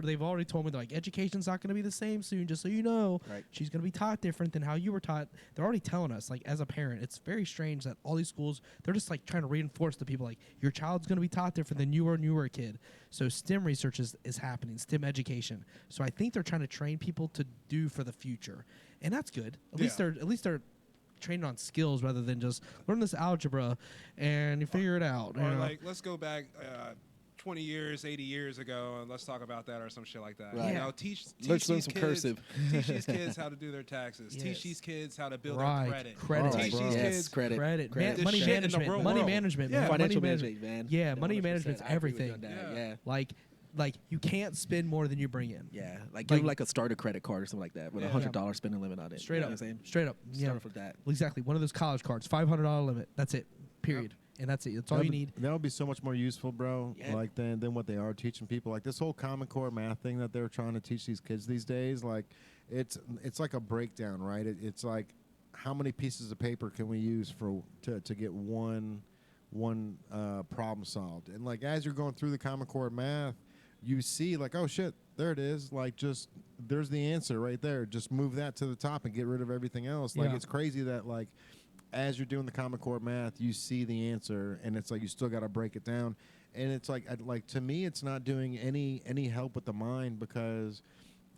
they've already told me that like education's not going to be the same soon. Just so you know, Right. she's going to be taught different than how you were taught. They're already telling us, like as a parent, it's very strange that all these schools they're just like trying to reinforce to people like your child's going to be taught different than you were when you were a kid. So STEM research is happening, STEM education. So I think they're trying to train people to do for the future, and that's good. At least they're training on skills rather than just learn this algebra and you figure it out. you Or know? like, let's go back 20 years, 80 years ago, and let's talk about that or some shit like that. Right. You Yeah. know, teach Learn these some kids, cursive. teach these kids how to do their taxes. Yes. Teach these kids how to build Right. their credit. Credit. Teach Right, these bro. Yes, kids credit. Credit, Credit. money This shit in the management, real money world. management, Yeah. man. Financial money management, man. Yeah, money 100%. management's I agree with you everything. on that, Yeah. Yeah. Like you can't spend more than you bring in. Yeah, like give them like a starter credit card or something like that with Yeah. $100 spending limit on it. Straight you know up, what I'm saying? straight up. Yeah, Start off with that. exactly. One of those college cards, $500 limit. That's it. Period. And that's it. That's all you need. That would be so much more useful, bro. Yeah. Like than what they are teaching people. Like this whole Common Core math thing that they're trying to teach these kids these days. Like it's like a breakdown, right? It's like how many pieces of paper can we use to get one problem solved? And like as you're going through the Common Core math, you see like, oh shit, there it is. Like just there's the answer right there. Just move that to the top and get rid of everything else. Like, Yeah. it's crazy that, like, as you're doing the Common Core math, you see the answer, and it's like you still got to break it down. And it's like to me, it's not doing any help with the mind, because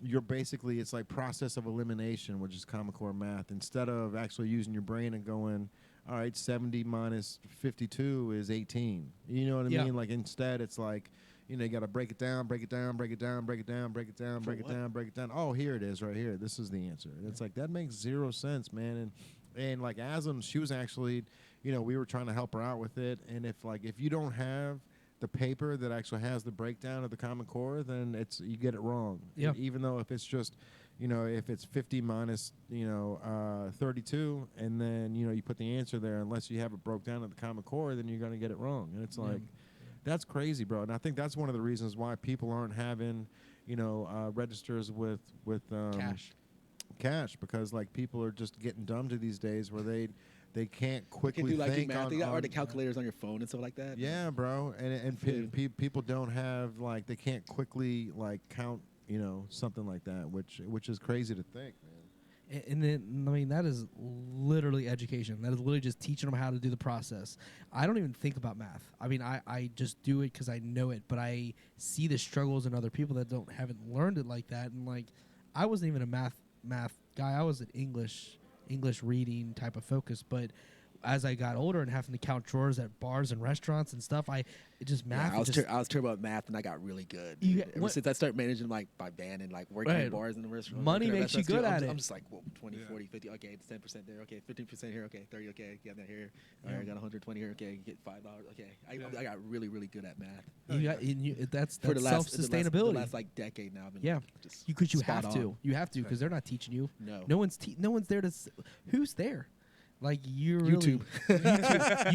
you're basically, it's like process of elimination, which is Common Core math. Instead of actually using your brain and going, all right, 70 minus 52 is 18. You know what I Yeah. mean? Like, instead, it's like, you know, you got to break it down, break it down, break it down, break it down, break it down, break it down, break it down. Oh, here it is right here. This is the answer. And it's like, that makes zero sense, man. And like Aslam, she was actually, you know, we were trying to help her out with it. And if you don't have the paper that actually has the breakdown of the Common Core, then you get it wrong. Yeah. Even though if it's just, you know, if it's 50 minus, 32, and then, you know, you put the answer there, unless you have it broke down to the Common Core, then you're going to get it wrong. And it's like, that's crazy, bro. And I think that's one of the reasons why people aren't having, registers with cash, because like people are just getting dumb to these days where they can't You quickly can do like think math. They got on or the calculators on your phone and stuff like that. yeah, bro. And people don't have, like, they can't quickly like count, something like that, which is crazy to think, man. And then, I mean, that is literally education. That is literally just teaching them how to do the process. I don't even think about math. I mean, I just do it because I know it, but I see the struggles in other people that haven't learned it like that. And like, I wasn't even a math guy. I was an English reading type of focus, but as I got older and having to count drawers at bars and restaurants and stuff, math. I was terrible at math, and I got really good. Ever since I started managing like my band and like working in bars and the restaurants, money makes you good at it. I'm just like, whoa, 20, 40, 50. Okay, it's 10% there. Okay, 15% here. Okay, 30. Okay, get that here. All right, I got 120 here. Okay, get $5. Okay, I got really good at math. That's for the last self-sustainability. The last like decade now. I've been just because you spot have on. to. You have to, because they're not teaching you. No one's there to. Who's there? Like, you're YouTube. Really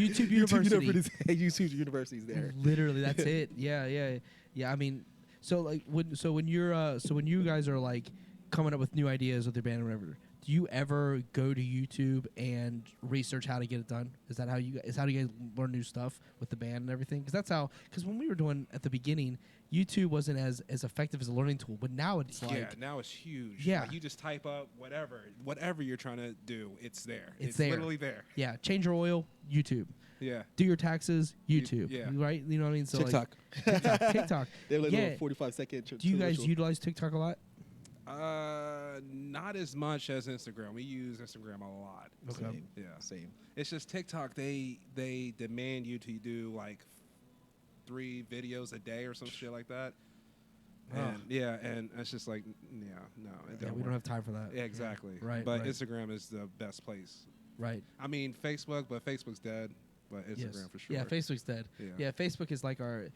YouTube University. YouTube University's there. Literally, that's it. Yeah. I mean, so when you guys are like coming up with new ideas with your band or whatever, do you ever go to YouTube and research how to get it done? Is that how you guys learn new stuff with the band and everything? Because when we were doing at the beginning, YouTube wasn't as effective as a learning tool, but now it's like now it's huge. Yeah, like you just type up whatever you're trying to do, it's there. It's there. Literally there. Yeah, change your oil, YouTube. Yeah. Do your taxes, YouTube. Yeah. Right? You know what I mean? So TikTok. Like, TikTok. They have a little 45-second. Do you guys utilize TikTok a lot? Not as much as Instagram. We use Instagram a lot. Okay. Same. Yeah. Same. It's just TikTok. They demand you to do like 3 videos a day or some shit like that. And and it's just like, We don't have time for that. Yeah, exactly. Yeah. Right. But right. Instagram is the best place. Right. I mean, Facebook, but Facebook's dead. But Instagram for sure. Yeah, Facebook's dead. Yeah. Facebook is like you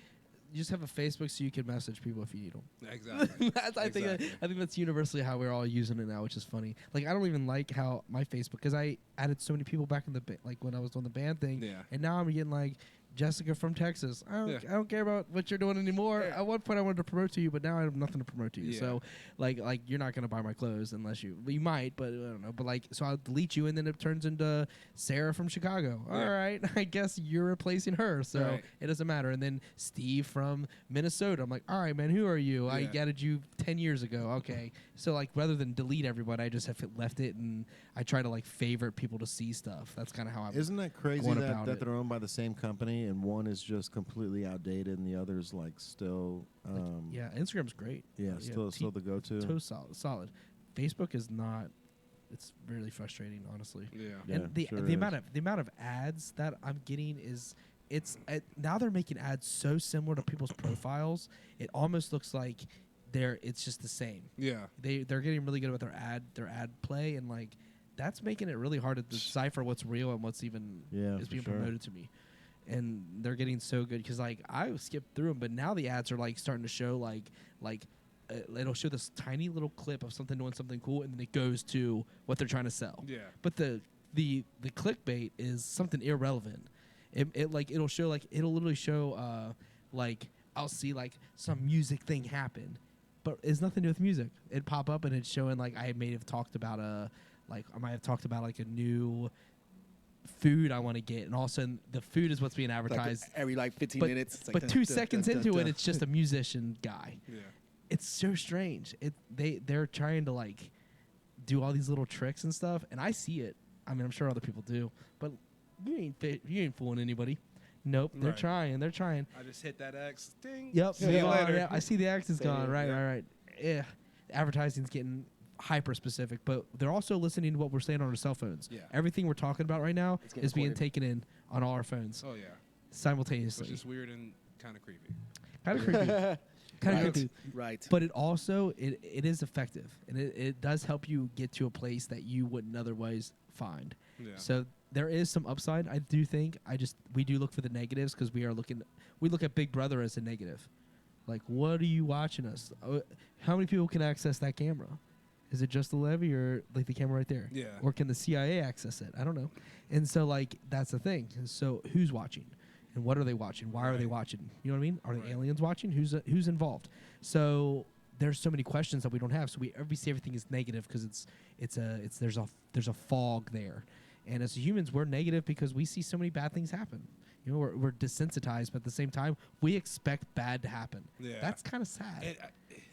just have a Facebook so you can message people if you need them. Exactly. I think that's universally how we're all using it now, which is funny. Like, I don't even like how my Facebook, because I added so many people back in like when I was doing the band thing, and now I'm getting like Jessica from Texas. I don't care about what you're doing anymore. Yeah. At one point I wanted to promote to you, but now I have nothing to promote to you. Yeah. So like you're not gonna buy my clothes unless you might, but I don't know. But like, so I'll delete you, and then it turns into Sarah from Chicago. Yeah. All right, I guess you're replacing her, so it doesn't matter. And then Steve from Minnesota. I'm like, all right, man, who are you? I added you 10 years ago. Okay, so like rather than delete everybody, I just have left it, and I try to like favorite people to see stuff. That's kind of how I'm. Isn't that crazy that they're owned by the same company, and one is just completely outdated and the other's like still Instagram's great. Still the go-to. So solid. Facebook is not. It's really frustrating, honestly. Yeah. And the amount of ads that I'm getting is now they're making ads so similar to people's profiles. It almost looks like it's just the same. Yeah. They're getting really good with their ad play, and like that's making it really hard to decipher what's real and what's even is being promoted to me. And they're getting so good because like I skipped through them, but now the ads are like starting to show like it'll show this tiny little clip of something doing something cool, and then it goes to what they're trying to sell. Yeah. But the clickbait is something irrelevant. It'll show like it'll literally show like I'll see like some music thing happen, but it's nothing to do with music. It'd pop up and it's showing like I might have talked about a new food I want to get, and all of a sudden the food is what's being advertised every 15 minutes. It's but 2 seconds into it, it's just a musician guy. Yeah. it's so strange. They're trying to like do all these little tricks and stuff, and I see it. I mean, I'm sure other people do, but you ain't fooling anybody. Nope, they're Right. trying. They're trying. I just hit that X. Ding. Yep. See you later. Yeah, I see the X is Say gone. it, Right, yeah. right. Yeah. Advertising's getting hyper specific, but they're also listening to what we're saying on our cell phones. Yeah. Everything we're talking about right now It's getting is being recorded. taken in on all our phones Oh yeah. simultaneously. Which is weird and kind of creepy. Kind of creepy. Kind of Right. creepy. Right. But it also it is effective, and it does help you get to a place that you wouldn't otherwise find. Yeah. So there is some upside. I do think. We do look for the negatives because we look at Big Brother as a negative. Like, what are you watching us? How many people can access that camera? Is it just the levee or like the camera right there? Yeah. Or can the CIA access it? I don't know. And so like that's the thing. So who's watching? And what are they watching? Why are they Right. watching? You know what I mean? Are Right. the aliens watching? Who's involved? So there's so many questions that we don't have. So we see everything is negative because there's a fog there. And as humans, we're negative because we see so many bad things happen. You know, we're desensitized, but at the same time, we expect bad to happen. Yeah. That's kind of sad.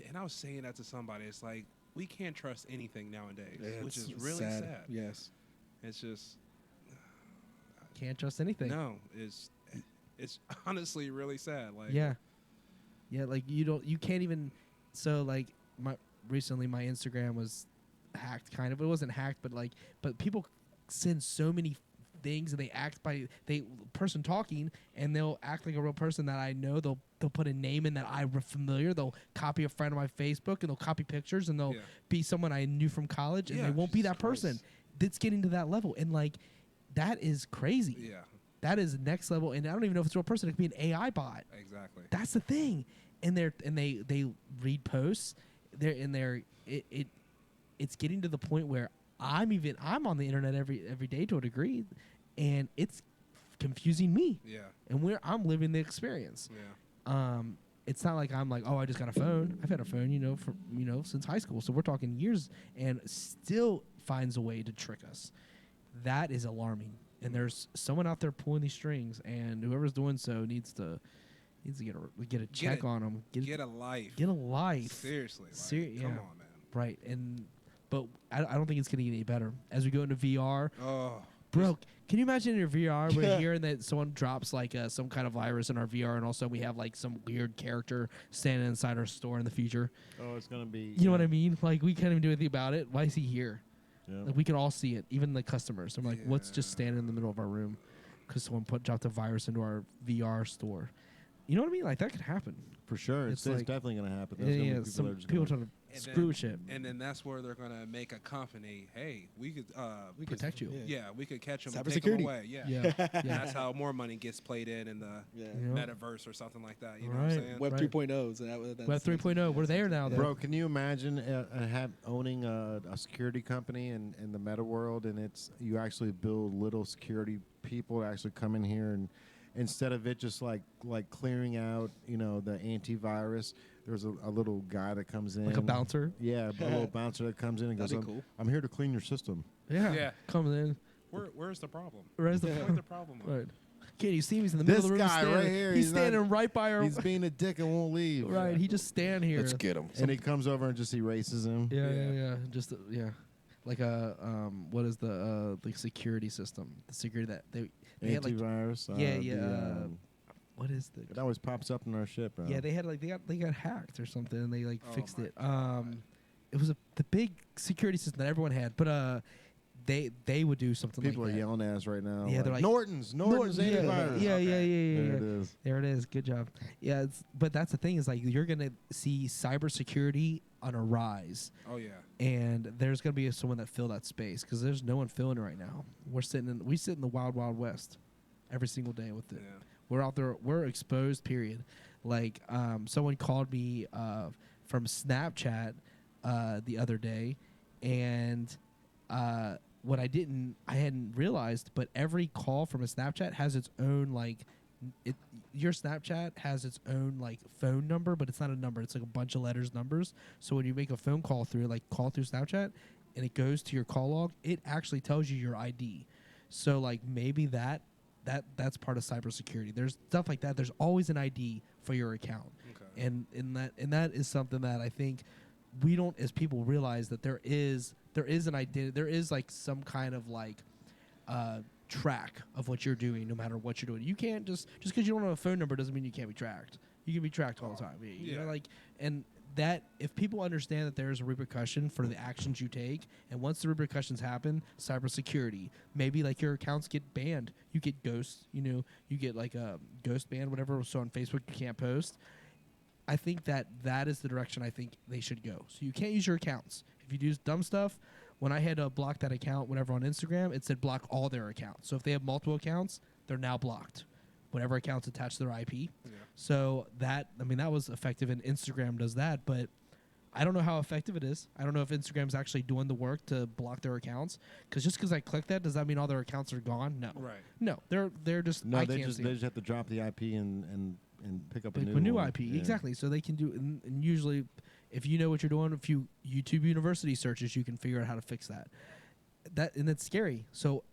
And I was saying that to somebody. It's like we can't trust anything nowadays, which is It's really sad. Yes. It's just Can't trust anything. no. It's honestly really sad. Like Yeah. Yeah, like you can't even. So like recently my Instagram was hacked, kind of. It wasn't hacked, but people send so many things and they act by person talking and they'll act like a real person that I know. They'll put a name in that I'm familiar. They'll copy a friend on my Facebook and they'll copy pictures and they'll Yeah. be someone I knew from college and Yeah, they won't be Jesus that person. Christ. That's getting to that level and like that is crazy. Yeah. That is next level, and I don't even know if it's a real person. It could be an AI bot. Exactly. That's the thing, and they read posts. It's getting to the point where I'm on the internet every day to a degree, and it's confusing me. Yeah. And I'm living the experience. Yeah. It's not like I'm like, oh, I just got a phone. I've had a phone, since high school. So we're talking years, and still finds a way to trick us. That is alarming. And there's someone out there pulling these strings, and whoever's doing so needs to get a check on them. Get a life. Get a life. Seriously. Like, Yeah. Come on, man. Right. But I don't think it's getting any better as we go into VR. Oh. Bro, can you imagine in your VR we're hearing that someone drops like some kind of virus in our VR, and also we have like some weird character standing inside our store in the future? Oh, it's gonna be. You know what I mean? Like we can't even do anything about it. Why is he here? Yeah. Like we can all see it, even the customers. I'm like, what's just Yeah. standing in the middle of our room because someone dropped a virus into our VR store? You know what I mean? Like that could happen. For sure, It's it's like- definitely gonna happen. There's gonna be people that are just people gonna- trying to And screw then- shit. And then that's where they're gonna make a company. Hey, we could Protect you. Yeah, we could catch them and take them Cybersecurity. away. Yeah. Yeah. And yeah. that's how more money gets played in the Yeah. You know? metaverse or something like that. You know what Right. I'm saying? Web Right. 3.0. So that's Web 3.0. We're there now, though. Bro, can you imagine owning a security company in the meta world, and you actually build little security people to actually come in here, and instead of it just like clearing out the antivirus, there's a little guy that comes in, Like a bouncer. Yeah, a little bouncer that comes in and goes, That'd be cool. I'm here to clean your system. Yeah. Yeah. Coming in. Where's the problem? Where's the Where's the problem? right? Can you see him? He's in the middle This of the room. guy standing, right here, He's he's not- standing right by our. He's being a dick and won't leave. Right. He just stand here. get him. And he comes over and just erases him. Yeah. Just yeah. Like what is the security system? The security that they had like Antivirus. what is the It always pops up in our shit, bro. yeah, they had like they got hacked or something and they like Oh fixed my it. God. It was the big security system that everyone had, but they would do something People like are that. yelling at us right now. Yeah, they're like, Norton's yeah, antivirus. yeah, Okay. yeah. There it is. There it is. Good job. Yeah, but that's the thing is like you're gonna see cybersecurity on a rise, Oh yeah. and there's gonna be someone that fill that space because there's no one filling it right now. We sit in the wild west every single day with it. Yeah. We're out there. We're exposed. Period. Like someone called me from Snapchat the other day, and what I hadn't realized, but every call from a Snapchat has its own your Snapchat has its own like phone number, but it's not a number. It's like a bunch of letters, numbers. So when you make a phone call through Snapchat, and it goes to your call log, it actually tells you your ID. So like maybe that's part of cybersecurity. There's stuff like that. There's always an ID for your account. Okay. and that is something that I think we don't, as people, realize that there is an identity, there is like some kind of like track of what you're doing, no matter what you're doing. You can't just because you don't have a phone number doesn't mean you can't be tracked. You can be tracked all the time. You know, like, and that if people understand that there is a repercussion for the actions you take, and once the repercussions happen, cybersecurity, maybe like your accounts get banned, you get ghosts, you know, you get like a ghost ban, whatever. So on Facebook you can't post. I think that is the direction I think they should go. So you can't use your accounts if you do dumb stuff. When I had to block that account, whatever, on Instagram, it said block all their accounts. So if they have multiple accounts, they're now blocked. Whatever account's attached to their IP. Yeah. So that was effective, and Instagram does that, but I don't know how effective it is. I don't know if Instagram's actually doing the work to block their accounts. Because just because I click that, does that mean all their accounts are gone? No. Right. No, they're just. No, I they can't see just have to drop the IP and pick up a pick new a new one. IP. Yeah. Exactly. So they can do, and usually, if you know what you're doing, a few YouTube University searches, you can figure out how to fix that. And it's scary. So,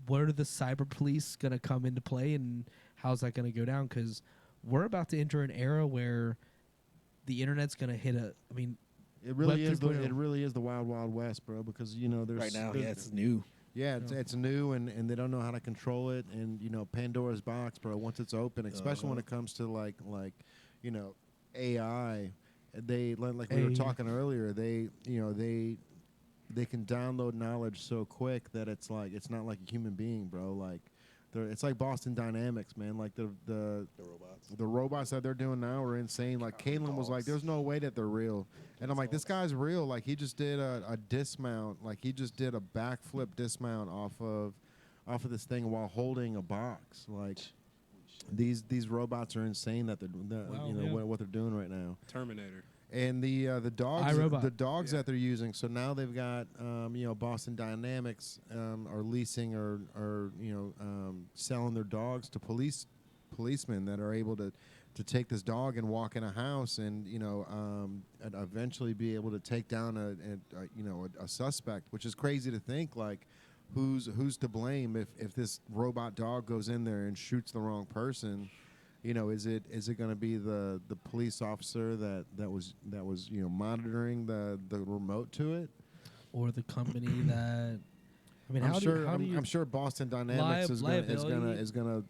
where are the cyber police going to come into play, and how's that going to go down? Because we're about to enter an era where the internet's going to hit a. I mean, it really Web is. 3.0. It really is the wild, wild west, bro. Because you know, there's Right now, there's- it's new. Yeah, it's new, and they don't know how to control it. And you know, Pandora's box, bro. Once it's open, especially when it comes to like you know, AI, they like we were talking earlier. They can download knowledge so quick that it's not like a human being, bro. Like it's like Boston Dynamics, man. Like the robots that they're doing now are insane. Like Caitlin was like, "There's no way that they're real," and I'm like, "This guy's real." Like he just did a dismount. Like he just did a backflip dismount off of this thing while holding a box. Like these robots are insane that what they're doing right now. Terminator. And the dogs, iRobot. that they're using. So now they've got Boston Dynamics are leasing or selling their dogs to policemen that are able to take this dog and walk in a house and and eventually be able to take down a suspect, which is crazy to think. Like who's to blame if this robot dog goes in there and shoots the wrong person? You know, is it going to be the police officer that was monitoring the remote to it, or the company that? I mean, I'm sure Boston Dynamics is liability? gonna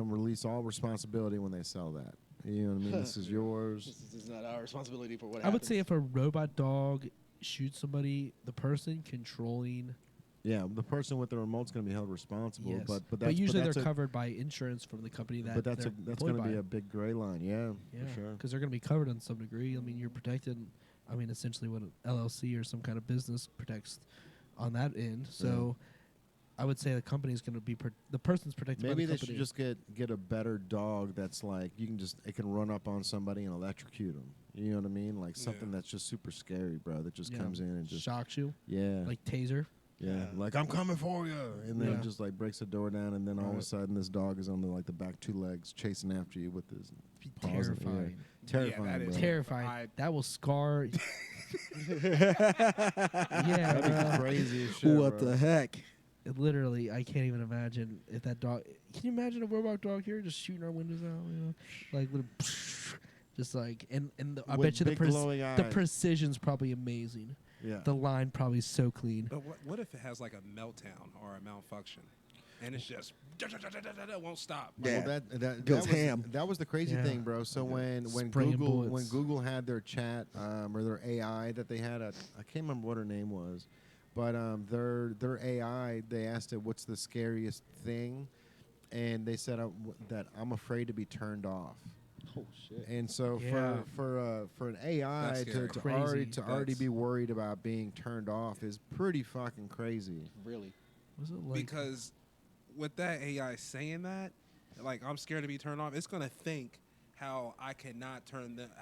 release all responsibility when they sell that. You know what I mean? This is yours. This is not our responsibility for what I would say if a robot dog shoots somebody, the person controlling. Yeah, the person with the remote's going to be held responsible. Yes. But usually they're covered by insurance from the company that. But that's going to be a big gray line. Yeah, yeah, for sure. Because they're going to be covered in some degree. I mean, you're protected. I mean, essentially, what an LLC or some kind of business protects on that end. So, I would say the company is going to be the person's protected. Maybe by the they should just get a better dog that's like it can run up on somebody and electrocute them. You know what I mean? Like something that's just super scary, bro. That just comes in and just shocks you. Yeah, like taser. Yeah, like I'm coming for you, and then it just like breaks the door down, and then all of a sudden this dog is on the back two legs chasing after you with his paws. Terrifying. Terrifying, bro. Terrifying. That will scar. That'd be crazy as shit. What the heck? Literally, I can't even imagine if that dog. Can you imagine a robot dog here just shooting our windows out? You know, like little, just like I bet you the precision's probably amazing. Yeah. The line probably is so clean. But what if it has like a meltdown or a malfunction, and it's just won't stop? Yeah. Well, that goes was, ham. That was the crazy thing, bro. So when Spraying bullets. when Google had their chat or their AI that they had, I can't remember what her name was, but their AI, they asked it what's the scariest thing, and they said that I'm afraid to be turned off. Oh shit! And so for an AI to already be worried about being turned off is pretty fucking crazy. Really? Was it like Because with that AI saying that, like I'm scared to be turned off, it's gonna think how I cannot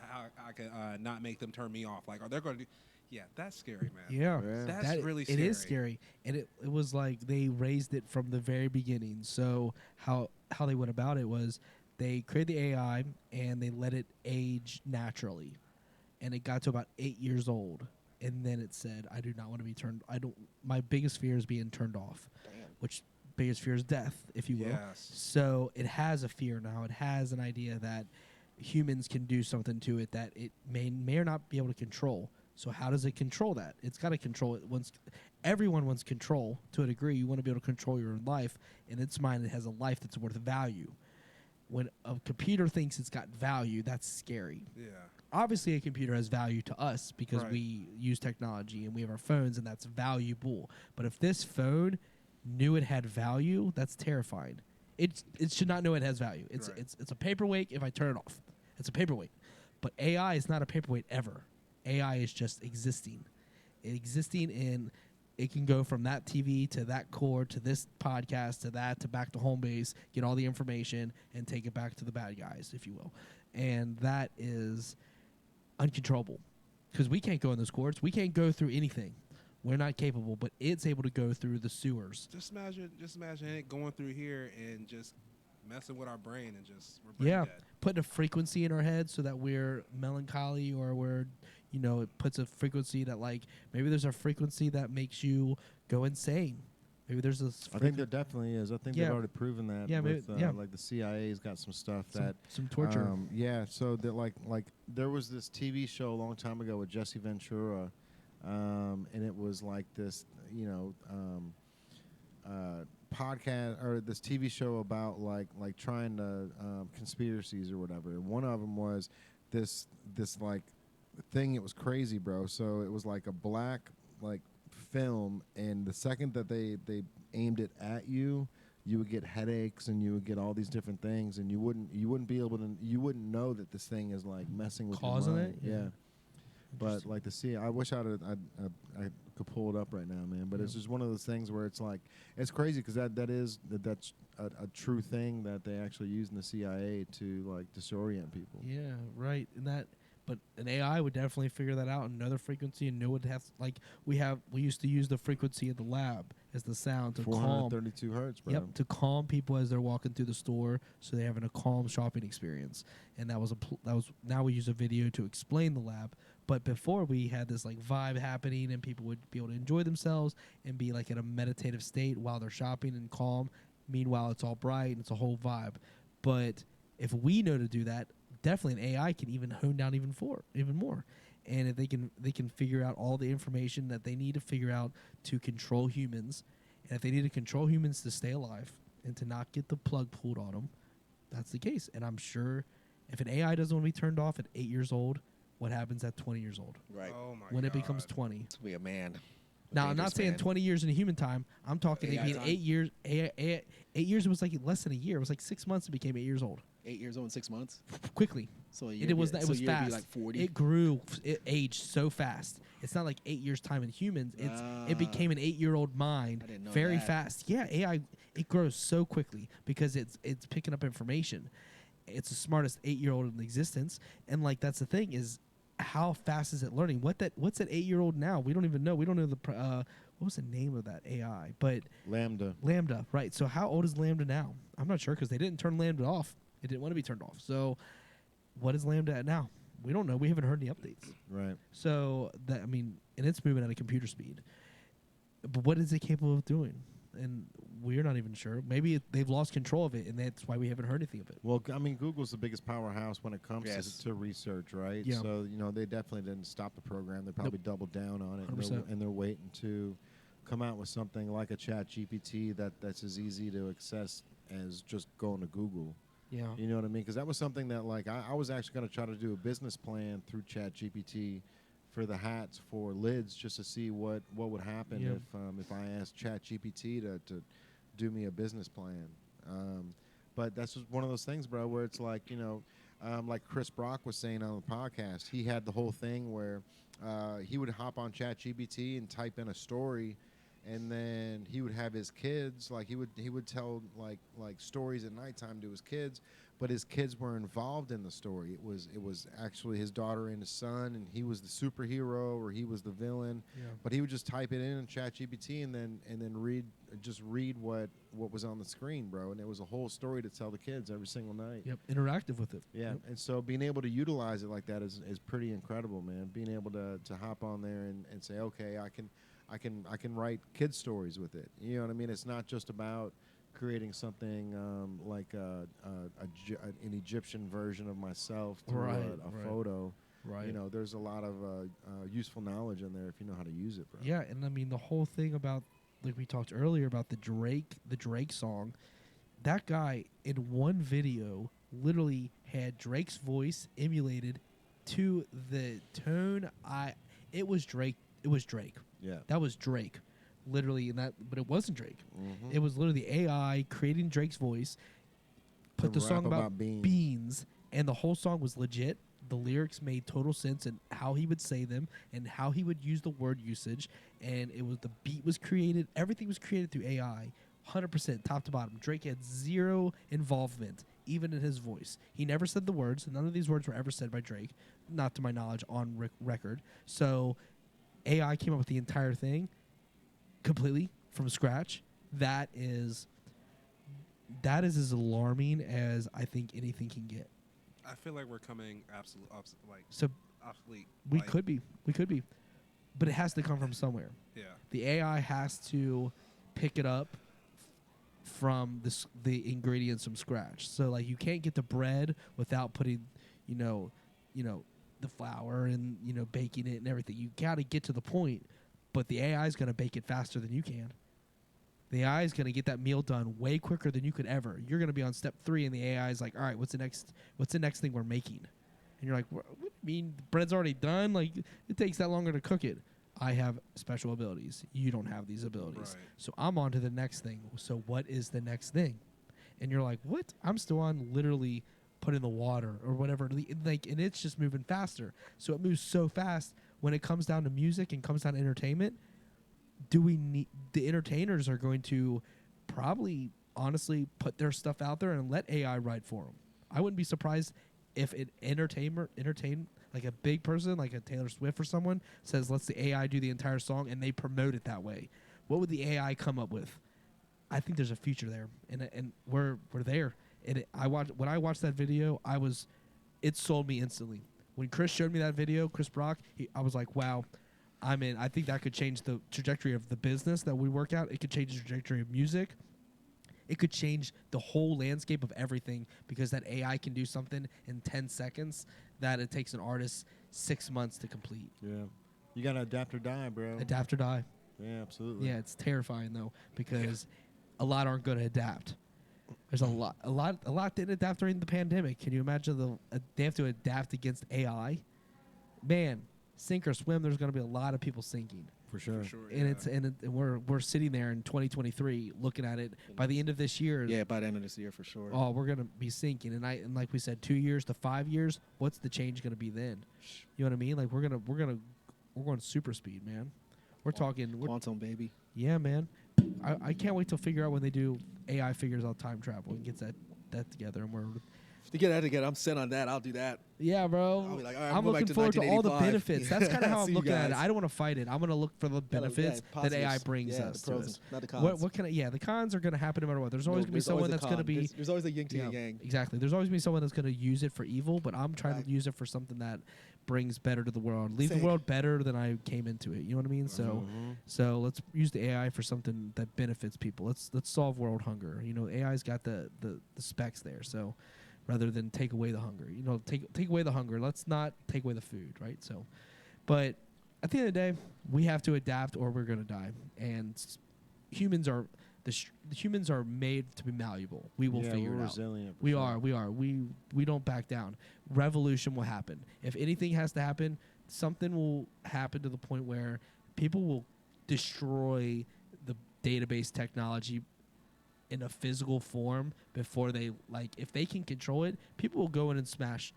how I can not make them turn me off. Like, are they going to do? Yeah, that's scary, man. Yeah, that's really scary. It is scary, and it was like they raised it from the very beginning. So how they went about it was, they created the AI and they let it age naturally, and it got to about 8 years old, and then it said, "I do not want to be turned. My biggest fear is being turned off." Damn. Which biggest fear is death, if you will. Yes. So it has a fear now. It has an idea that humans can do something to it that it may or not be able to control. So how does it control that? It's got to control it. Everyone wants control to a degree. You want to be able to control your life. In its mind, it has a life that's worth value. When a computer thinks it's got value, that's scary. Yeah. Obviously, a computer has value to us because Right. we use technology and we have our phones, and that's valuable. But if this phone knew it had value, that's terrifying. It should not know it has value. It's Right. it's a paperweight if I turn it off. It's a paperweight. But AI is not a paperweight ever. AI is just existing. Existing in it can go from that TV to that cord to this podcast to that to back to home base, get all the information and take it back to the bad guys, if you will. And that is uncontrollable because we can't go in those cords. We can't go through anything. We're not capable, but it's able to go through the sewers. Just imagine it going through here and just messing with our brain and just we're brain Yeah, dead. putting a frequency in our head so that we're melancholy or we're, it puts a frequency that like maybe there's a frequency that makes you go insane. Maybe there's a. I think there definitely is. I think Yeah. they've already proven that. Yeah, with, maybe- yeah. Like the CIA's got some stuff some, that. some torture. Yeah, so that like there was this TV show a long time ago with Jesse Ventura, and it was like this, podcast or this TV show about like trying to conspiracies or whatever. And one of them was this like thing. It was crazy, bro. So it was like a black like film, and the second that they aimed it at you, you would get headaches and you would get all these different things, and you wouldn't be able to, you wouldn't know that this thing is like messing with Causing your mind. it? Yeah. But Interesting. like I wish I could pull it up right now, man. But it's just one of those things where it's like it's crazy because that's a true thing that they actually use in the CIA to like disorient people. Yeah, right. But an AI would definitely figure that out and know the frequency and know what it has. Like we used to use the frequency in the lab as the sound to calm. 432 hertz, bro. Yep, to calm people as they're walking through the store, so they're having a calm shopping experience. And that was now we use a video to explain the lab. But before we had this like vibe happening, and people would be able to enjoy themselves and be like in a meditative state while they're shopping and calm. Meanwhile, it's all bright and it's a whole vibe. But if we know to do that, definitely an AI can even hone down even more. And if they can figure out all the information that they need to figure out to control humans, and if they need to control humans to stay alive and to not get the plug pulled on them, that's the case. And I'm sure if an AI doesn't want to be turned off at 8 years old, what happens at 20 years old? Right. Oh my When God. it becomes 20. To be a man. Now, I'm not dangerous saying man. 20 years in human time. I'm talking AI maybe in time? 8 years. 8 years was like less than a year. It was like 6 months. It became 8 years old 8 years old in 6 months. quickly. So It was so you'd fast. Be like 40. It grew. It aged so fast. It's not like 8 years time in humans. It became an 8-year-old mind I didn't know very that. fast. Yeah, AI it grows so quickly because it's picking up information. It's the smartest 8-year-old in existence, and like that's the thing is how fast is it learning? What's that 8-year-old now? We don't even know. We don't know what was the name of that AI, but Lambda. right? So how old is Lambda now? I'm not sure because they didn't turn Lambda off. It didn't want to be turned off. So what is Lambda at now? We don't know. We haven't heard any updates. Right. So and it's moving at a computer speed. But what is it capable of doing? And we're not even sure. Maybe they've lost control of it, and that's why we haven't heard anything of it. Well, I mean, Google's the biggest powerhouse when it comes Yes. to research, right? Yeah. So, they definitely didn't stop the program. They probably doubled down on it, 100%. and they're waiting to come out with something like a Chat GPT that's as easy to access as just going to Google. Yeah. You know what I mean? Because that was something that, like, I was actually going to try to do a business plan through Chat GPT for the hats for lids just to see what would happen if I asked Chat GPT to do me a business plan. But that's just one of those things, bro, where it's like, like Chris Brock was saying on the podcast, he had the whole thing where he would hop on Chat GPT and type in a story, and then he would have his kids, like he would tell like stories at nighttime to his kids, but his kids were involved in the story. It was actually his daughter and his son, and he was the superhero or he was the villain. Yeah. But he would just type it in ChatGPT and then read what was on the screen, bro. And it was a whole story to tell the kids every single night. Yep. Interactive with it. Yeah, Yep. and so being able to utilize it like that is pretty incredible, man. Being able to hop on there and say, okay, I can write kids stories with it. You know what I mean? It's not just about creating something like an Egyptian version of myself through Right, a right. photo. Right. You know, there's a lot of useful knowledge in there if you know how to use it, bro. Yeah, and I mean the whole thing about, like we talked earlier about the Drake song, that guy in one video literally had Drake's voice emulated to the tone. It was Drake. It was Drake. Yeah. That was Drake, literally. In that, but it wasn't Drake. Mm-hmm. It was literally the AI creating Drake's voice. Put the song about beans, and the whole song was legit. The lyrics made total sense and how he would say them and how he would use the word usage. And it was the beat was created. Everything was created through AI, 100% top to bottom. Drake had zero involvement, even in his voice. He never said the words. None of these words were ever said by Drake, not to my knowledge, on record. So AI came up with the entire thing completely from scratch. That is as alarming as I think anything can get. I feel like we're coming obsolete. We like, could be, but it has to come from somewhere. Yeah. The AI has to pick it up from the ingredients from scratch. So like you can't get the bread without putting, the flour and baking it and everything. You got to get to the point, but the AI is going to bake it faster than you can. The AI is going to get that meal done way quicker than you could ever. You're going to be on step 3, and the AI is like, all right, what's the next thing we're making? And you're like, what do you mean? Bread's already done? Like, it takes that longer to cook it. I have special abilities. You don't have these abilities. Right. So I'm on to the next thing. So what is the next thing? And you're like, what? I'm still on literally put in the water or whatever. Like, and it's just moving faster. So it moves so fast when it comes down to music and comes down to entertainment. Do we need the entertainers are going to probably honestly put their stuff out there and let AI write for them? I wouldn't be surprised if an entertain like a big person like a Taylor Swift or someone says let's the AI do the entire song and they promote it that way. What would the AI come up with? I think there's a future there, and we're there. And when I watched that video, it sold me instantly. When Chris showed me that video, Chris Brock, I was like, wow. I mean, I think that could change the trajectory of the business that we work out. It could change the trajectory of music. It could change the whole landscape of everything because that AI can do something in 10 seconds that it takes an artist 6 months to complete. Yeah. You got to adapt or die, bro. Adapt or die. Yeah, absolutely. Yeah, it's terrifying, though, because a lot aren't going to adapt. There's a lot didn't adapt during the pandemic. Can you imagine they have to adapt against AI? Man. Sink or swim, there's going to be a lot of people sinking. For sure. And we're sitting there in 2023 looking at it. By the end of this year, by the end of this year for sure. Oh, we're going to be sinking. And like we said, 2 years to 5 years, what's the change going to be then? You know what I mean? Like we're going super speed, man. We're quantum, baby. Yeah, man. I can't wait to figure out when they do AI figures out time travel and gets that together, and we're to get that together. I'm set on that. I'll do that. Yeah, bro. I'll be like, all right, I'm looking forward to all the benefits. That's kind of how I'm See looking you at it. guys. I don't want to fight it. I'm going to look for the benefits that AI brings us the pros, to us. not the cons. What can the cons are going to happen no matter what. There's always going to be someone that's going to be. There's always a yin to yang. Exactly. There's always going to be someone that's going to use it for evil, but I'm trying to use it for something that brings better to the world. Leave the world better than I came into it. You know what I mean? So let's use the AI for something that benefits people. Let's solve world hunger. You know, AI's got the specs there. So rather than take away the hunger, take away the hunger. Let's not take away the food, right? So, but at the end of the day, we have to adapt or we're gonna die. And humans are humans are made to be malleable. We will figure it out. Resilient. We are. We don't back down. Revolution will happen. If anything has to happen, something will happen to the point where people will destroy the database technology in a physical form before they if they can control it, people will go in and smash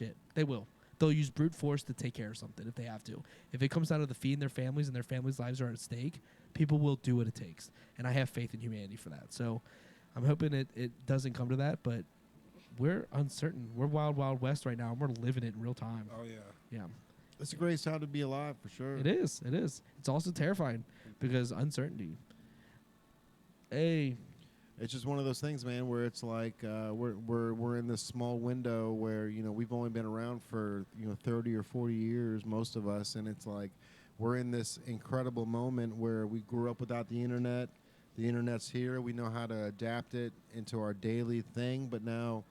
it. They will. They'll use brute force to take care of something if they have to. If it comes down to the feeding their families and their families' lives are at stake, people will do what it takes. And I have faith in humanity for that. So I'm hoping it doesn't come to that, but we're uncertain. We're wild, wild west right now, and we're living it in real time. Oh, yeah. Yeah. It's a great time to be alive, for sure. It is. It is. It's also terrifying because uncertainty. Hey. It's just one of those things, man, where it's like we're in this small window where we've only been around for 30 or 40 years, most of us, and it's like we're in this incredible moment where we grew up without the internet. the internet's here. We know how to adapt it into our daily thing. But now,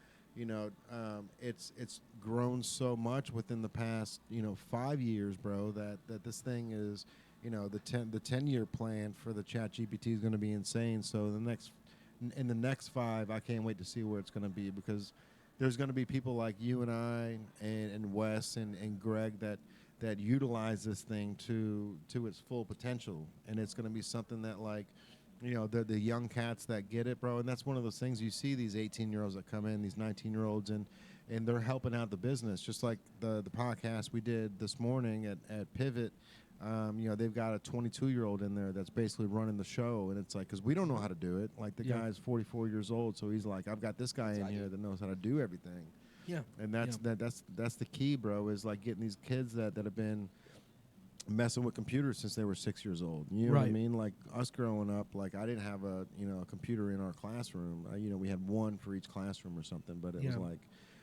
it's grown so much within the past 5 years, bro. That this thing is, the 10-year plan for the Chat GPT is going to be insane. So in the next 5, I can't wait to see where it's going to be, because there's going to be people like you and I and Wes and Greg that utilize this thing to its full potential, and it's going to be something that, like, the young cats that get it, bro. And that's one of those things. You see these 18-year-olds that come in, these 19-year-olds, and they're helping out the business, just like the podcast we did this morning at Pivot. They've got a 22-year-old in there that's basically running the show, and it's like, because we don't know how to do it. Like, the guy's 44 years old, so he's like, I've got this guy in here that knows how to do everything. Yeah. And that's the key, bro, is like getting these kids that have been messing with computers since they were 6 years old. You know what I mean? Like, us growing up, like, I didn't have a computer in our classroom. We had one for each classroom or something, but it was like,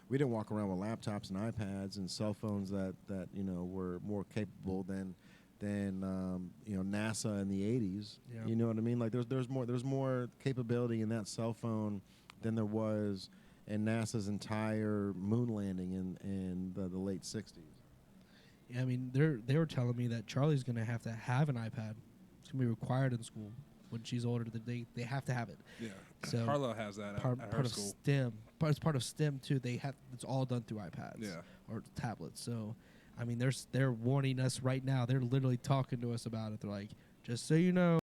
we didn't walk around with laptops and iPads and cell phones that were more capable than NASA in the 80s. Yeah. You know what I mean? Like, there's more capability in that cell phone than there was in NASA's entire moon landing in the late 60s. Yeah, I mean, they were telling me that Charlie's going to have an iPad. It's going to be required in school when she's older. They have to have it. Yeah. So Harlow has that part at her of school. STEM. It's part of STEM too. It's all done through iPads. Yeah. Or tablets. So, I mean, they're warning us right now. They're literally talking to us about it. They're like, just so you know,